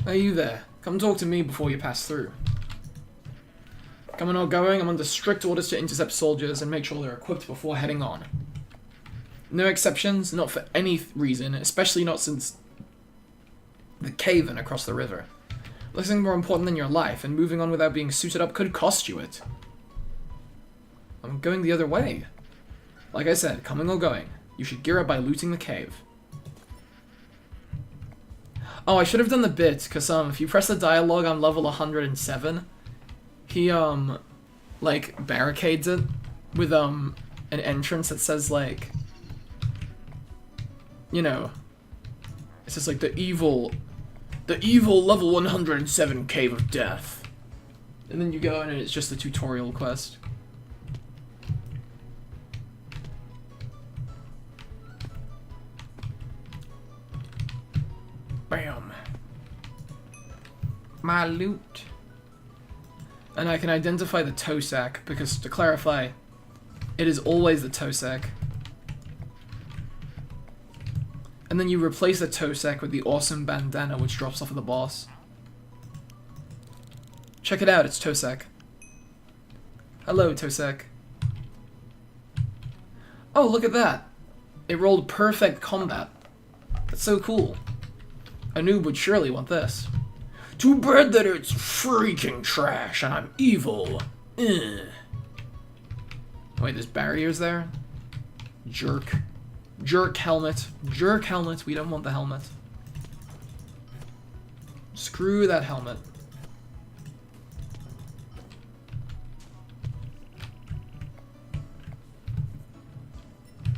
A: Are you there? Come talk to me before you pass through. Coming or going, I'm under strict orders to intercept soldiers and make sure they're equipped before heading on. No exceptions, not for any reason, especially not since the cave-in across the river. Nothing more important than your life, and moving on without being suited up could cost you it. I'm going the other way. Like I said, coming or going, you should gear up by looting the cave. Oh, I should have done the bit, because, if you press the dialogue on level 107, he, like, barricades it with, an entrance that says, like, you know, it says, like, the evil level 107 Cave of Death. And then you go in and it's just a tutorial quest. Bam. My loot. And I can identify the toe sack, because, to clarify, it is always the toe sack. And then you replace the toe sack with the awesome bandana, which drops off of the boss. Check it out, it's toe sack. Hello, toe sack. Oh, look at that. It rolled perfect combat. That's so cool. A noob would surely want this. Too bad that it's freaking trash and I'm evil. Ugh. Wait, there's barriers there? Jerk. Jerk helmet. Jerk helmet. We don't want the helmet. Screw that helmet.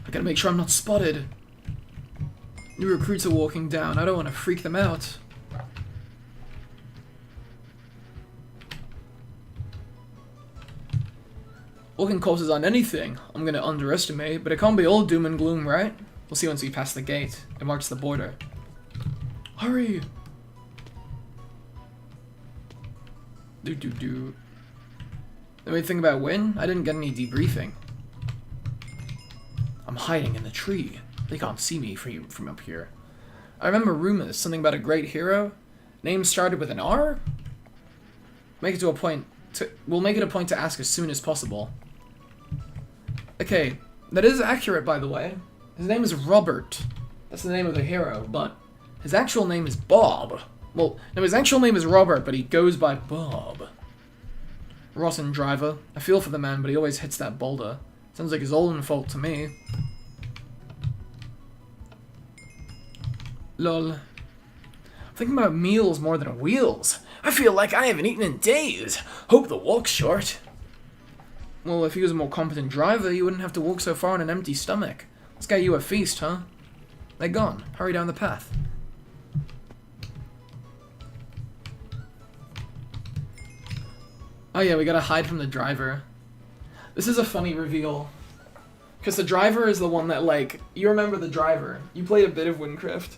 A: I gotta make sure I'm not spotted. New recruits are walking down. I don't want to freak them out. Walking corpses aren't anything I'm gonna underestimate, but it can't be all doom and gloom, right? We'll see once we pass the gate. It marks the border. Hurry! Do. The only thing about Win, I didn't get any debriefing. I'm hiding in the tree. They can't see me from up here. I remember rumors, something about a great hero. Name started with an R? We'll make it a point to ask as soon as possible. Okay, that is accurate, by the way. His name is Robert. That's the name of the hero, but his actual name is Bob. Well, no, his actual name is Robert, but he goes by Bob. Rotten driver. I feel for the man, but he always hits that boulder. Sounds like his own fault to me. Lol. I'm thinking about meals more than wheels.
C: I feel like I haven't eaten in days. Hope the walk's short.
A: Well, if he was a more competent driver, you wouldn't have to walk so far on an empty stomach. Let's get you a feast, huh? They're gone. Hurry down the path. Oh yeah, we gotta hide from the driver. This is a funny reveal. Because the driver is the one that, like, you remember the driver. You played a bit of Windcraft.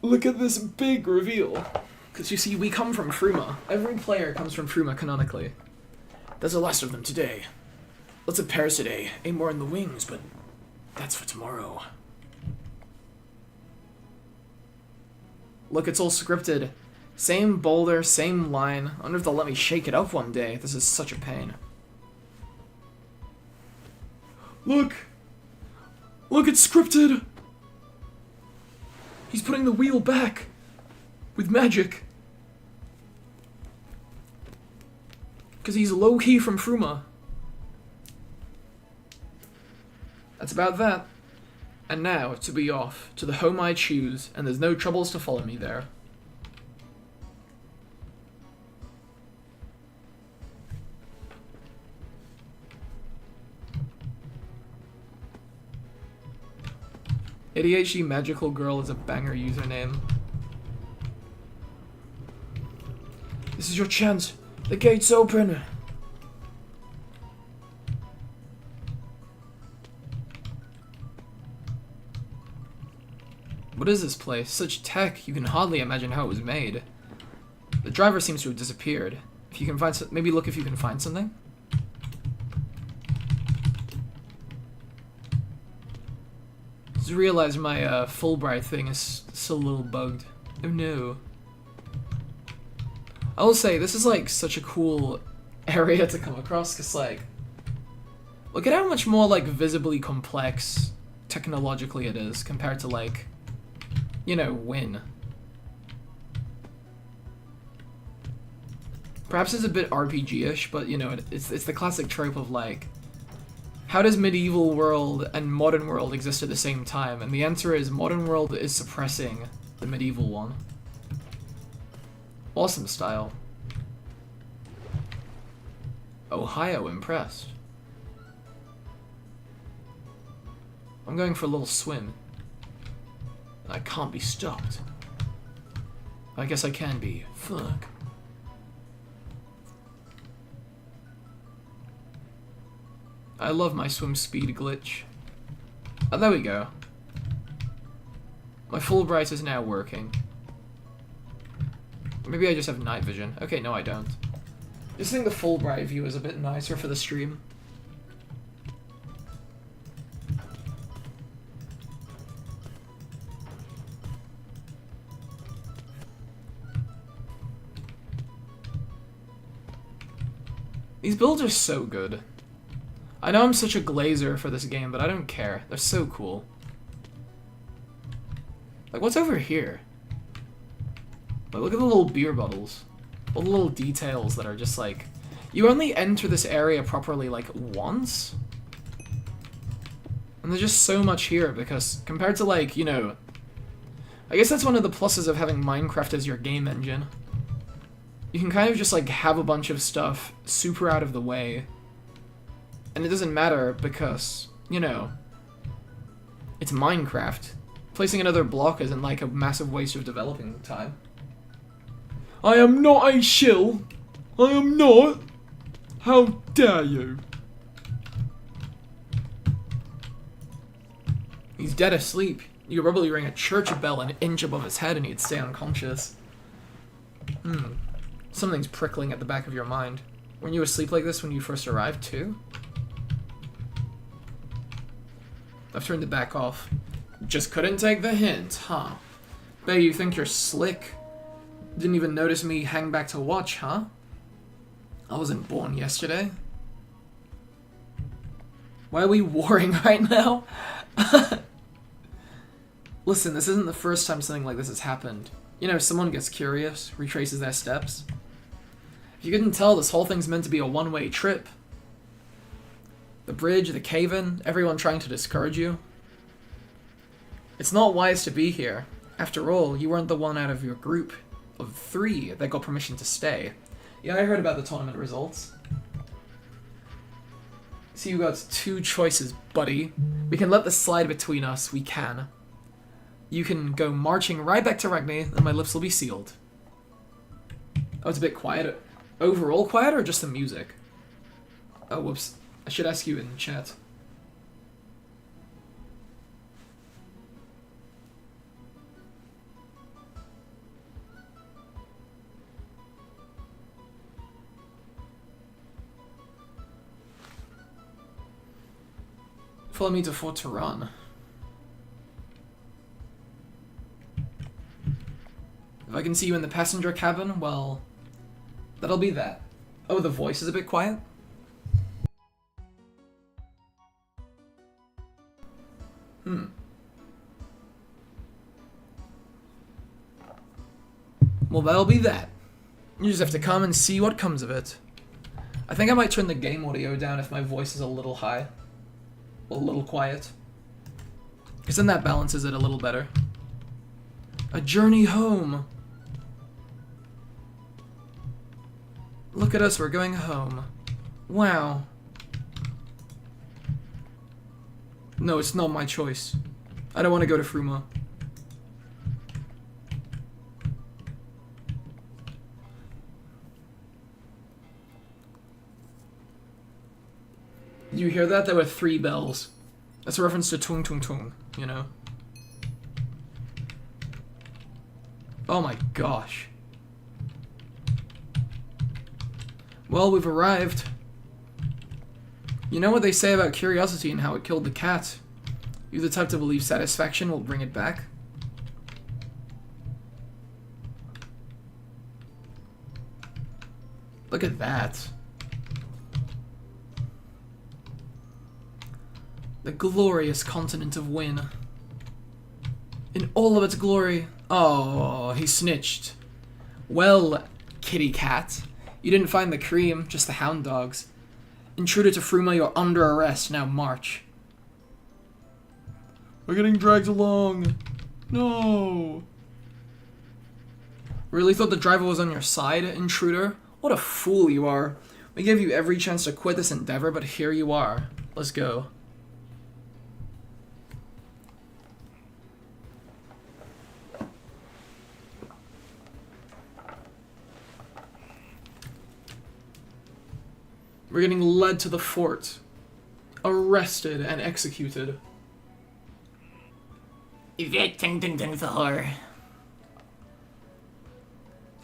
A: Look at this big reveal. Because you see, we come from Fruma. Every player comes from Fruma, canonically.
C: There's the last of them today. Lots of pairs today. 8 more in the wings, but that's for tomorrow.
A: Look, it's all scripted. Same boulder, same line. I wonder if they'll let me shake it up one day. This is such a pain. Look! Look, it's scripted! He's putting the wheel back! With magic! Because he's low-key from Fruma. That's about that. And now, to be off, to the home I choose, and there's no troubles to follow me there. ADHD Magical Girl is a banger username. This is your chance. The gate's open. What is this place? Such tech, you can hardly imagine how it was made. The driver seems to have disappeared. If you can find maybe look if you can find something. Just realized my Fulbright thing is still a little bugged. Oh no. I will say, this is like such a cool area to come across, because like, look at how much more like visibly complex technologically it is compared to like, you know, Win. Perhaps it's a bit RPG-ish, but you know, it's the classic trope of like, how does medieval world and modern world exist at the same time? And the answer is modern world is suppressing the medieval one. Awesome style. Ohio impressed. I'm going for a little swim. I can't be stopped. I guess I can be. Fuck. I love my swim speed glitch. Oh, there we go. My Fulbright is now working. Maybe I just have night vision. Okay, no I don't. Just think the Fulbright view is a bit nicer for the stream. These builds are so good. I know I'm such a glazer for this game, but I don't care. They're so cool. Like, what's over here? Like, look at the little beer bottles. All the little details that are just like... You only enter this area properly, like, once? And there's just so much here, because compared to, like, you know... I guess that's one of the pluses of having Minecraft as your game engine. You can kind of just, like, have a bunch of stuff super out of the way. And it doesn't matter because, you know... It's Minecraft. Placing another block isn't, like, a massive waste of developing time. I am not a shill. I am not. How dare you? He's dead asleep. You could probably ring a church bell an inch above his head and he'd stay unconscious. Something's prickling at the back of your mind. Weren't you asleep like this when you first arrived, too? I've turned it back off. Just couldn't take the hint, huh? Bet you think you're slick. Didn't even notice me hang back to watch, huh? I wasn't born yesterday. Why are we warring right now? Listen, this isn't the first time something like this has happened. You know, someone gets curious, retraces their steps. If you couldn't tell, this whole thing's meant to be a one-way trip. The bridge, the cave-in, everyone trying to discourage you. It's not wise to be here. After all, you weren't the one out of your group. of 3 that got permission to stay. Yeah, I heard about the tournament results. So you got 2 choices, buddy. We can let this slide between us. We can. You can go marching right back to Regni, and my lips will be sealed. Oh, it's a bit quiet. Overall quiet, or just the music? Oh, whoops. I should ask you in chat. Follow me to Fort Tehran. If I can see you in the passenger cabin, well, that'll be that. Oh, the voice is a bit quiet? Well, that'll be that. You just have to come and see what comes of it. I think I might turn the game audio down if my voice is a little high. A little quiet. Because then that balances it a little better. A journey home. Look at us, we're going home. Wow. No, it's not my choice. I don't want to go to Fruma. You hear that? There were 3 bells. That's a reference to Tung Tung Tung, you know? Oh my gosh. Well, we've arrived. You know what they say about curiosity and how it killed the cat? You're the type to believe satisfaction will bring it back? Look at that. The glorious continent of Wynn. In all of its glory. Oh, he snitched. Well, kitty cat. You didn't find the cream, just the hound dogs. Intruder to Fruma, you're under arrest. Now march. We're getting dragged along. No. Really thought the driver was on your side, intruder? What a fool you are. We gave you every chance to quit this endeavor, but here you are. Let's go. We're getting led to the fort. Arrested and executed. I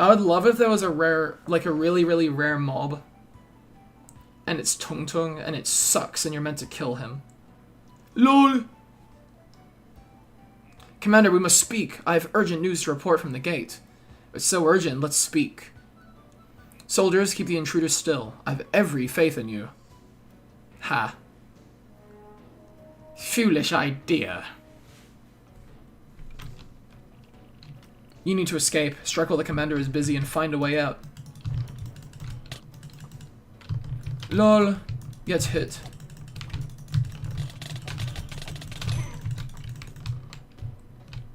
A: would love if there was a rare, like a really, really rare mob. And it's Tung Tung, and it sucks, and you're meant to kill him. LOL! Commander, we must speak. I have urgent news to report from the gate. It's so urgent, let's speak. Soldiers, keep the intruders still. I have every faith in you. Ha. Foolish idea. You need to escape. Strike while the commander is busy and find a way out. LOL. Gets hit.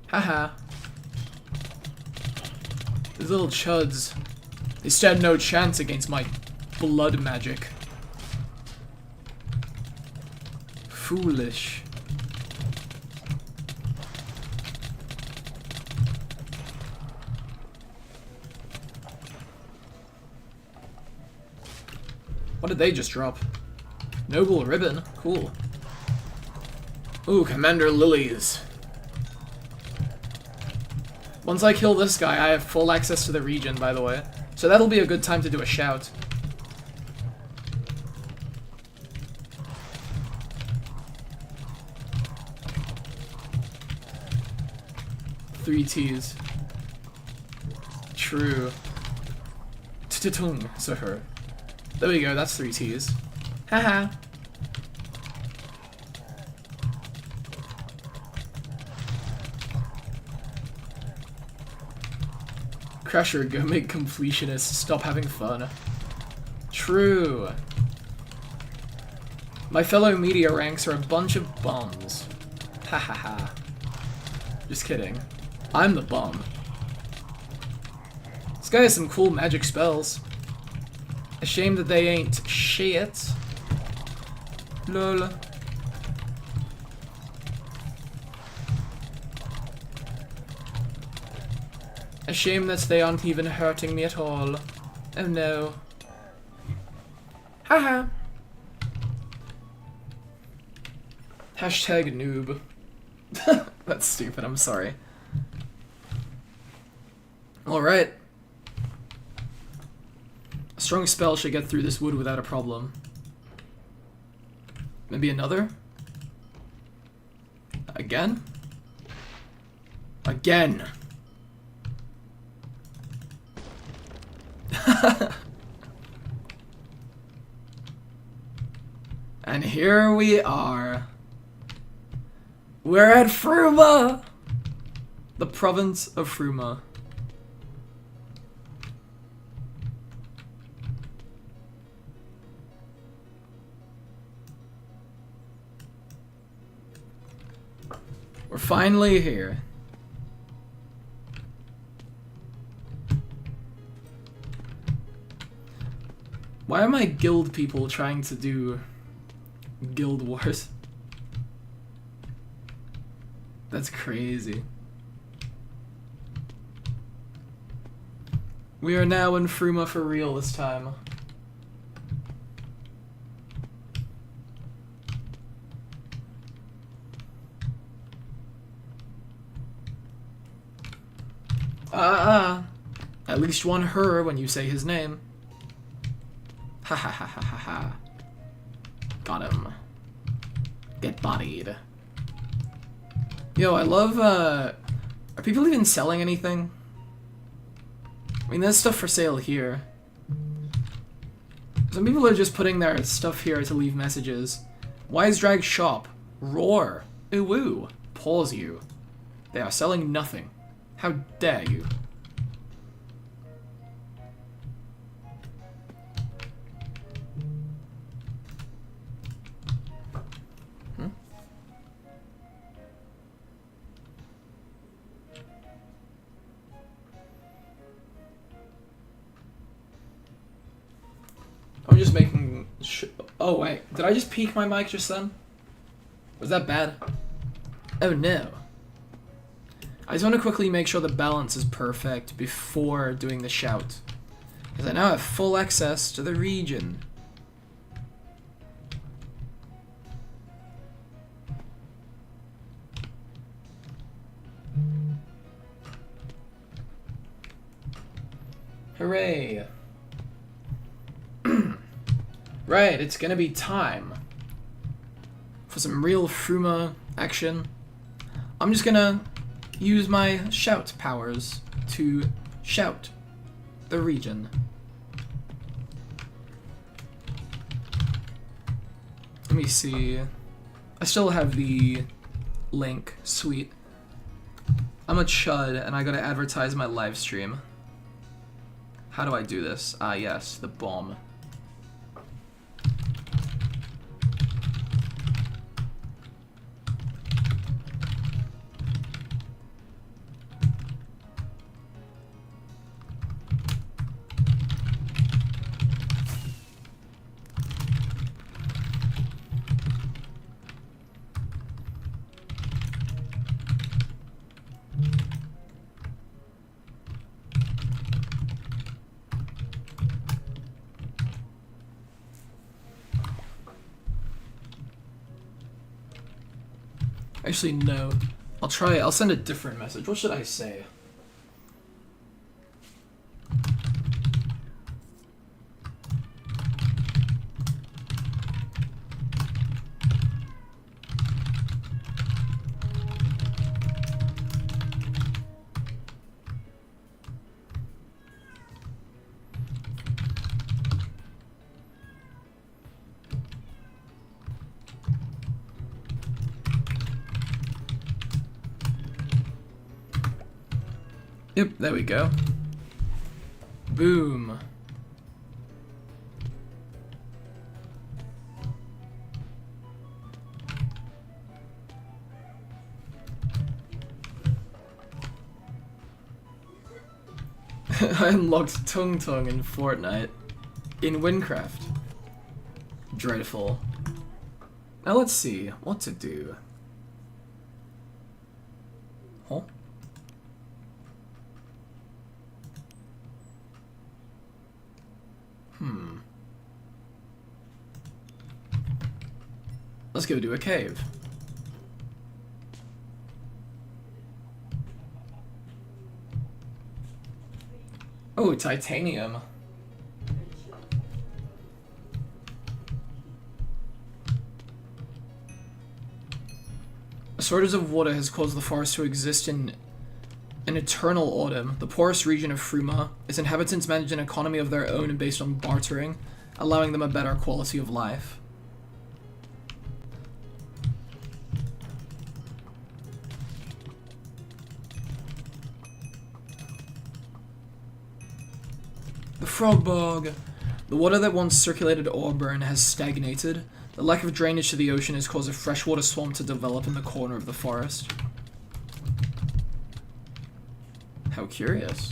A: Haha. These little chuds. They stand no chance against my blood magic. Foolish. What did they just drop? Noble ribbon. Cool. Ooh, Commander Lilies. Once I kill this guy, I have full access to the region, by the way. So that'll be a good time to do a shout. Three T's. True. Tung, sir. There we go, that's 3 T's. Haha. Crusher, go make completionists stop having fun. True. My fellow media ranks are a bunch of bums. Ha ha ha. Just kidding. I'm the bum. guy has some cool magic spells. A shame that they ain't shit. Lol. A shame that they aren't even hurting me at all. Oh no. Haha. Hashtag noob. That's stupid, I'm sorry. Alright. A strong spell should get through this wood without a problem. Maybe another? Again? Again! And here we are. We're at Fruma! The province of Fruma. We're finally here. Why are my guild people trying to do guild wars? That's crazy. We are now in Fruma for real this time. At least one her when you say his name. Ha ha ha ha ha ha. Got him. Get bodied. Yo, I love, are people even selling anything? I mean, there's stuff for sale here. Some people are just putting their stuff here to leave messages. Wise Drag Shop. Roar. Ooh woo. Pause you. They are selling nothing. How dare you? I'm just making oh wait, did I just peak my mic just then? Was that bad? Oh no. I just want to quickly make sure the balance is perfect before doing the shout. Because I now have full access to the region. Hooray. Right, it's gonna be time for some real Fruma action. I'm just gonna use my shout powers to shout the region. Let me see. I still have the link. Sweet. I'm a chud and I gotta advertise my live stream. How do I do this? Ah, yes, the bomb. Actually, no. I'll send a different message. What should I say? Yep, there we go. Boom. I unlocked Tung Tung in Fortnite. In Windcraft. Dreadful. Now let's see what to do. Huh? Let's go to a cave. Oh, titanium. A shortage of water has caused the forest to exist in an eternal autumn. The poorest region of Fruma. Its inhabitants manage an economy of their own based on bartering, allowing them a better quality of life. The frog bog. The water that once circulated Auburn has stagnated. The lack of drainage to the ocean has caused a freshwater swamp to develop in the corner of the forest. How curious.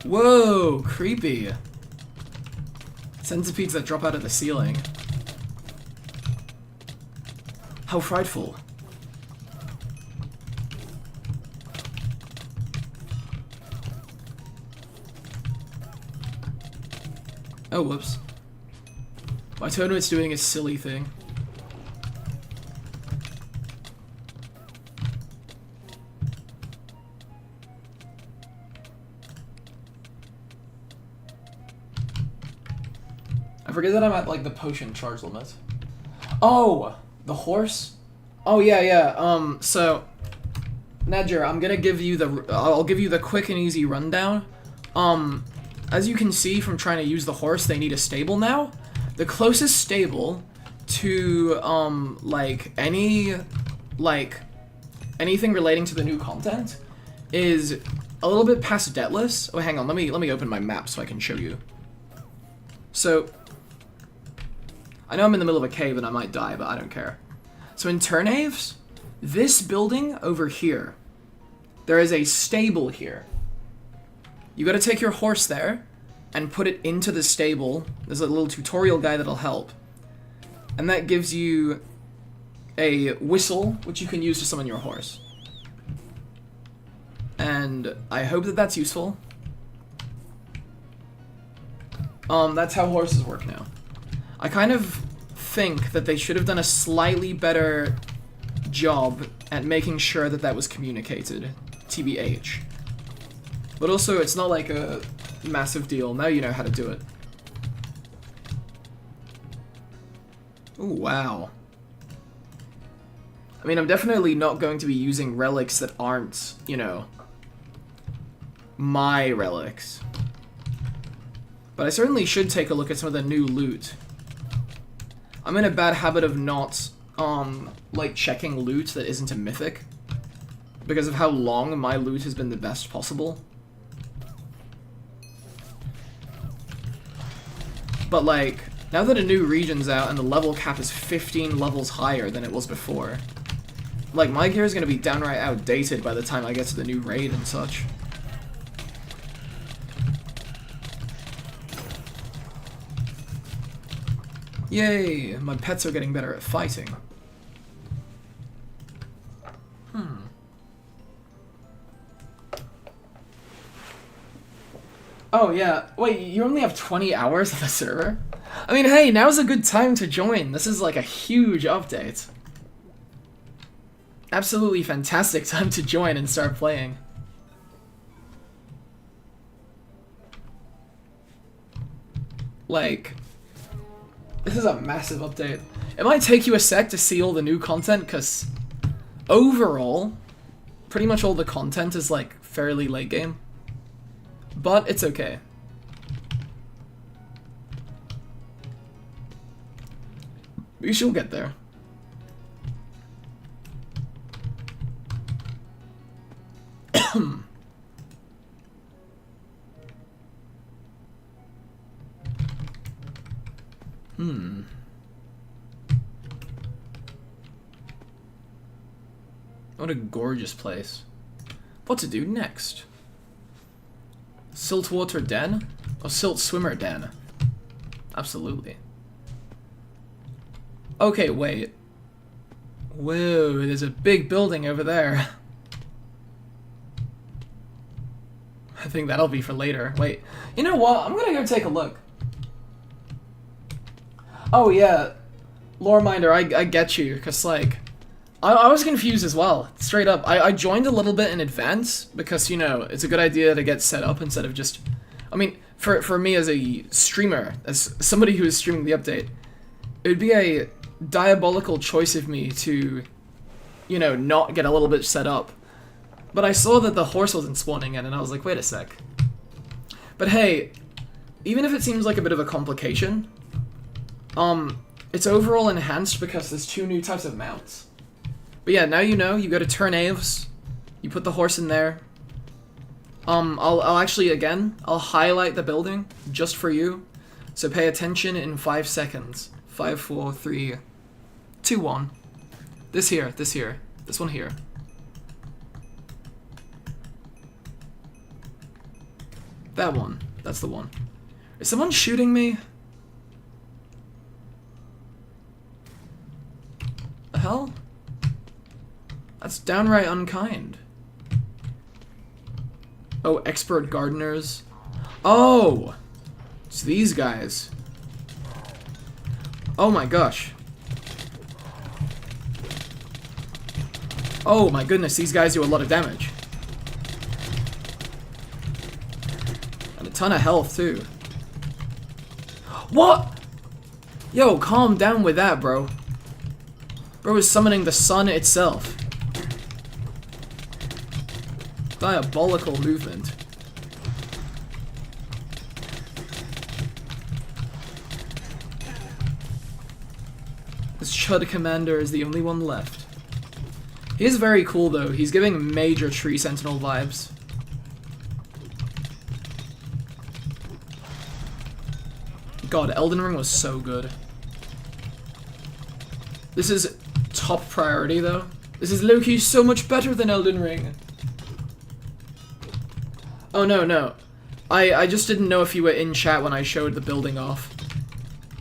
A: Whoa, creepy. Centipedes that drop out of the ceiling. How frightful. Oh, whoops. My tournament's doing a silly thing. I forget that I'm at, like, the potion charge limit. Oh! The horse? Oh, yeah. So... Nedger, I'm gonna give you the... I'll give you the quick and easy rundown. As you can see from trying to use the horse, they need a stable now. The closest stable to, anything relating to the new content is a little bit past Deathless. Oh, hang on, let me open my map so I can show you. So, I know I'm in the middle of a cave and I might die, but I don't care. So in Turnaves, this building over here, there is a stable here. You gotta take your horse there and put it into the stable. There's a little tutorial guide that'll help. And that gives you a whistle, which you can use to summon your horse. And I hope that that's useful. That's how horses work now. I kind of think that they should have done a slightly better job at making sure that that was communicated. TBH. But also, it's not like a massive deal. Now you know how to do it. Ooh, wow. I mean, I'm definitely not going to be using relics that aren't, you know, my relics. But I certainly should take a look at some of the new loot. I'm in a bad habit of not, like, checking loot that isn't a mythic. Because of how long my loot has been the best possible. But, like, now that a new region's out and the level cap is 15 levels higher than it was before, like, my gear is going to be downright outdated by the time I get to the new raid and such. Yay! My pets are getting better at fighting. Oh, yeah. Wait, you only have 20 hours on the server? I mean, hey, now's a good time to join. This is like a huge update. Absolutely fantastic time to join and start playing. Like, this is a massive update. It might take you a sec to see all the new content, because overall, pretty much all the content is like fairly late game. But it's okay. We shall get there. What a gorgeous place. what to do next. Siltwater Den? Or Silt Swimmer Den? Absolutely. Okay, wait. Whoa, there's a big building over there. I think that'll be for later. Wait, you know what? I'm gonna go take a look. Oh yeah, Loreminder, I get you, because like, I was confused as well, straight up. I joined a little bit in advance, because, you know, it's a good idea to get set up instead of just... I mean, for me as a streamer, as somebody who is streaming the update, it would be a diabolical choice of me to, you know, not get a little bit set up. But I saw that the horse wasn't spawning in, and I was like, wait a sec. But hey, even if it seems like a bit of a complication, it's overall enhanced because there's 2 new types of mounts. But yeah, now you know, you go to turn Aves, you put the horse in there. I'll actually, again, I'll highlight the building just for you. So pay attention in 5 seconds. 5, 4, 3, 2, 1. This here, this one here. That one, that's the one. Is someone shooting me? The hell? That's downright unkind. Oh, expert gardeners. Oh! It's these guys. Oh my gosh. Oh my goodness, these guys do a lot of damage. And a ton of health, too. What? Yo, calm down with that, bro. Bro is summoning the sun itself. Diabolical movement. This Chud Commander is the only one left. He is very cool though, he's giving major Tree Sentinel vibes. God, Elden Ring was so good. This is top priority though. This is low-key so much better than Elden Ring. Oh no. I just didn't know if you were in chat when I showed the building off.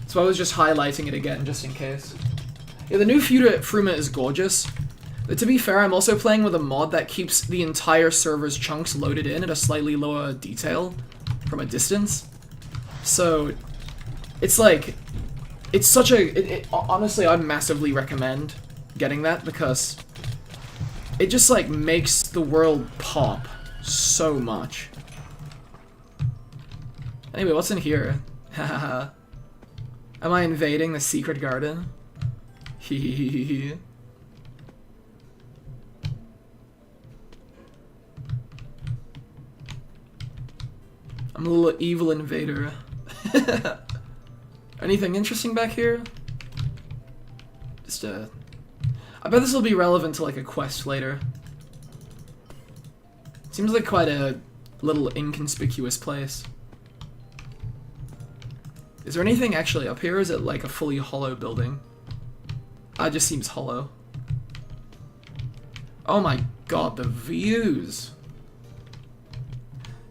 A: So I was just highlighting it again, just in case. Yeah, the new Fruma is gorgeous. But to be fair, I'm also playing with a mod that keeps the entire server's chunks loaded in at a slightly lower detail from a distance. So, it's like, it's such a... honestly, I'd massively recommend getting that because it just, like, makes the world pop so much. Anyway, what's in here? Hahaha. Am I invading the secret garden? Hehehehe. I'm a little evil invader. Anything interesting back here? Just I bet this will be relevant to like a quest later. Seems like quite a little inconspicuous place. Is there anything actually up here, or is it like a fully hollow building? It just seems hollow. Oh my god, the views!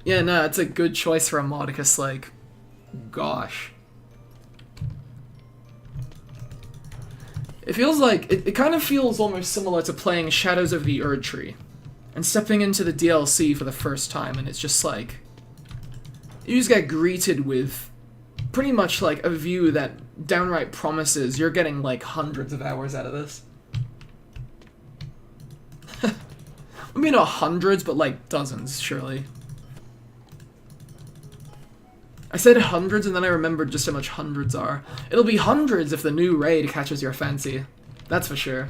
A: Yeah, no, it's a good choice for a mod, because like, gosh. It feels like, it kind of feels almost similar to playing Shadows of the Erdtree and stepping into the DLC for the first time, and it's just like, you just get greeted with pretty much like a view that downright promises you're getting like hundreds of hours out of this. I mean not hundreds, but like dozens, surely. I said hundreds and then I remembered just how much hundreds are. It'll be hundreds if the new raid catches your fancy. That's for sure.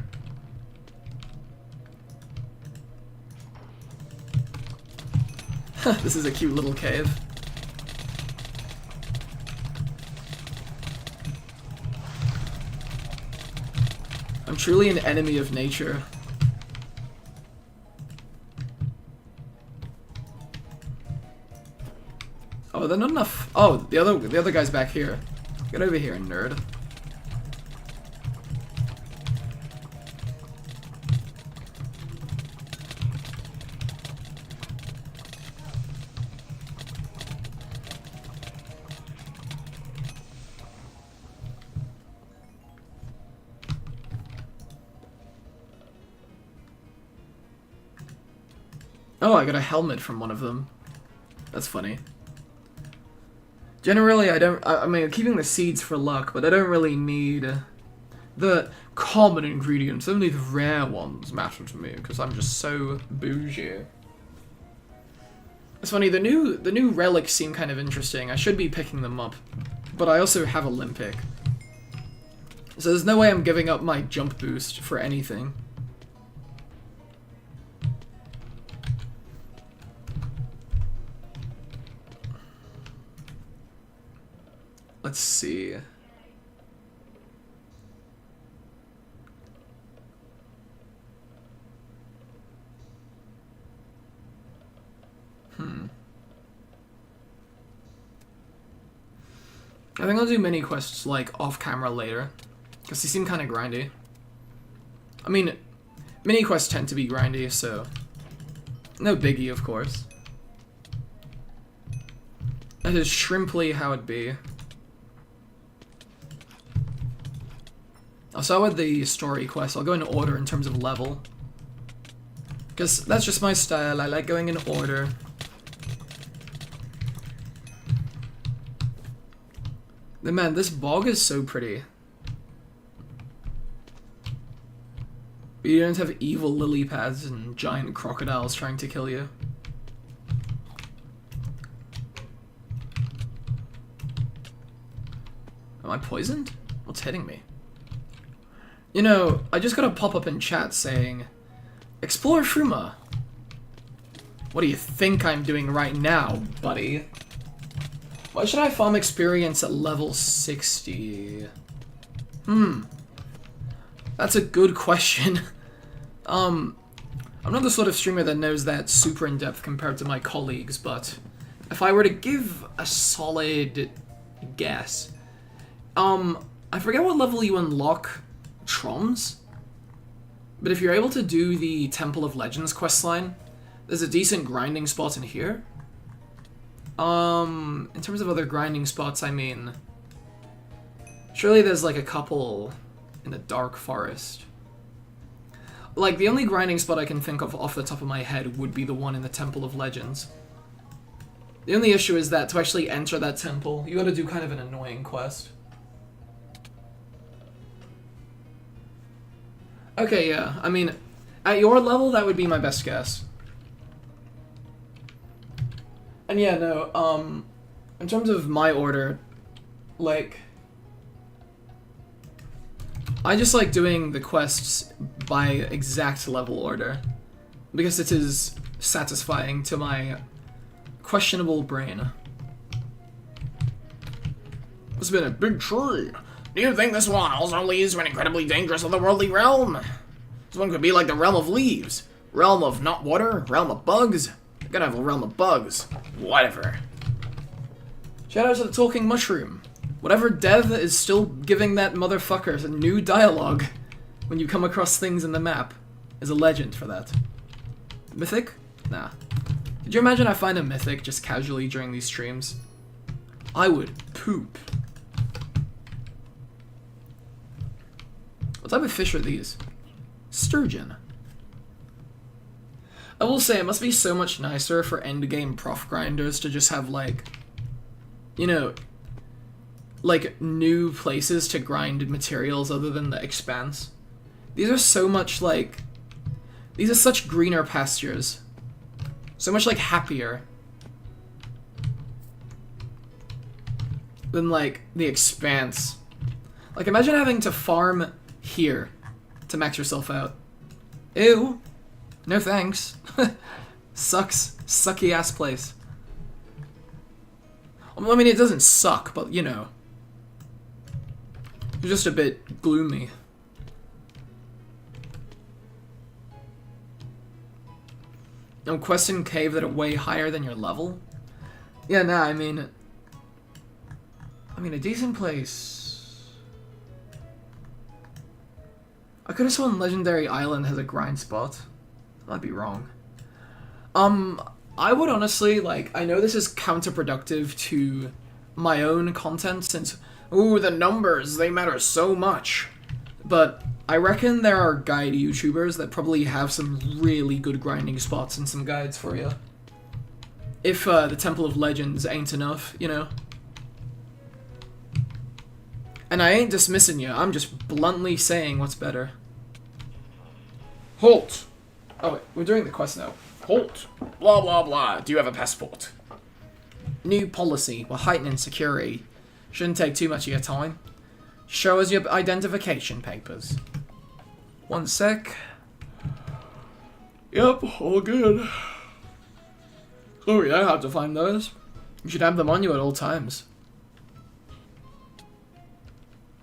A: This is a cute little cave. I'm truly an enemy of nature. Oh, they're not enough. Oh, the other guy's back here. Get over here, nerd. Oh, I got a helmet from one of them. That's funny. Generally, I mean, I'm keeping the seeds for luck, but I don't really need the common ingredients. Only the rare ones matter to me, because I'm just so bougie. It's funny, the new relics seem kind of interesting. I should be picking them up, but I also have a Olympic. So there's no way I'm giving up my jump boost for anything. Let's see. I think I'll do mini quests like off camera later, because they seem kind of grindy. I mean, mini quests tend to be grindy, so no biggie, of course. That is shrimply how it be. I'll start with the story quest. I'll go in order in terms of level, because that's just my style. I like going in order. But man, this bog is so pretty. But you don't have evil lily pads and giant crocodiles trying to kill you. Am I poisoned? What's hitting me? You know, I just got a pop-up in chat saying, "Explore Fruma." What do you think I'm doing right now, buddy? Why should I farm experience at level 60? That's a good question. I'm not the sort of streamer that knows that super in depth compared to my colleagues, but if I were to give a solid guess, I forget what level you unlock Troms, but if you're able to do the Temple of Legends questline, there's a decent grinding spot in here. In terms of other grinding spots, I mean, surely there's like a couple in the Dark Forest. Like, the only grinding spot I can think of off the top of my head would be the one in the Temple of Legends. The only issue is that to actually enter that temple, you gotta do kind of an annoying quest. Okay, yeah, I mean, at your level, that would be my best guess. And yeah, no, in terms of my order, like, I just like doing the quests by exact level order, because it is satisfying to my questionable brain.
C: It's been a big tree. Do you think this one also leads to an incredibly dangerous otherworldly realm? This one could be like the realm of leaves, realm of not water, realm of bugs. I gotta have a realm of bugs. Whatever.
A: Shout out to the talking mushroom. Whatever dev is still giving that motherfucker a new dialogue when you come across things in the map is a legend for that. Mythic? Nah. Could you imagine I find a mythic just casually during these streams? I would poop. What type of fish are these? Sturgeon. I will say, it must be so much nicer for endgame prof grinders to just have, like, you know, like, new places to grind materials other than the expanse. These are so much, like, these are such greener pastures. So much, like, happier than, like, the expanse. Like, imagine having to farm here to max yourself out. Ew. No thanks. Sucks. Sucky ass place. I mean, it doesn't suck, but you know. It's just a bit gloomy. No quests in cave that are way higher than your level? Yeah, nah, I mean, a decent place. I could have sworn Legendary Island has a grind spot. I might be wrong. I would honestly, like, I know this is counterproductive to my own content since, ooh, the numbers, they matter so much. But I reckon there are guide YouTubers that probably have some really good grinding spots and some guides for you. If the Temple of Legends ain't enough, you know? And I ain't dismissing you, I'm just bluntly saying what's better.
C: Halt!
A: Oh wait, we're doing the quest now.
C: Halt! Blah blah blah. Do you have a passport?
A: New policy, we're heightening security. Shouldn't take too much of your time. Show us your identification papers. One sec.
C: Yep, all good.
A: Sorry, I had to find those. You should have them on you at all times.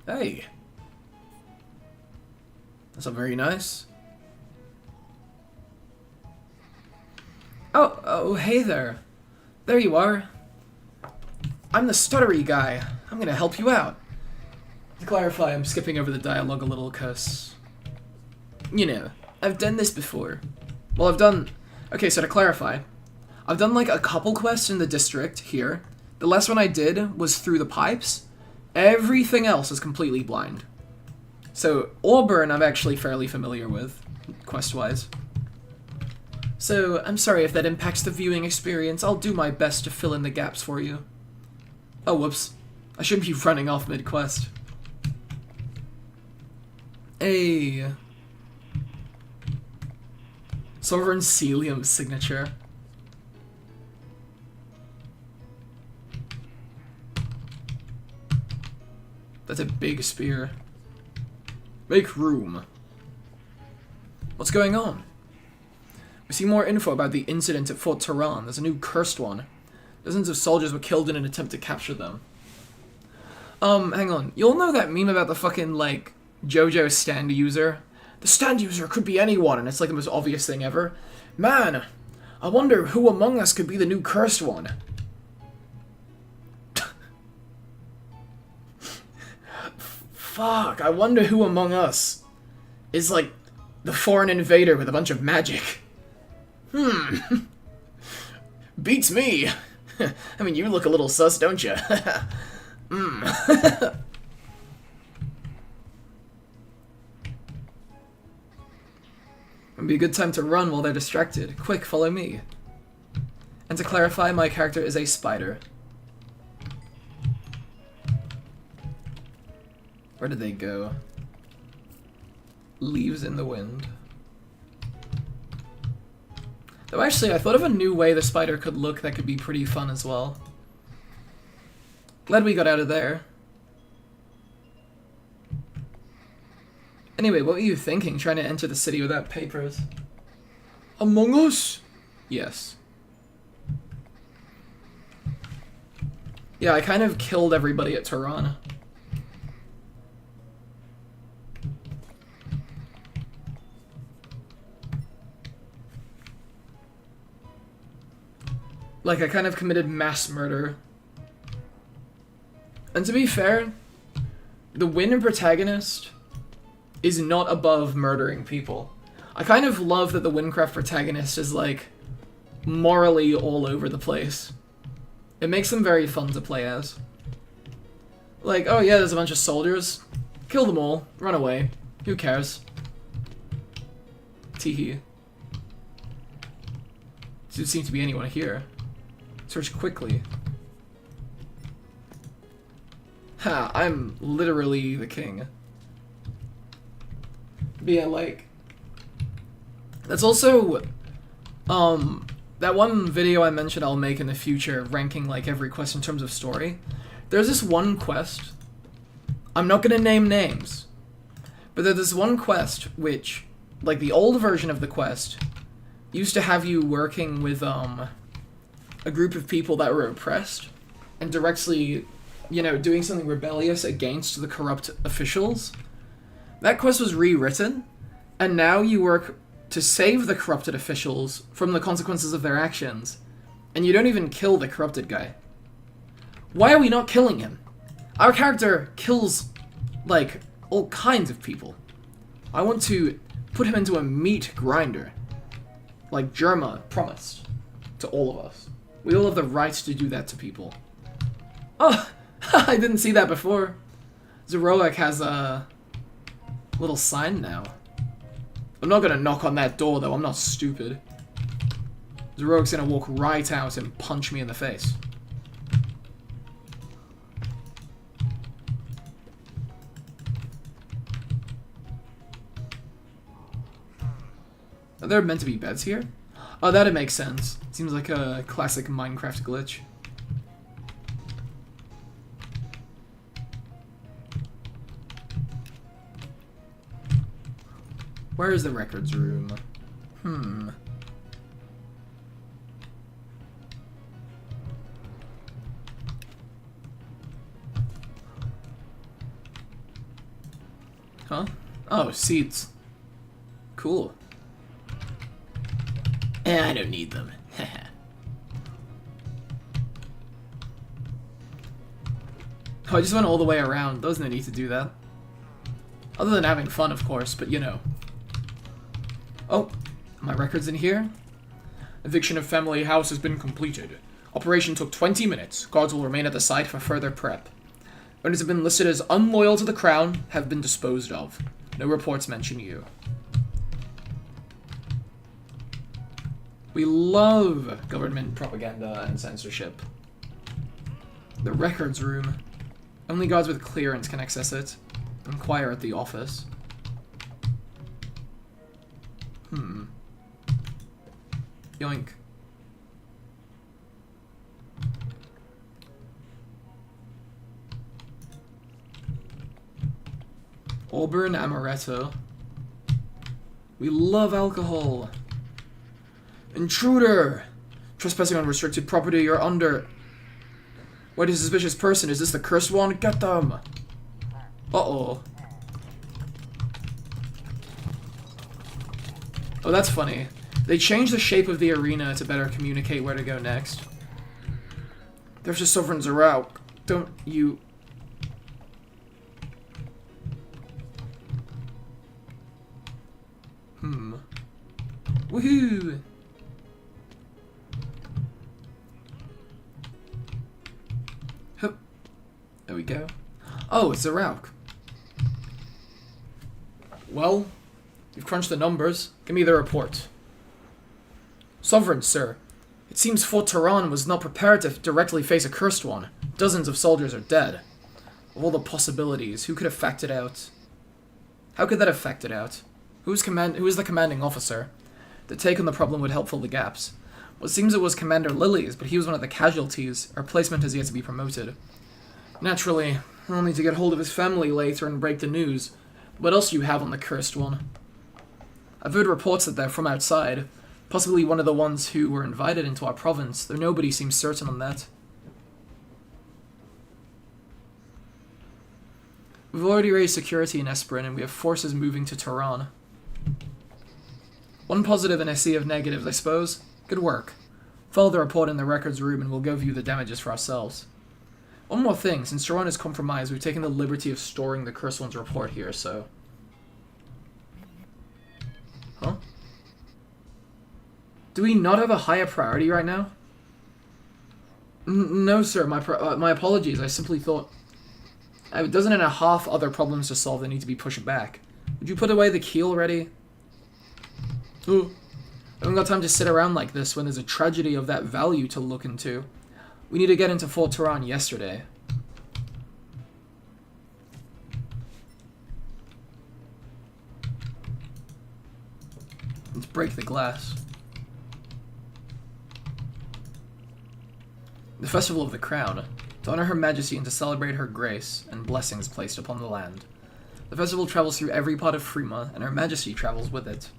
A: Hey. That's not very nice. Oh, hey there. There you are. I'm the stuttery guy. I'm gonna help you out. To clarify, I'm skipping over the dialogue a little, cause... You know, I've done this before. Well, okay, so to clarify, I've done like a couple quests in the district here. The last one I did was through the pipes. Everything else is completely blind. So, Auburn I'm actually fairly familiar with, quest-wise. So, I'm sorry if that impacts the viewing experience. I'll do my best to fill in the gaps for you. Oh, whoops. I shouldn't be running off mid-quest. Hey. Sovereign Celium's signature. That's a big spear. Make room. What's going on? We see more info about the incident at Fort Tehran. There's a new cursed one. Dozens of soldiers were killed in an attempt to capture them. Hang on. You'll know that meme about the fucking, like, JoJo stand user? The stand user could be anyone, and it's like the most obvious thing ever. Man, I wonder who among us could be the new cursed one. Fuck, I wonder who among us is, like, the foreign invader with a bunch of magic. Beats me. I mean, you look a little sus, don't you? It'd be a good time to run while they're distracted. Quick, follow me. And to clarify, my character is a spider. Where did they go? Leaves in the wind. Though actually, I thought of a new way the spider could look that could be pretty fun as well. Glad we got out of there. Anyway, what were you thinking, trying to enter the city without papers? Among Us? Yes. Yeah, I kind of killed everybody at Tehran. Like, I kind of committed mass murder. And to be fair, the Win protagonist is not above murdering people. I kind of love that the Wincraft protagonist is, like, morally all over the place. It makes them very fun to play as. Like, oh yeah, there's a bunch of soldiers. Kill them all. Run away. Who cares? Teehee. Doesn't seem to be anyone here. Search quickly. Ha, I'm literally the king. But yeah, like... That's also... that one video I mentioned I'll make in the future, ranking, like, every quest in terms of story. There's this one quest... I'm not gonna name names. But there's this one quest which, like, the old version of the quest used to have you working with, a group of people that were oppressed and directly, you know, doing something rebellious against the corrupt officials. That quest was rewritten, and now you work to save the corrupted officials from the consequences of their actions, and you don't even kill the corrupted guy. Why are we not killing him? Our character kills, like, all kinds of people. I want to put him into a meat grinder, like Germa promised to all of us. We all have the right to do that to people. Oh, I didn't see that before. Zeroic has Little sign now. I'm not gonna knock on that door, though. I'm not stupid. The rogue's gonna walk right out and punch me in the face. Are there meant to be beds here? Oh, that'd make sense. Seems like a classic Minecraft glitch. Where is the records room? Huh? Oh, seats. Cool.
B: I don't need them.
A: Oh, I just went all the way around. There was no need to do that. Other than having fun, of course, but you know. Oh, my record's in here. Eviction of family house has been completed. Operation took 20 minutes. Guards will remain at the site for further prep. Owners have been listed as unloyal to the crown, have been disposed of. No reports mention you. We love government propaganda and censorship. The records room. Only guards with clearance can access it. Inquire at the office. Yoink. Auburn Amaretto. We love alcohol. Intruder! Trespassing on restricted property, you're under. Wait, a suspicious person. Is this the cursed one? Get them! Uh-oh. Oh, that's funny. They changed the shape of the arena to better communicate where to go next. There's just sovereigns are out. Don't you... Woohoo! Hup. There we go. Oh, it's a Rauk. Well, you've crunched the numbers. Give me the report. Sovereign, sir. It seems Fort Tehran was not prepared to directly face a cursed one. Dozens of soldiers are dead. Of all the possibilities, who could have factored out? How could that have factored out? Who is the commanding officer? The take on the problem would help fill the gaps. Well, it seems it was Commander Lilies, but he was one of the casualties. Our placement has yet to be promoted. Naturally, I'll need to get hold of his family later and break the news. What else do you have on the cursed one? I've heard reports that they're from outside. Possibly one of the ones who were invited into our province, though nobody seems certain on that. We've already raised security in Esperin, and we have forces moving to Tehran. One positive and a sea of negatives, I suppose. Good work. Follow the report in the records room and we'll go view the damages for ourselves. One more thing, since Tehran is compromised, we've taken the liberty of storing the Cursed One's report here, so... Huh? Do we not have a higher priority right now? No, sir, my apologies, I simply thought... doesn't it have half other problems to solve that need to be pushed back? Would you put away the key already? Ooh. I haven't got time to sit around like this when there's a tragedy of that value to look into. We need to get into Fort Tehran yesterday. Let's break the glass. The Festival of the Crown. To honor Her Majesty and to celebrate her grace and blessings placed upon the land. The festival travels through every part of Fruma, and Her Majesty travels with it.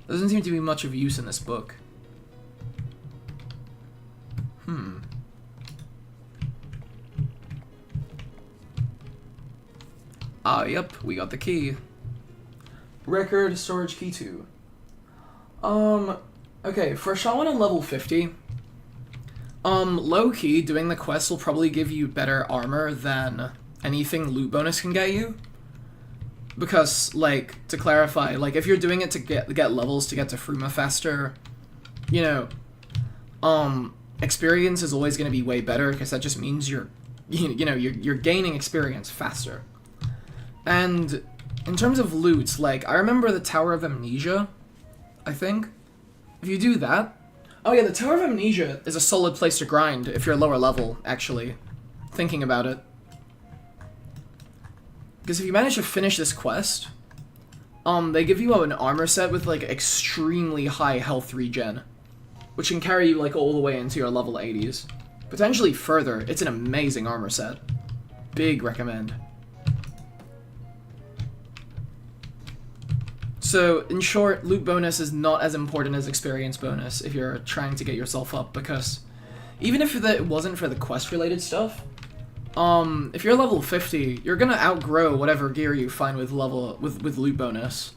A: There doesn't seem to be much of use in this book. Ah, yep, we got the key. Record storage key 2. Okay, for a Shawan on level 50, low-key, doing the quest will probably give you better armor than anything loot bonus can get you. Because, like, to clarify, like, if you're doing it to get levels to get to Fruma faster, you know, experience is always going to be way better, because that just means you're gaining experience faster. And in terms of loot, like, I remember the Tower of Amnesia, I think. If you do that... Oh yeah, the Tower of Amnesia is a solid place to grind if you're lower level, actually. Thinking about it. Because if you manage to finish this quest, they give you an armor set with, like, extremely high health regen. Which can carry you, like, all the way into your level 80s. Potentially further. It's an amazing armor set. Big recommend. So, in short, loot bonus is not as important as experience bonus if you're trying to get yourself up, because even if it wasn't for the quest-related stuff, if you're level 50, you're gonna outgrow whatever gear you find with loot bonus.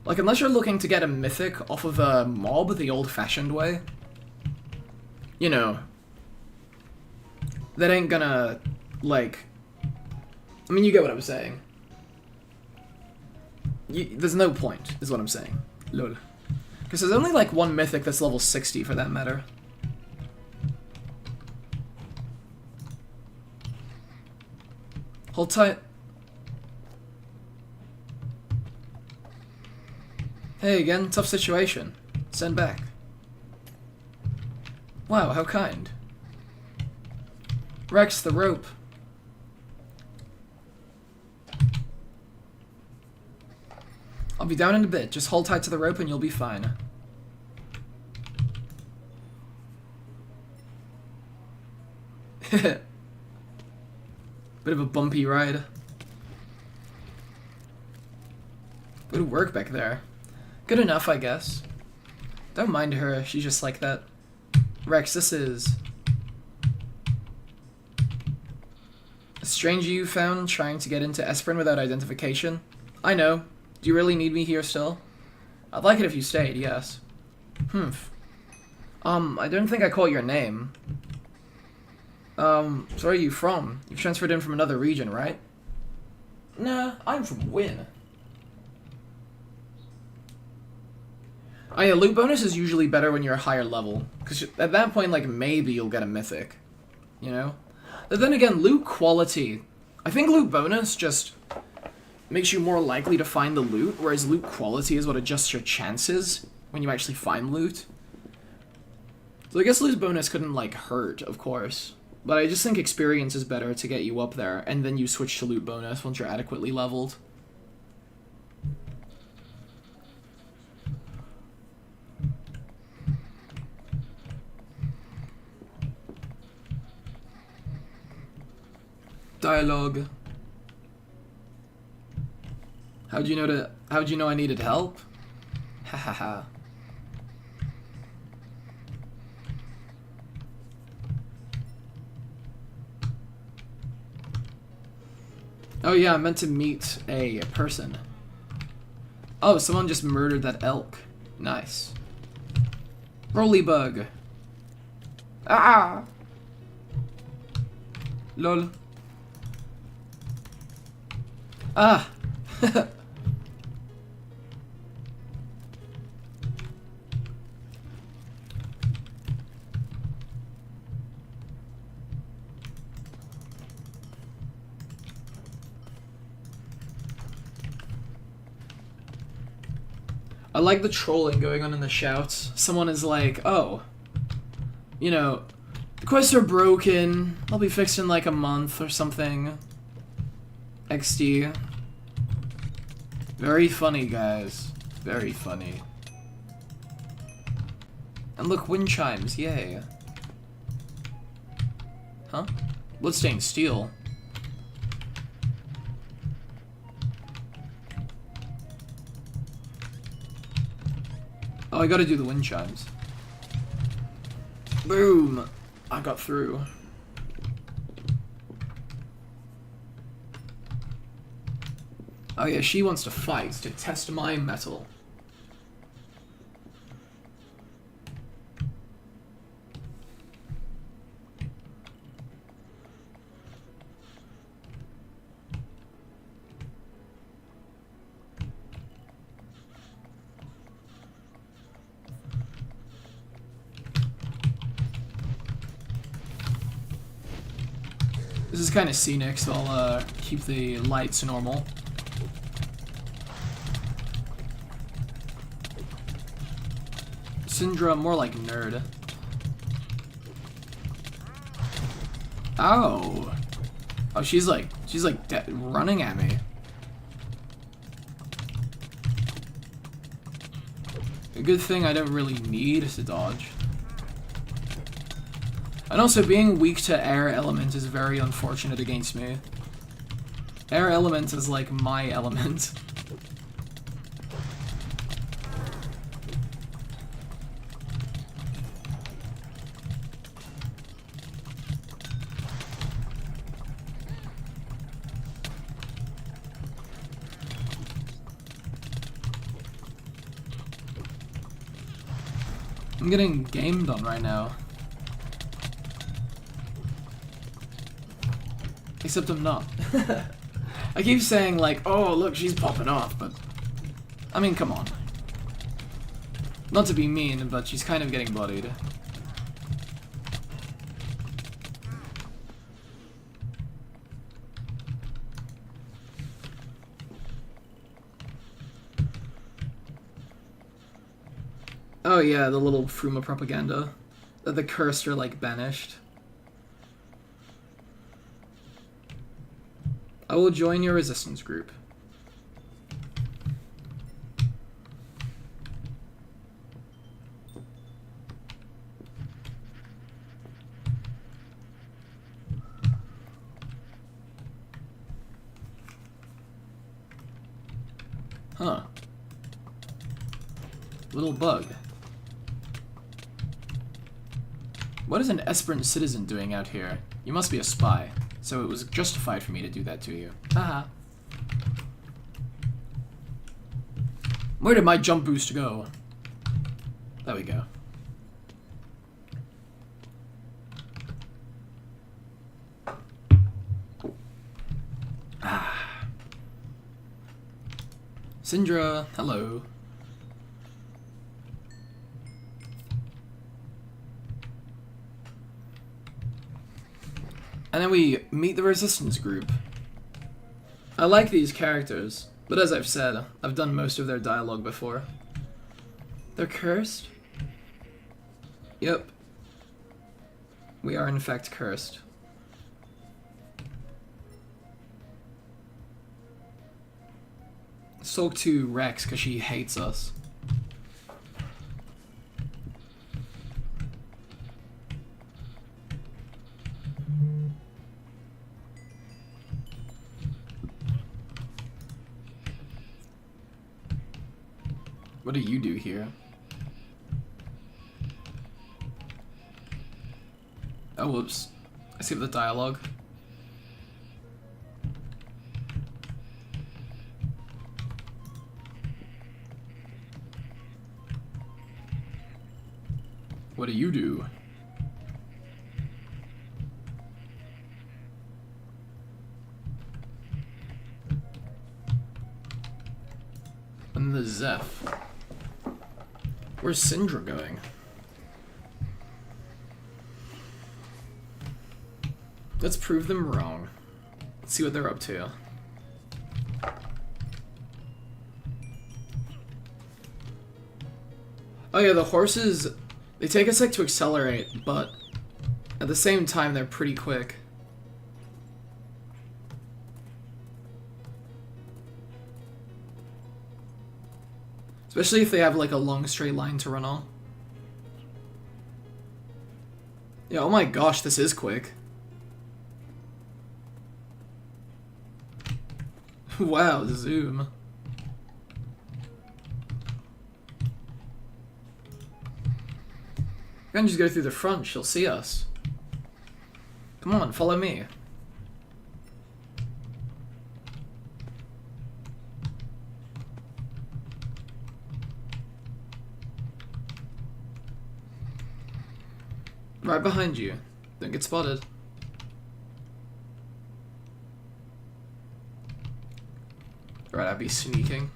A: Like, unless you're looking to get a mythic off of a mob the old-fashioned way, you know, that ain't gonna, like, I mean, you get what I'm saying. There's no point, is what I'm saying. Lol. Because there's only, like, one mythic that's level 60, for that matter. Hold tight. Hey again, tough situation. Send back. Wow, how kind. Rex, the rope. I'll be down in a bit. Just hold tight to the rope and you'll be fine. Bit of a bumpy ride. Good work back there. Good enough, I guess. Don't mind her, she's just like that. Rex, this is... a stranger you found trying to get into Esperin without identification? I know. Do you really need me here still? I'd like it if you stayed, yes. I don't think I caught your name. So where are you from? You've transferred in from another region, right? Nah, I'm from Wynn. Oh yeah, loot bonus is usually better when you're a higher level. Because at that point, like, maybe you'll get a mythic. You know? But then again, loot quality. I think loot bonus just makes you more likely to find the loot, whereas loot quality is what adjusts your chances when you actually find loot. So I guess loot bonus couldn't, like, hurt, of course. But I just think experience is better to get you up there, and then you switch to loot bonus once you're adequately leveled. Dialogue. How'd you know I needed help? Ha ha ha. Oh yeah, I meant to meet a person. Oh, someone just murdered that elk. Nice. Rolly bug. Ah! Lol. Ah! I like the trolling going on in the shouts. Someone is like, oh, you know, the quests are broken. I'll be fixed in like a month or something. XD. Very funny, guys. Very funny. And look, wind chimes, yay. Huh? Bloodstained steel. Oh, I gotta do the wind chimes. Boom! I got through. Oh yeah, she wants to fight to test my metal. This is kind of scenic, so I'll keep the lights normal. Syndra, more like nerd. Oh. Oh, she's like running at me. A good thing I don't really need to dodge. And also, being weak to air element is very unfortunate against me. Air element is like my element. I'm getting gamed on right now. Except I'm not. I keep saying like, oh look, she's popping off, but I mean, come on. Not to be mean, but she's kind of getting bloodied. Oh yeah, the little Fruma propaganda. That the cursed are like banished. I will join your resistance group. Huh. Little bug. What is an Esperant citizen doing out here? You must be a spy, so it was justified for me to do that to you. Haha. Where did my jump boost go? There we go. Ah. Syndra, hello. And then we meet the resistance group. I like these characters, but as I've said, I've done most of their dialogue before. They're cursed? Yep. We are in fact cursed. Sulk to Rex because she hates us. What do you do here? Oh, whoops. I skipped the dialogue. What do you do? And the Zeph. Where's Syndra going? Let's prove them wrong. Let's see what they're up to. Oh yeah, the horses, they take a sec to accelerate, but at the same time they're pretty quick. Especially if they have like a long straight line to run on. Yeah, oh my gosh, this is quick. Wow, zoom. We can just go through the front, she'll see us. Come on, follow me. Right behind you. Don't get spotted. Right, I'd be sneaking.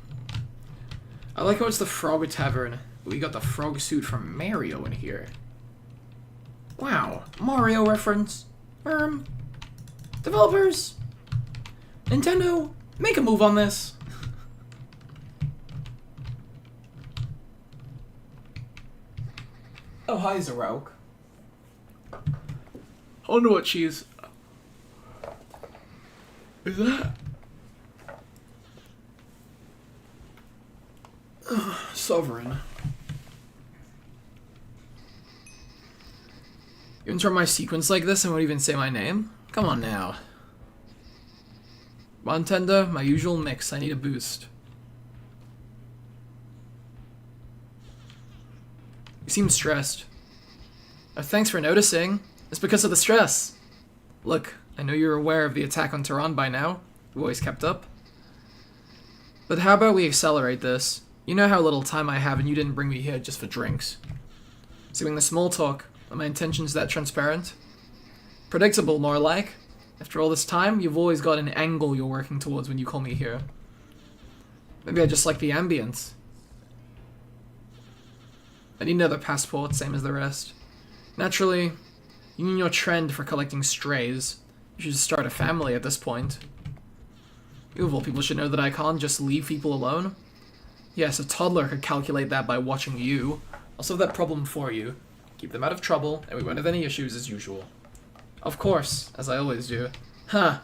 A: I like how it's the Frog Tavern. We got the frog suit from Mario in here. Wow, Mario reference. Developers. Nintendo, make a move on this. Oh, hi, Zarauk. I wonder what she's... Is that... Sovereign. You interrupt my sequence like this and won't even say my name? Come on now. Bartender, my usual mix. I need a boost. You seem stressed. Oh, thanks for noticing. It's because of the stress. Look, I know you're aware of the attack on Tehran by now. You've always kept up. But how about we accelerate this? You know how little time I have and you didn't bring me here just for drinks. Doing the small talk. Are my intentions that transparent? Predictable, more like. After all this time, you've always got an angle you're working towards when you call me here. Maybe I just like the ambience. I need another passport, same as the rest. Naturally, you and your trend for collecting strays. You should start a family at this point. You of all people should know that I can't just leave people alone. Yes, a toddler could calculate that by watching you. I'll solve that problem for you. Keep them out of trouble, and we won't have any issues as usual. Of course, as I always do. Huh.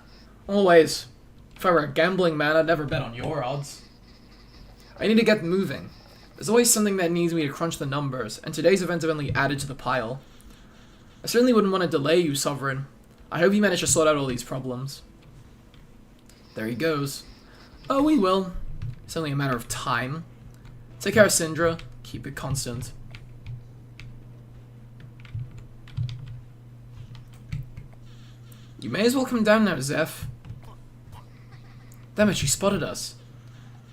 A: Always. If I were a gambling man, I'd never bet on your odds. I need to get moving. There's always something that needs me to crunch the numbers, and today's event have only added to the pile. I certainly wouldn't want to delay you, Sovereign. I hope you manage to sort out all these problems. There he goes. Oh, we will. It's only a matter of time. Take care, Syndra. Keep it constant. You may as well come down now, Zeph. Damn it, she spotted us.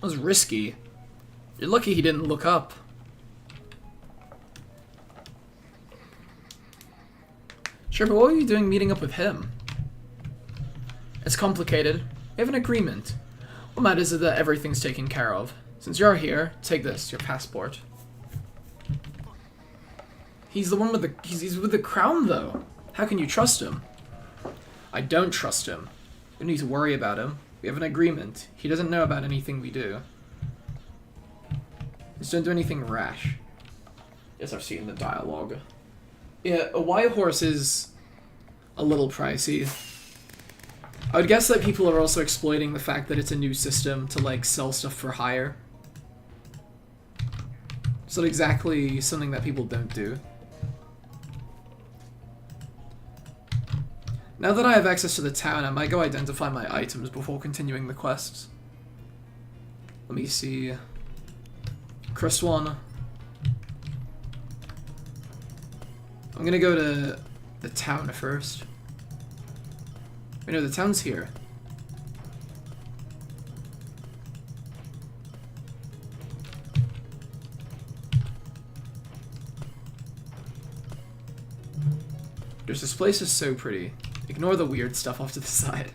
A: That was risky. You're lucky he didn't look up. Sure, but what were you doing meeting up with him? It's complicated. We have an agreement. What matters is that everything's taken care of. Since you're here, take this, your passport. He's the one with the... He's with the crown, though. How can you trust him? I don't trust him. You don't need to worry about him. We have an agreement. He doesn't know about anything we do. Just don't do anything rash. Yes, I've seen the dialogue. Yeah, a white horse is a little pricey. I would guess that people are also exploiting the fact that it's a new system to, like, sell stuff for hire. It's not exactly something that people don't do. Now that I have access to the town, I might go identify my items before continuing the quests. Let me see. Chris one. I'm gonna go to the town first. Wait, no, the town's here. This place is so pretty. Ignore the weird stuff off to the side.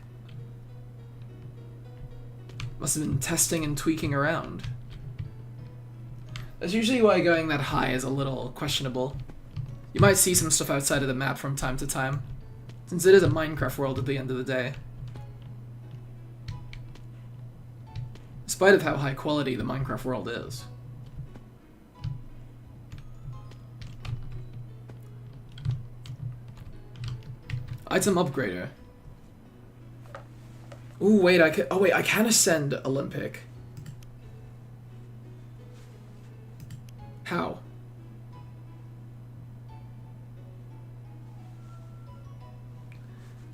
A: Must have been testing and tweaking around. That's usually why going that high is a little questionable. You might see some stuff outside of the map from time to time, since it is a Minecraft world at the end of the day. In spite of how high quality the Minecraft world is. Item upgrader. Ooh, wait, I can. Oh, wait, I can ascend Olympic. How?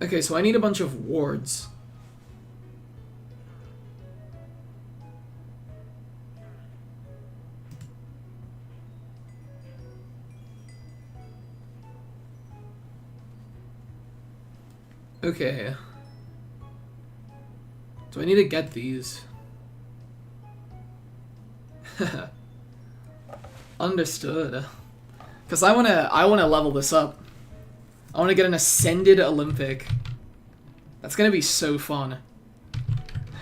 A: Okay, so I need a bunch of wards. Okay. Do I need to get these? Understood. Cause I wanna level this up. I wanna get an ascended Olympic. That's gonna be so fun.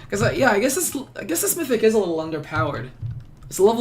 A: Cause yeah, I guess this mythic is a little underpowered. It's level